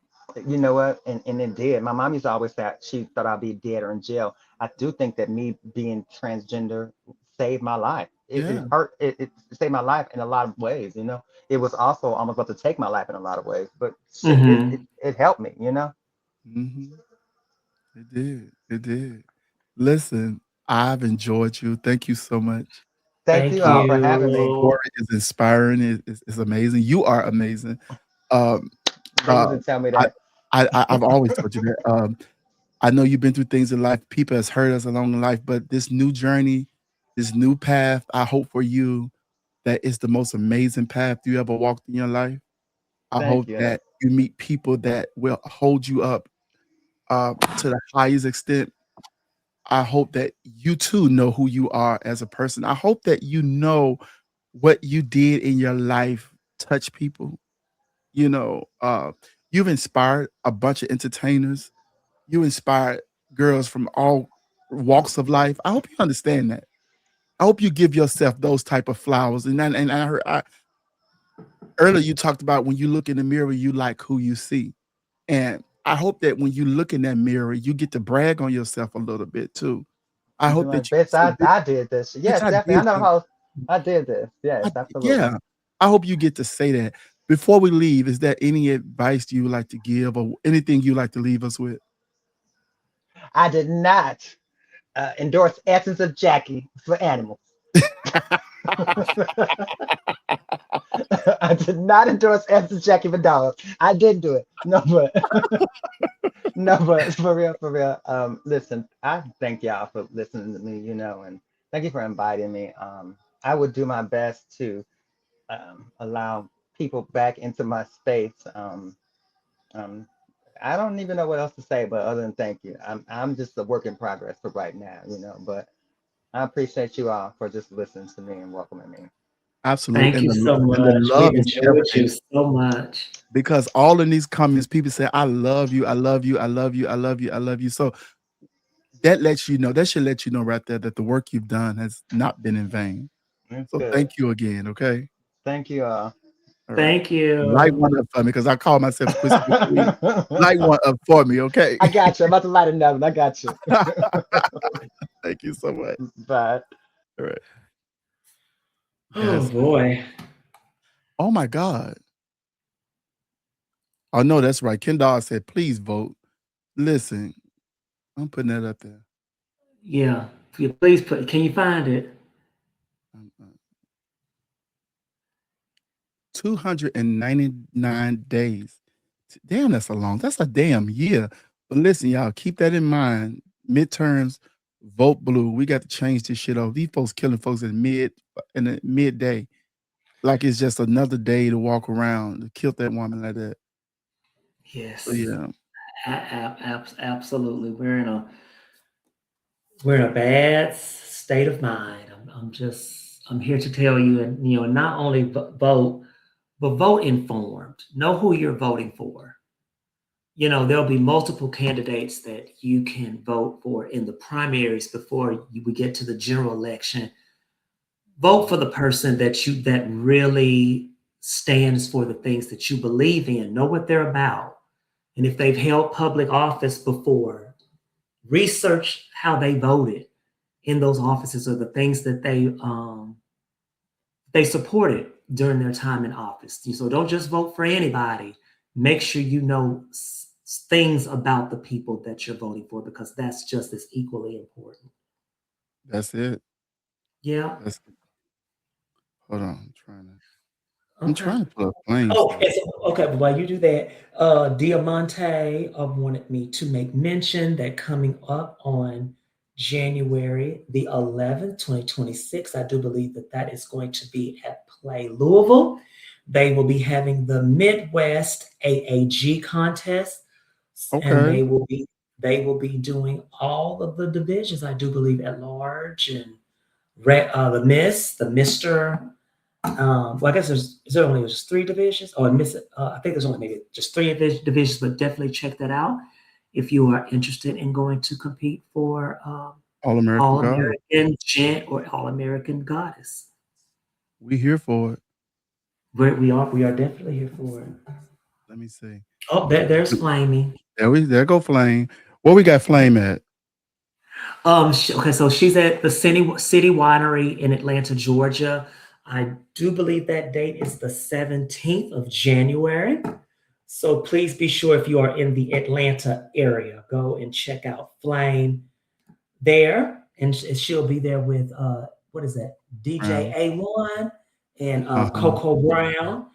You know what? And it did. My mom used to always say she thought I'd be dead or in jail. I do think that me being transgender saved my life. It Yeah. hurt. It saved my life in a lot of ways. It was also almost about to take my life in a lot of ways. But shit, Hmm. it helped me. Hmm. It did. It did. Listen, I've enjoyed you. Thank you so much. Thank Thank you all for Your having me. you. story is inspiring. It's amazing. You are amazing. Um, They uh, used to tell me I, that. I've always told you that. I know you've been through things in life. People has hurt us along in life, but this new journey, this new path, I hope for you that it's the most amazing path you ever walked in your life. I Thank hope you. that you meet people that will hold you up to the highest extent. I hope that you too know who you are as a person. I hope that you know what you did in your life touch people. You know, you've inspired a bunch of entertainers. You inspired girls from all walks of life. I hope you understand that. I hope you give yourself those type of flowers. And I heard earlier you talked about when you look in the mirror, you like who you see. And I hope that when you look in that mirror, you get to brag on yourself a little bit too. I And be hope like, that you bitch, say, I did this. "Bitch, Yes, I definitely. I did know this. how I did this. Yes, absolutely. Yeah." I hope you get to say that. Before we leave, is there any advice you would like to give or anything you like to leave us with? I did not endorse Essence of Jackie for animals. I did not endorse Essence of Jackie for dogs. I did do it. No, but no, but for real, for real. Listen, I thank y'all for listening to me, and thank you for inviting me. I would do my best to allow people back into my space. Um, I don't even know what else to say, but other than thank you. I'm just a work in progress for right now, but I appreciate you all for just listening to me and welcoming me. Absolutely. Thank And you so the much. We've love is enjoyed you everything. so much. Because all in these comments, people say, I love you, I love you, I love you, I love you, I love you. So that lets you know, that should let you know right there that the work you've done has not been in vain. It's So good. thank you again, okay? Thank you all. All right. Thank Light you. one up for me because I call myself Twisted McQueen. Light one up for me, okay? I got you. I'm about to light another one. I got you. Thank you so much. Bye. All right. Oh That's boy. oh my God. Oh no, that's right. Ken Dodd said, please vote. Listen, I'm putting that up there. Yeah. Please put, can you find it? Um, 299 days. Damn, that's a long. That's a damn year. But listen, y'all, keep that in mind. Midterms, vote blue. We got to change this shit over. These folks killing folks in the midday. Like it's just another day to walk around to kill that woman like that. So Yes. yeah, Absolutely. We're in a bad state of mind. I'm here to tell you, and not only vote, but vote informed. Know who you're voting for. There'll be multiple candidates that you can vote for in the primaries before we get to the general election. Vote for the person that really stands for the things that you believe in. Know what they're about, and if they've held public office before, research how they voted in those offices or the things that they supported during their time in office. So don't just vote for anybody. Make sure you know things about the people that you're voting for, because that's just as equally important. that's it. Yeah. That's hold on. I'm Okay. trying to pull up flame Oh, stuff. okay. But while you do that, Diamante wanted me to make mention that coming up on January the 11th, 2026, I do believe that is going to be at Play Louisville. They will be having the Midwest AAG contest, and Okay. they will be doing all of the divisions. I do believe at large and the Miss, the Mister. Well, I guess is there only just three divisions? Oh, I think there's only maybe just three divisions, but definitely check that out if you are interested in going to compete for All American All God. American Gent or All American Goddess. We here for it. We are definitely here for it. Let me see. Oh, there's Flamey. There go Flame. Where we got Flame at? Okay, so she's at the City Winery in Atlanta, Georgia. I do believe that date is the 17th of January. So please be sure if you are in the Atlanta area, go and check out Flame there. And she'll be there with what is that? DJ Brown. A1 and Uh-huh. Coco Brown.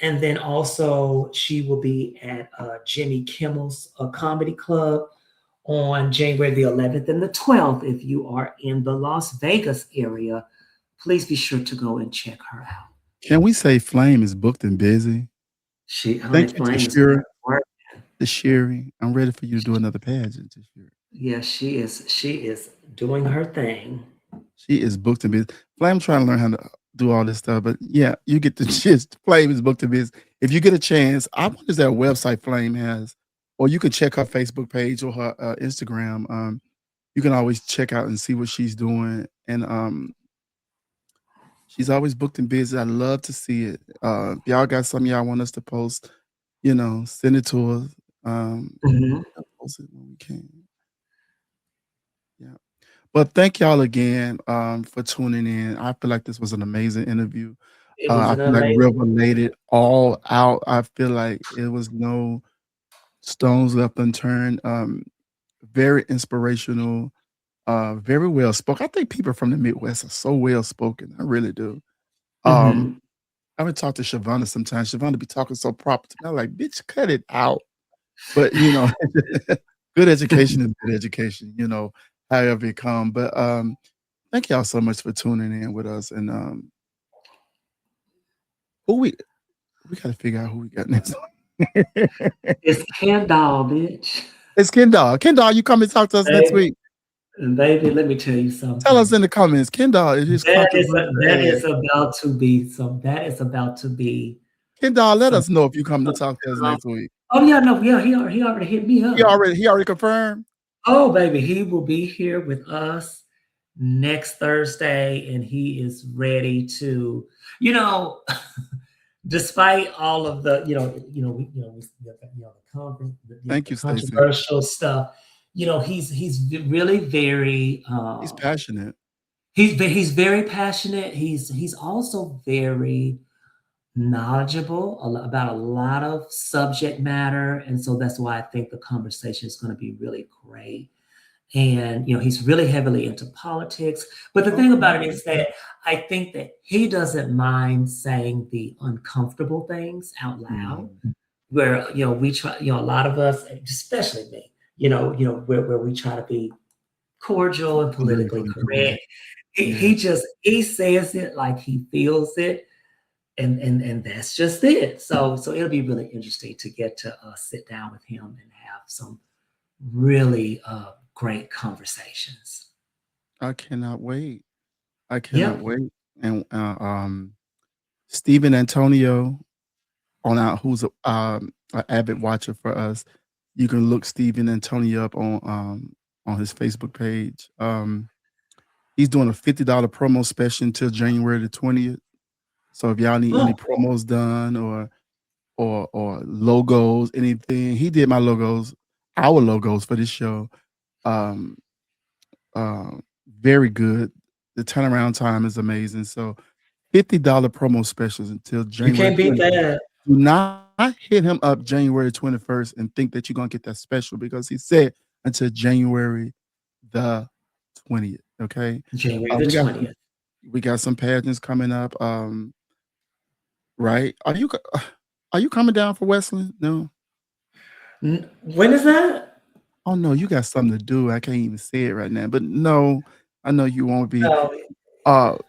And then also she will be at Jimmy Kimmel's Comedy Club on January the 11th and the 12th. If you are in the Las Vegas area, please be sure to go and check her out. Can we say Flame is booked and busy? Honey, Thank you, Flame is Tashira. work. Tashiri. I'm ready for you to do another pageant, Tashiri. Yeah, she is. She is doing her thing. She is booked and busy. Flame trying to learn how to do all this stuff, but yeah, you get the gist. Flame is booked and busy. If you get a chance, I wonder if that website Flame has, or you can check her Facebook page or her Instagram. You can always check out and see what she's doing, and she's always booked and busy. I love to see it. If y'all got something y'all want us to post, send it to us. I'll post it when we can. Yeah. But thank y'all again for tuning in. I feel like this was an amazing interview. It was I an feel like amazing. River laid it all out. I feel like it was no stones left unturned. Very inspirational, very well spoken. I think people from the Midwest are so well spoken. I really do. Mhm. I would talk to Shavonda sometimes. Shavonda be talking so proper to me. I'm like, bitch, cut it out. But good education is good education, however it come. But thank y'all so much for tuning in with us. And who we gotta figure out who we got next. It's Kendall, bitch. It's Kendall. Kendall, you come and talk to us next Baby, week. baby, let me tell you Tell us something. in the comments. Kendall is his controversial That ass. is about to be some. That is about to be Kendall, let some. us know if you come to some talk to us um, next week. oh yeah, no, yeah, he already hit me He up. already confirmed. Oh baby, he will be here with us next Thursday, and he is ready to, you know, despite all of the, Thank the you, Stacey. controversial stuff, he's really very He's passionate. he's very passionate. He's also very knowledgeable about a lot of subject matter, and so that's why I think the conversation is going to be really great. And he's really heavily into politics, but the thing Okay. about it is that I think that he doesn't mind saying the uncomfortable things out loud, Mhm. where we try, a lot of us, especially me, where we try to be cordial and politically Politically correct. correct. he, Yeah. he just he says it like he feels it, and that's just it. So it'll be really interesting to get to sit down with him and have some really great conversations. I cannot wait. I cannot Yep. wait. And Stephen Antonio who's an avid watcher for us. You can look Stephen Antonio up on his Facebook page. He's doing a $50 promo special until January the 20th. So if y'all need any Oh, promos done or logos, anything, he did my logos, our logos for this show. Um, very good. The turnaround time is amazing. So $50 promo specials until you January can't beat 20th. that. Do not hit him up January 21st and think that you're gonna get that special because he said until January the 20th. Okay. January the We got 20th. some pageants coming up. Right. Are you coming down for Westland? No. When is that? Oh no, you got something to do. I can't even say it right now. But no, I know you won't be. No.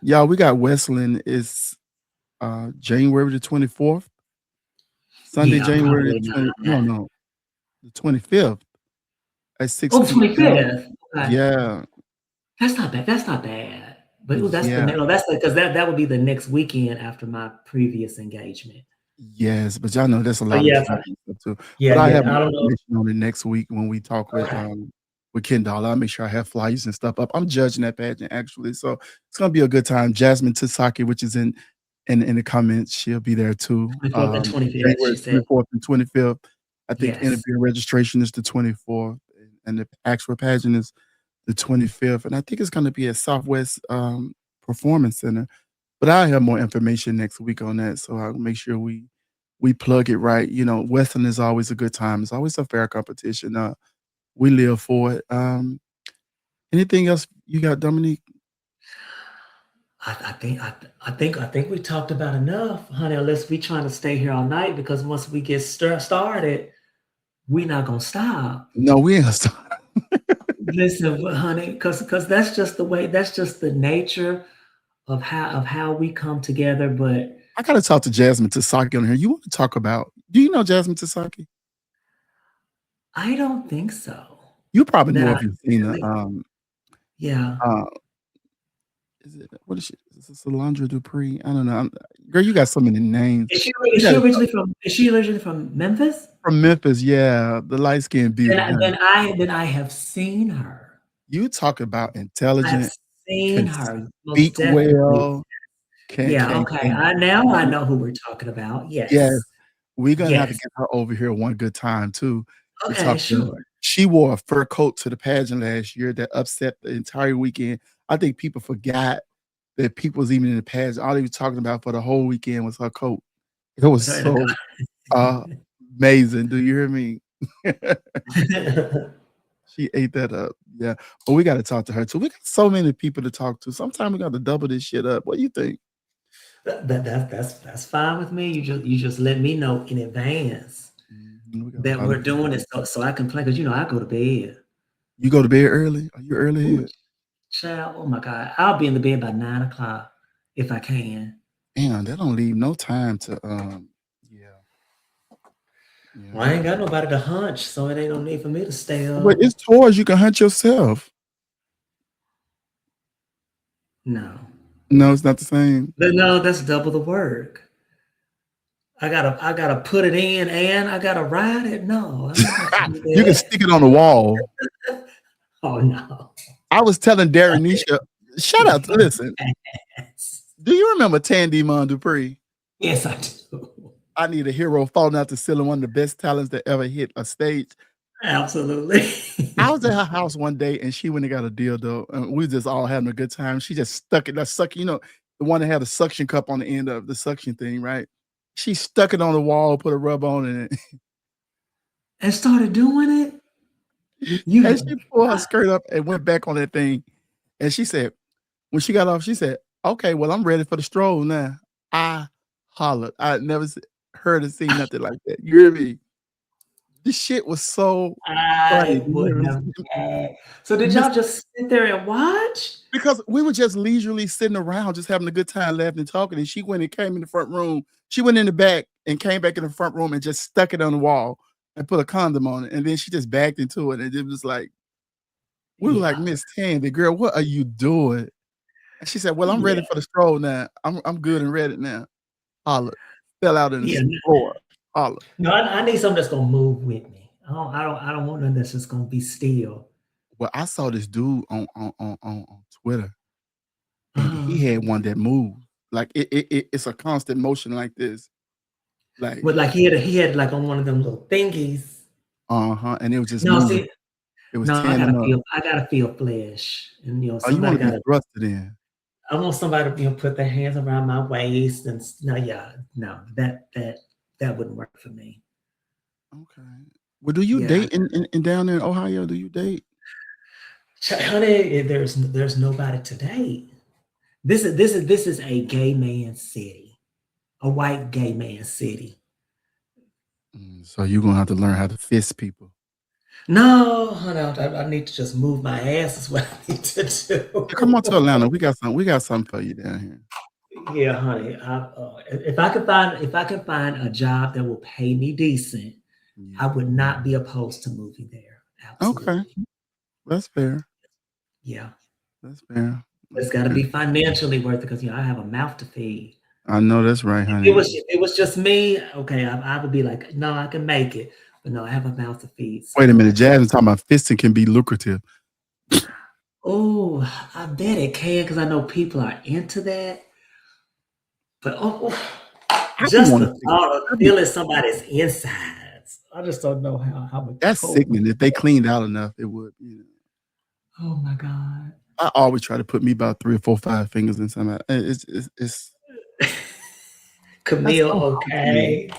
Y'all, we got Westland is January the 24th. Sunday, Yeah, I'm January probably the not 20, on no, that. no, the 25th at 6 Oh, the p.m. 25th. Okay. Yeah, That's not bad. That's not bad. But ooh, that's the yeah, no, that's because that would be the next weekend after my previous engagement. yes, but y'all know there's a So lot of yeah, travel and stuff too. yeah, But I have yeah. I more don't know. information on it next week when we talk Okay. with Kendall. I'll make sure I have flyers and stuff up. I'm judging that pageant actually, so it's gonna be a good time. Jasmine Tasaki, which is in the comments, she'll be there too. 24th and 25th, January she said. 24th and 25th I think Yes. interview registration is the 24th, and the actual pageant is the 25th. And I think it's going to be at Southwest Performance Center. But I'll have more information next week on that, so I'll make sure we plug it right. You know, Western is always a good time. It's always a fair competition. We live for it. Anything else you got, Dominique? I think we talked about enough, honey. Unless we trying to stay here all night, because once we get started, we're not gonna stop. No, we ain't gonna stop. Listen, honey, because that's just the way. That's just the nature of how we come together. But I gotta talk to Jasmine Tasaki on here. You want to talk about? Do you know Jasmine Tasaki? I don't think so. You probably know Now, if you've seen her. yeah. Is it what is she? Is it Solandra Dupree? I don't know. Girl, you got so many names. Is she originally from Memphis? From Memphis, yeah, the light skinned beauty. Then I have seen her. You talk about I've intelligent, seen can her. Most speak definitely. well. Yeah. Okay. I know who we're talking about. Yes, Yes. we're gonna have to Yes. get her over here one good time too to Okay. talk to her. Sure. She wore a fur coat to the pageant last year that upset the entire weekend. I think people forgot that people was even in the pageant. All they was talking about for the whole weekend was her coat. It was so amazing. Do you hear me? She ate that up. Yeah. But we got to talk to her too. We got so many people to talk to. Sometimes we got to double this shit up. What do you think? That's fine with me. You just let me know in advance that we're doing it, so I can play. Because I go to bed. You go to bed early? Are you early here? Child, oh my God, I'll be in the bed by 9 o'clock if I can. Damn, that don't leave no time to yeah. Well, I ain't got nobody to hunch, so it ain't no need for me to stay up. But it's tours you can hunt yourself. No, it's not the same. No, that's double the work. I gotta put it in and I gotta ride it. No, you can stick it on the wall. Oh no. I was telling Darrenisha, shut up. Listen. Do you remember Tandy Mon Dupree? Yes, I do. I Need a Hero falling out the ceiling, one of the best talents that ever hit a stage. Absolutely. I was at her house one day and she went and got a dildo and we just all having a good time. She just stuck it, that suction, the one that had a suction cup on the end of the suction thing, right? She stuck it on the wall, put a rub on it. And started doing it? And she pulled her skirt up and went back on that thing. And she said, when she got off, she said, okay, well, I'm ready for the stroll now. I hollered. I had never heard or seen nothing like that. You hear me? This shit was so funny. So did y'all just sit there and watch? Because we were just leisurely sitting around, just having a good time, laughing and talking. And she went and came in the front room. She went in the back and came back in the front room and just stuck it on the wall and put a condom on it. And then she just backed into it. And it was like, we were like, Miss Tandy, girl, what are you doing? And she said, well, I'm ready for the stroll now. I'm good and ready now. Holla. Fell out in the floor. Holla. No, I need something that's gonna move with me. I don't want nothing that's just gonna be still. Well, I saw this dude on Twitter. And he had one that moved. Like it's a constant motion like this. But like he had like on one of them little thingies. And it was just moving. See, it was I gotta feel flesh. And you want to be thrusted in. I want somebody to put their hands around my waist and that wouldn't work for me. Okay. Well, do you date in down there in Ohio? Do you date? Honey, there's nobody to date. This is a gay man city, a white gay man city. So you're gonna have to learn how to fist people. No, honey, I need to just move my ass. Is what I need to do. Come on to Atlanta. We got something for you down here. Yeah, honey. If I could find a job that will pay me decent, I would not be opposed to moving there. Absolutely. Okay, that's fair. Yeah, that's fair. It's got to be financially worth it because I have a mouth to feed. I know that's right, honey. If it was just me, okay, I would be like, no, I can make it, but no, I have a mouth to feed. So. Wait a minute, Jasmine talking about fisting can be lucrative. Oh, I bet it can because I know people are into that. But just the thought of feeling somebody's insides. I just don't know how much. That's sickening. If they cleaned out enough, it would. Oh my God. I always try to put me about 3 or 4, 5 fingers in something. It's that's Camille, so hard to me. okay.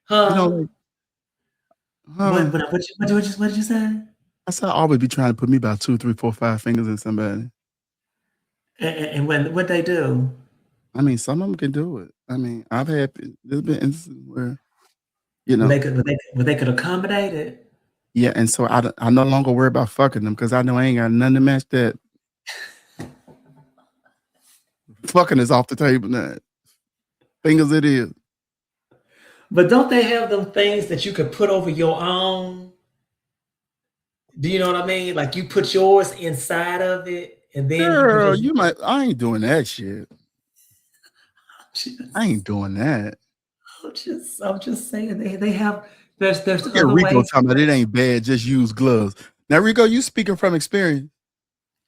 Huh? Like, What did you say? I said I always be trying to put me about 2, 3, 4, 5 fingers in somebody. And what they do? I mean, some of them can do it. I mean, there's been instances where, They could accommodate it. yeah, and so I no longer worry about fucking them because I know I ain't got nothing to match that. Fucking is off the table now. Fingers it is. But don't they have them things that you could put over your own? Do you know what I mean? Like you put yours inside of it, and then Girl, I ain't doing that shit. I ain't doing that. I'm just saying they have. There's Look at other Rico ways. talking about it ain't bad. Just use gloves. Now, Rico, you speaking from experience?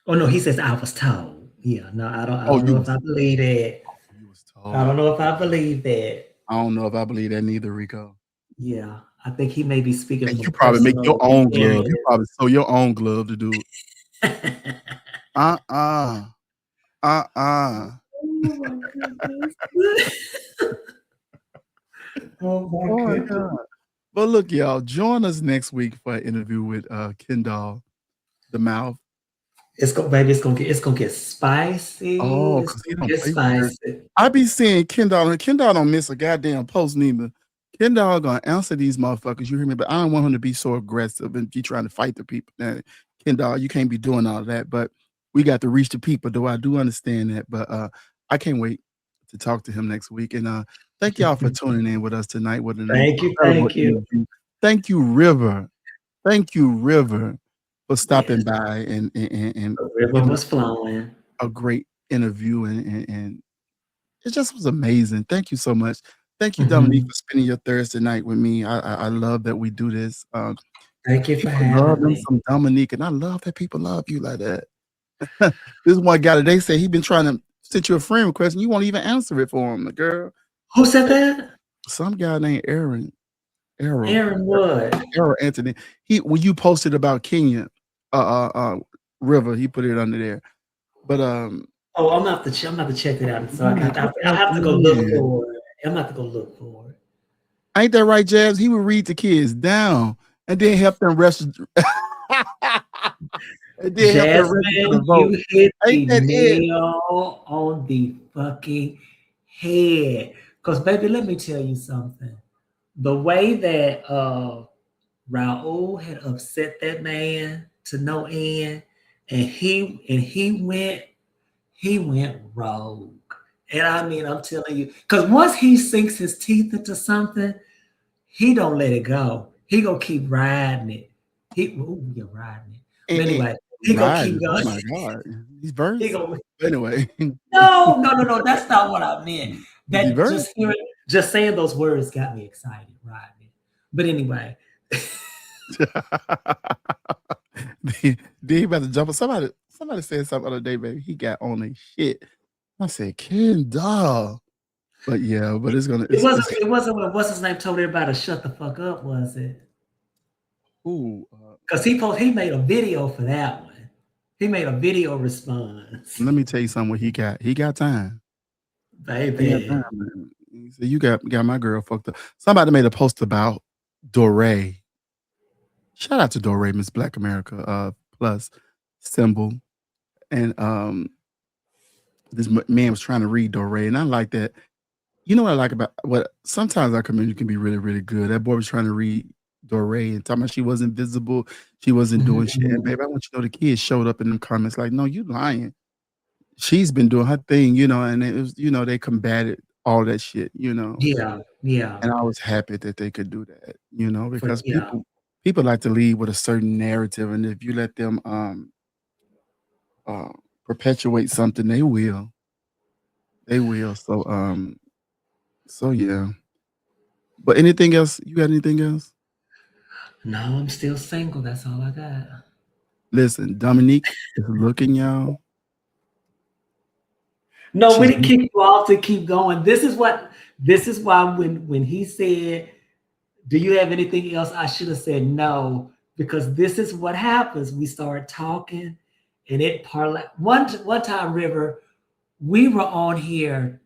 Oh no, he says I was told. Yeah, no, I don't Oh, know if I believe it. You was told. I don't know if I believe that. I don't know if I believe that neither, Rico. Yeah, I think he may be speaking. And from you probably make your personal own glove. You experience. probably sew your own glove to do it. Uh-uh. Oh my goodness. Oh my goodness. God. But look, y'all, join us next week for an interview with Kendall, the mouth. It's gonna get spicy. Oh, It's because he gonna don't get play spicy. I be seeing Kendall, and Kendall don't miss a goddamn post neither. Kendall gonna answer these motherfuckers, you hear me? But I don't want him to be so aggressive and be trying to fight the people. Now, Kendall, you can't be doing all that, but we got to reach the people, though I do understand that. But I can't wait to talk to him next week. And thank y'all for tuning in with us tonight. With an incredible interview. Thank you, River. Thank you, River, for stopping by and The river was flowing. a great interview and it just was amazing. Thank you so much. Thank you, Dominique, for spending your Thursday night with me. I love that we do this. Thank you for People love having them me. some Dominique, and I love that people love you like that. This one guy today said he been trying to send you a friend request and you won't even answer it for him. The girl. Who said that? Some guy named Aaron. Aaron what? Aaron Anthony. When you posted about Kenya, River, he put it under there. But Oh, I'm gonna have to check it out. So I have to go look for it. I'm gonna have to go look for it. Ain't that right, Jabs? He would read the kids down and then help them rest. And then Jasmine, you hit the nail on the fucking head. Because, baby, let me tell you something. The way that Raul had upset that man to no end, and he went rogue. And I mean, I'm telling you, because once he sinks his teeth into something, he don't let it go. He gonna keep riding it. You're riding it. But anyway, he gonna keep going. Oh my God, he's burning. Anyway, no, that's not what I meant. That just saying those words got me excited, riding it. But anyway. He about to jump on somebody said something the other day, baby. He got on a shit. I said, Kendall. But yeah, but it wasn't when what's his name told everybody to shut the fuck up, was it? Ooh. Because he made a video for that one. He made a video response. Let me tell you something what he got. He got time. Baby. He got time, man. He said, you got my girl fucked up. Somebody made a post about Doré. Shout out to Doré, Miss Black America Plus symbol. And this man was trying to read Doré, and I like that. You know what I like about what sometimes our community can be really, really good. That boy was trying to read Doré and talking about she wasn't visible, she wasn't doing shit. And baby, I want you to know the kids showed up in them comments like, no, you lying. She's been doing her thing, and it was, they combated all that shit, Yeah. And I was happy that they could do that, because people like to lead with a certain narrative, and if you let them perpetuate something, they will. So yeah. But anything else? You got anything else? No, I'm still single. That's all I got. Listen, Dominique is looking, y'all. No, we didn't kick you off to keep going. This is why when he said Do you have anything else? I should have said no, because this is what happens. We start talking, and it parlay. One time, River, we were on here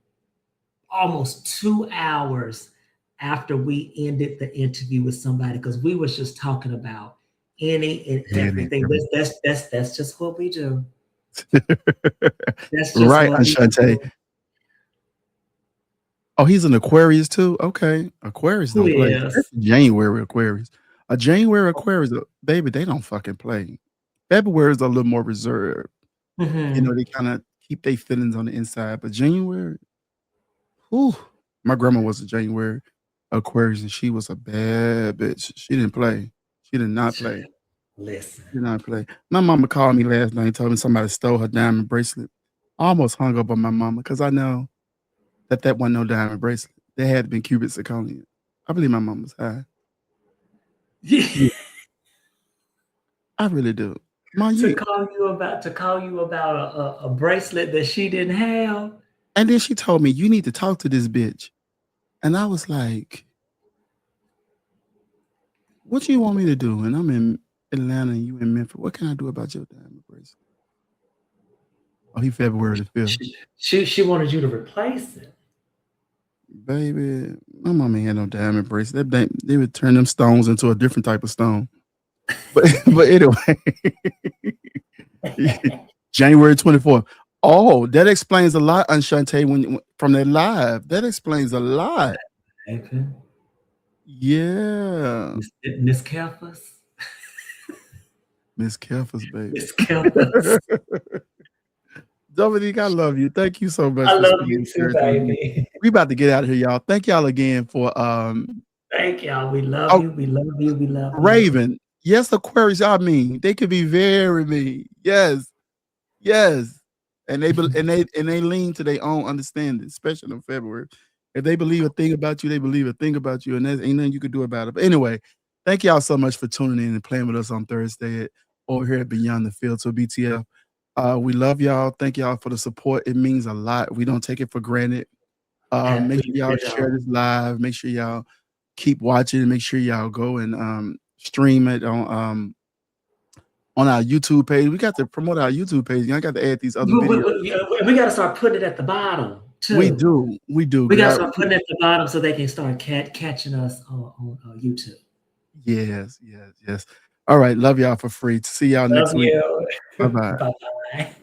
almost 2 hours after we ended the interview with somebody, because we was just talking about any and everything. That's just what we do. That's just Right, what we Ashante. do. Oh, he's an Aquarius too? Okay. Aquarius Who don't play. is? Especially January Aquarius. A January Aquarius, baby, they don't fucking play. February is a little more reserved. You know, they kind of keep their feelings on the inside. But January, whew, my grandma was a January Aquarius, and she was a bad bitch. She didn't play. She did not play. Listen. She did not play. My mama called me last night and told me somebody stole her diamond bracelet. I almost hung up on my mama because I know that wasn't no diamond bracelet. They had to be cubic zirconia. I believe my mom was high. Yeah. I really do. Mom, To call you about a bracelet that she didn't have. And then she told me, you need to talk to this bitch. And I was like, what do you want me to do? And I'm in Atlanta and you in Memphis. What can I do about your diamond bracelet? Oh, he February the 5th. She wanted you to replace it. Baby, my mom ain't had no diamond bracelet. They would turn them stones into a different type of stone. But anyway, January 24th. Oh, that explains a lot, Anshante, when from that live. That explains a lot. Okay. Yeah. Miss Kelfus. Miss Kelfus, baby. Miss Kelfus. Dominique, I love you. Thank you so much. I love you too, baby. We about to get out of here, y'all. Thank y'all again for thank y'all. We love you. We love you. We love you. Raven. Yes, Aquarius, y'all mean. They could be very mean. Yes. Yes. And they lean to their own understanding, especially in February. If they believe a thing about you, they believe a thing about you, and there's ain't nothing you could do about it. But anyway, thank y'all so much for tuning in and playing with us on Thursday over here at Beyond the Filter BTF. We love y'all. Thank y'all for the support. It means a lot. We don't take it for granted. Make sure y'all share this live. Make sure y'all keep watching. Make sure y'all go and stream it on our YouTube page. We got to promote our YouTube page. Y'all got to add these other videos. We got to start putting it at the bottom too. We do. We got to start putting it at the bottom so they can start catching us on YouTube. Yes. All right. Love y'all for free. See y'all next week. Bye Bye-bye. bye.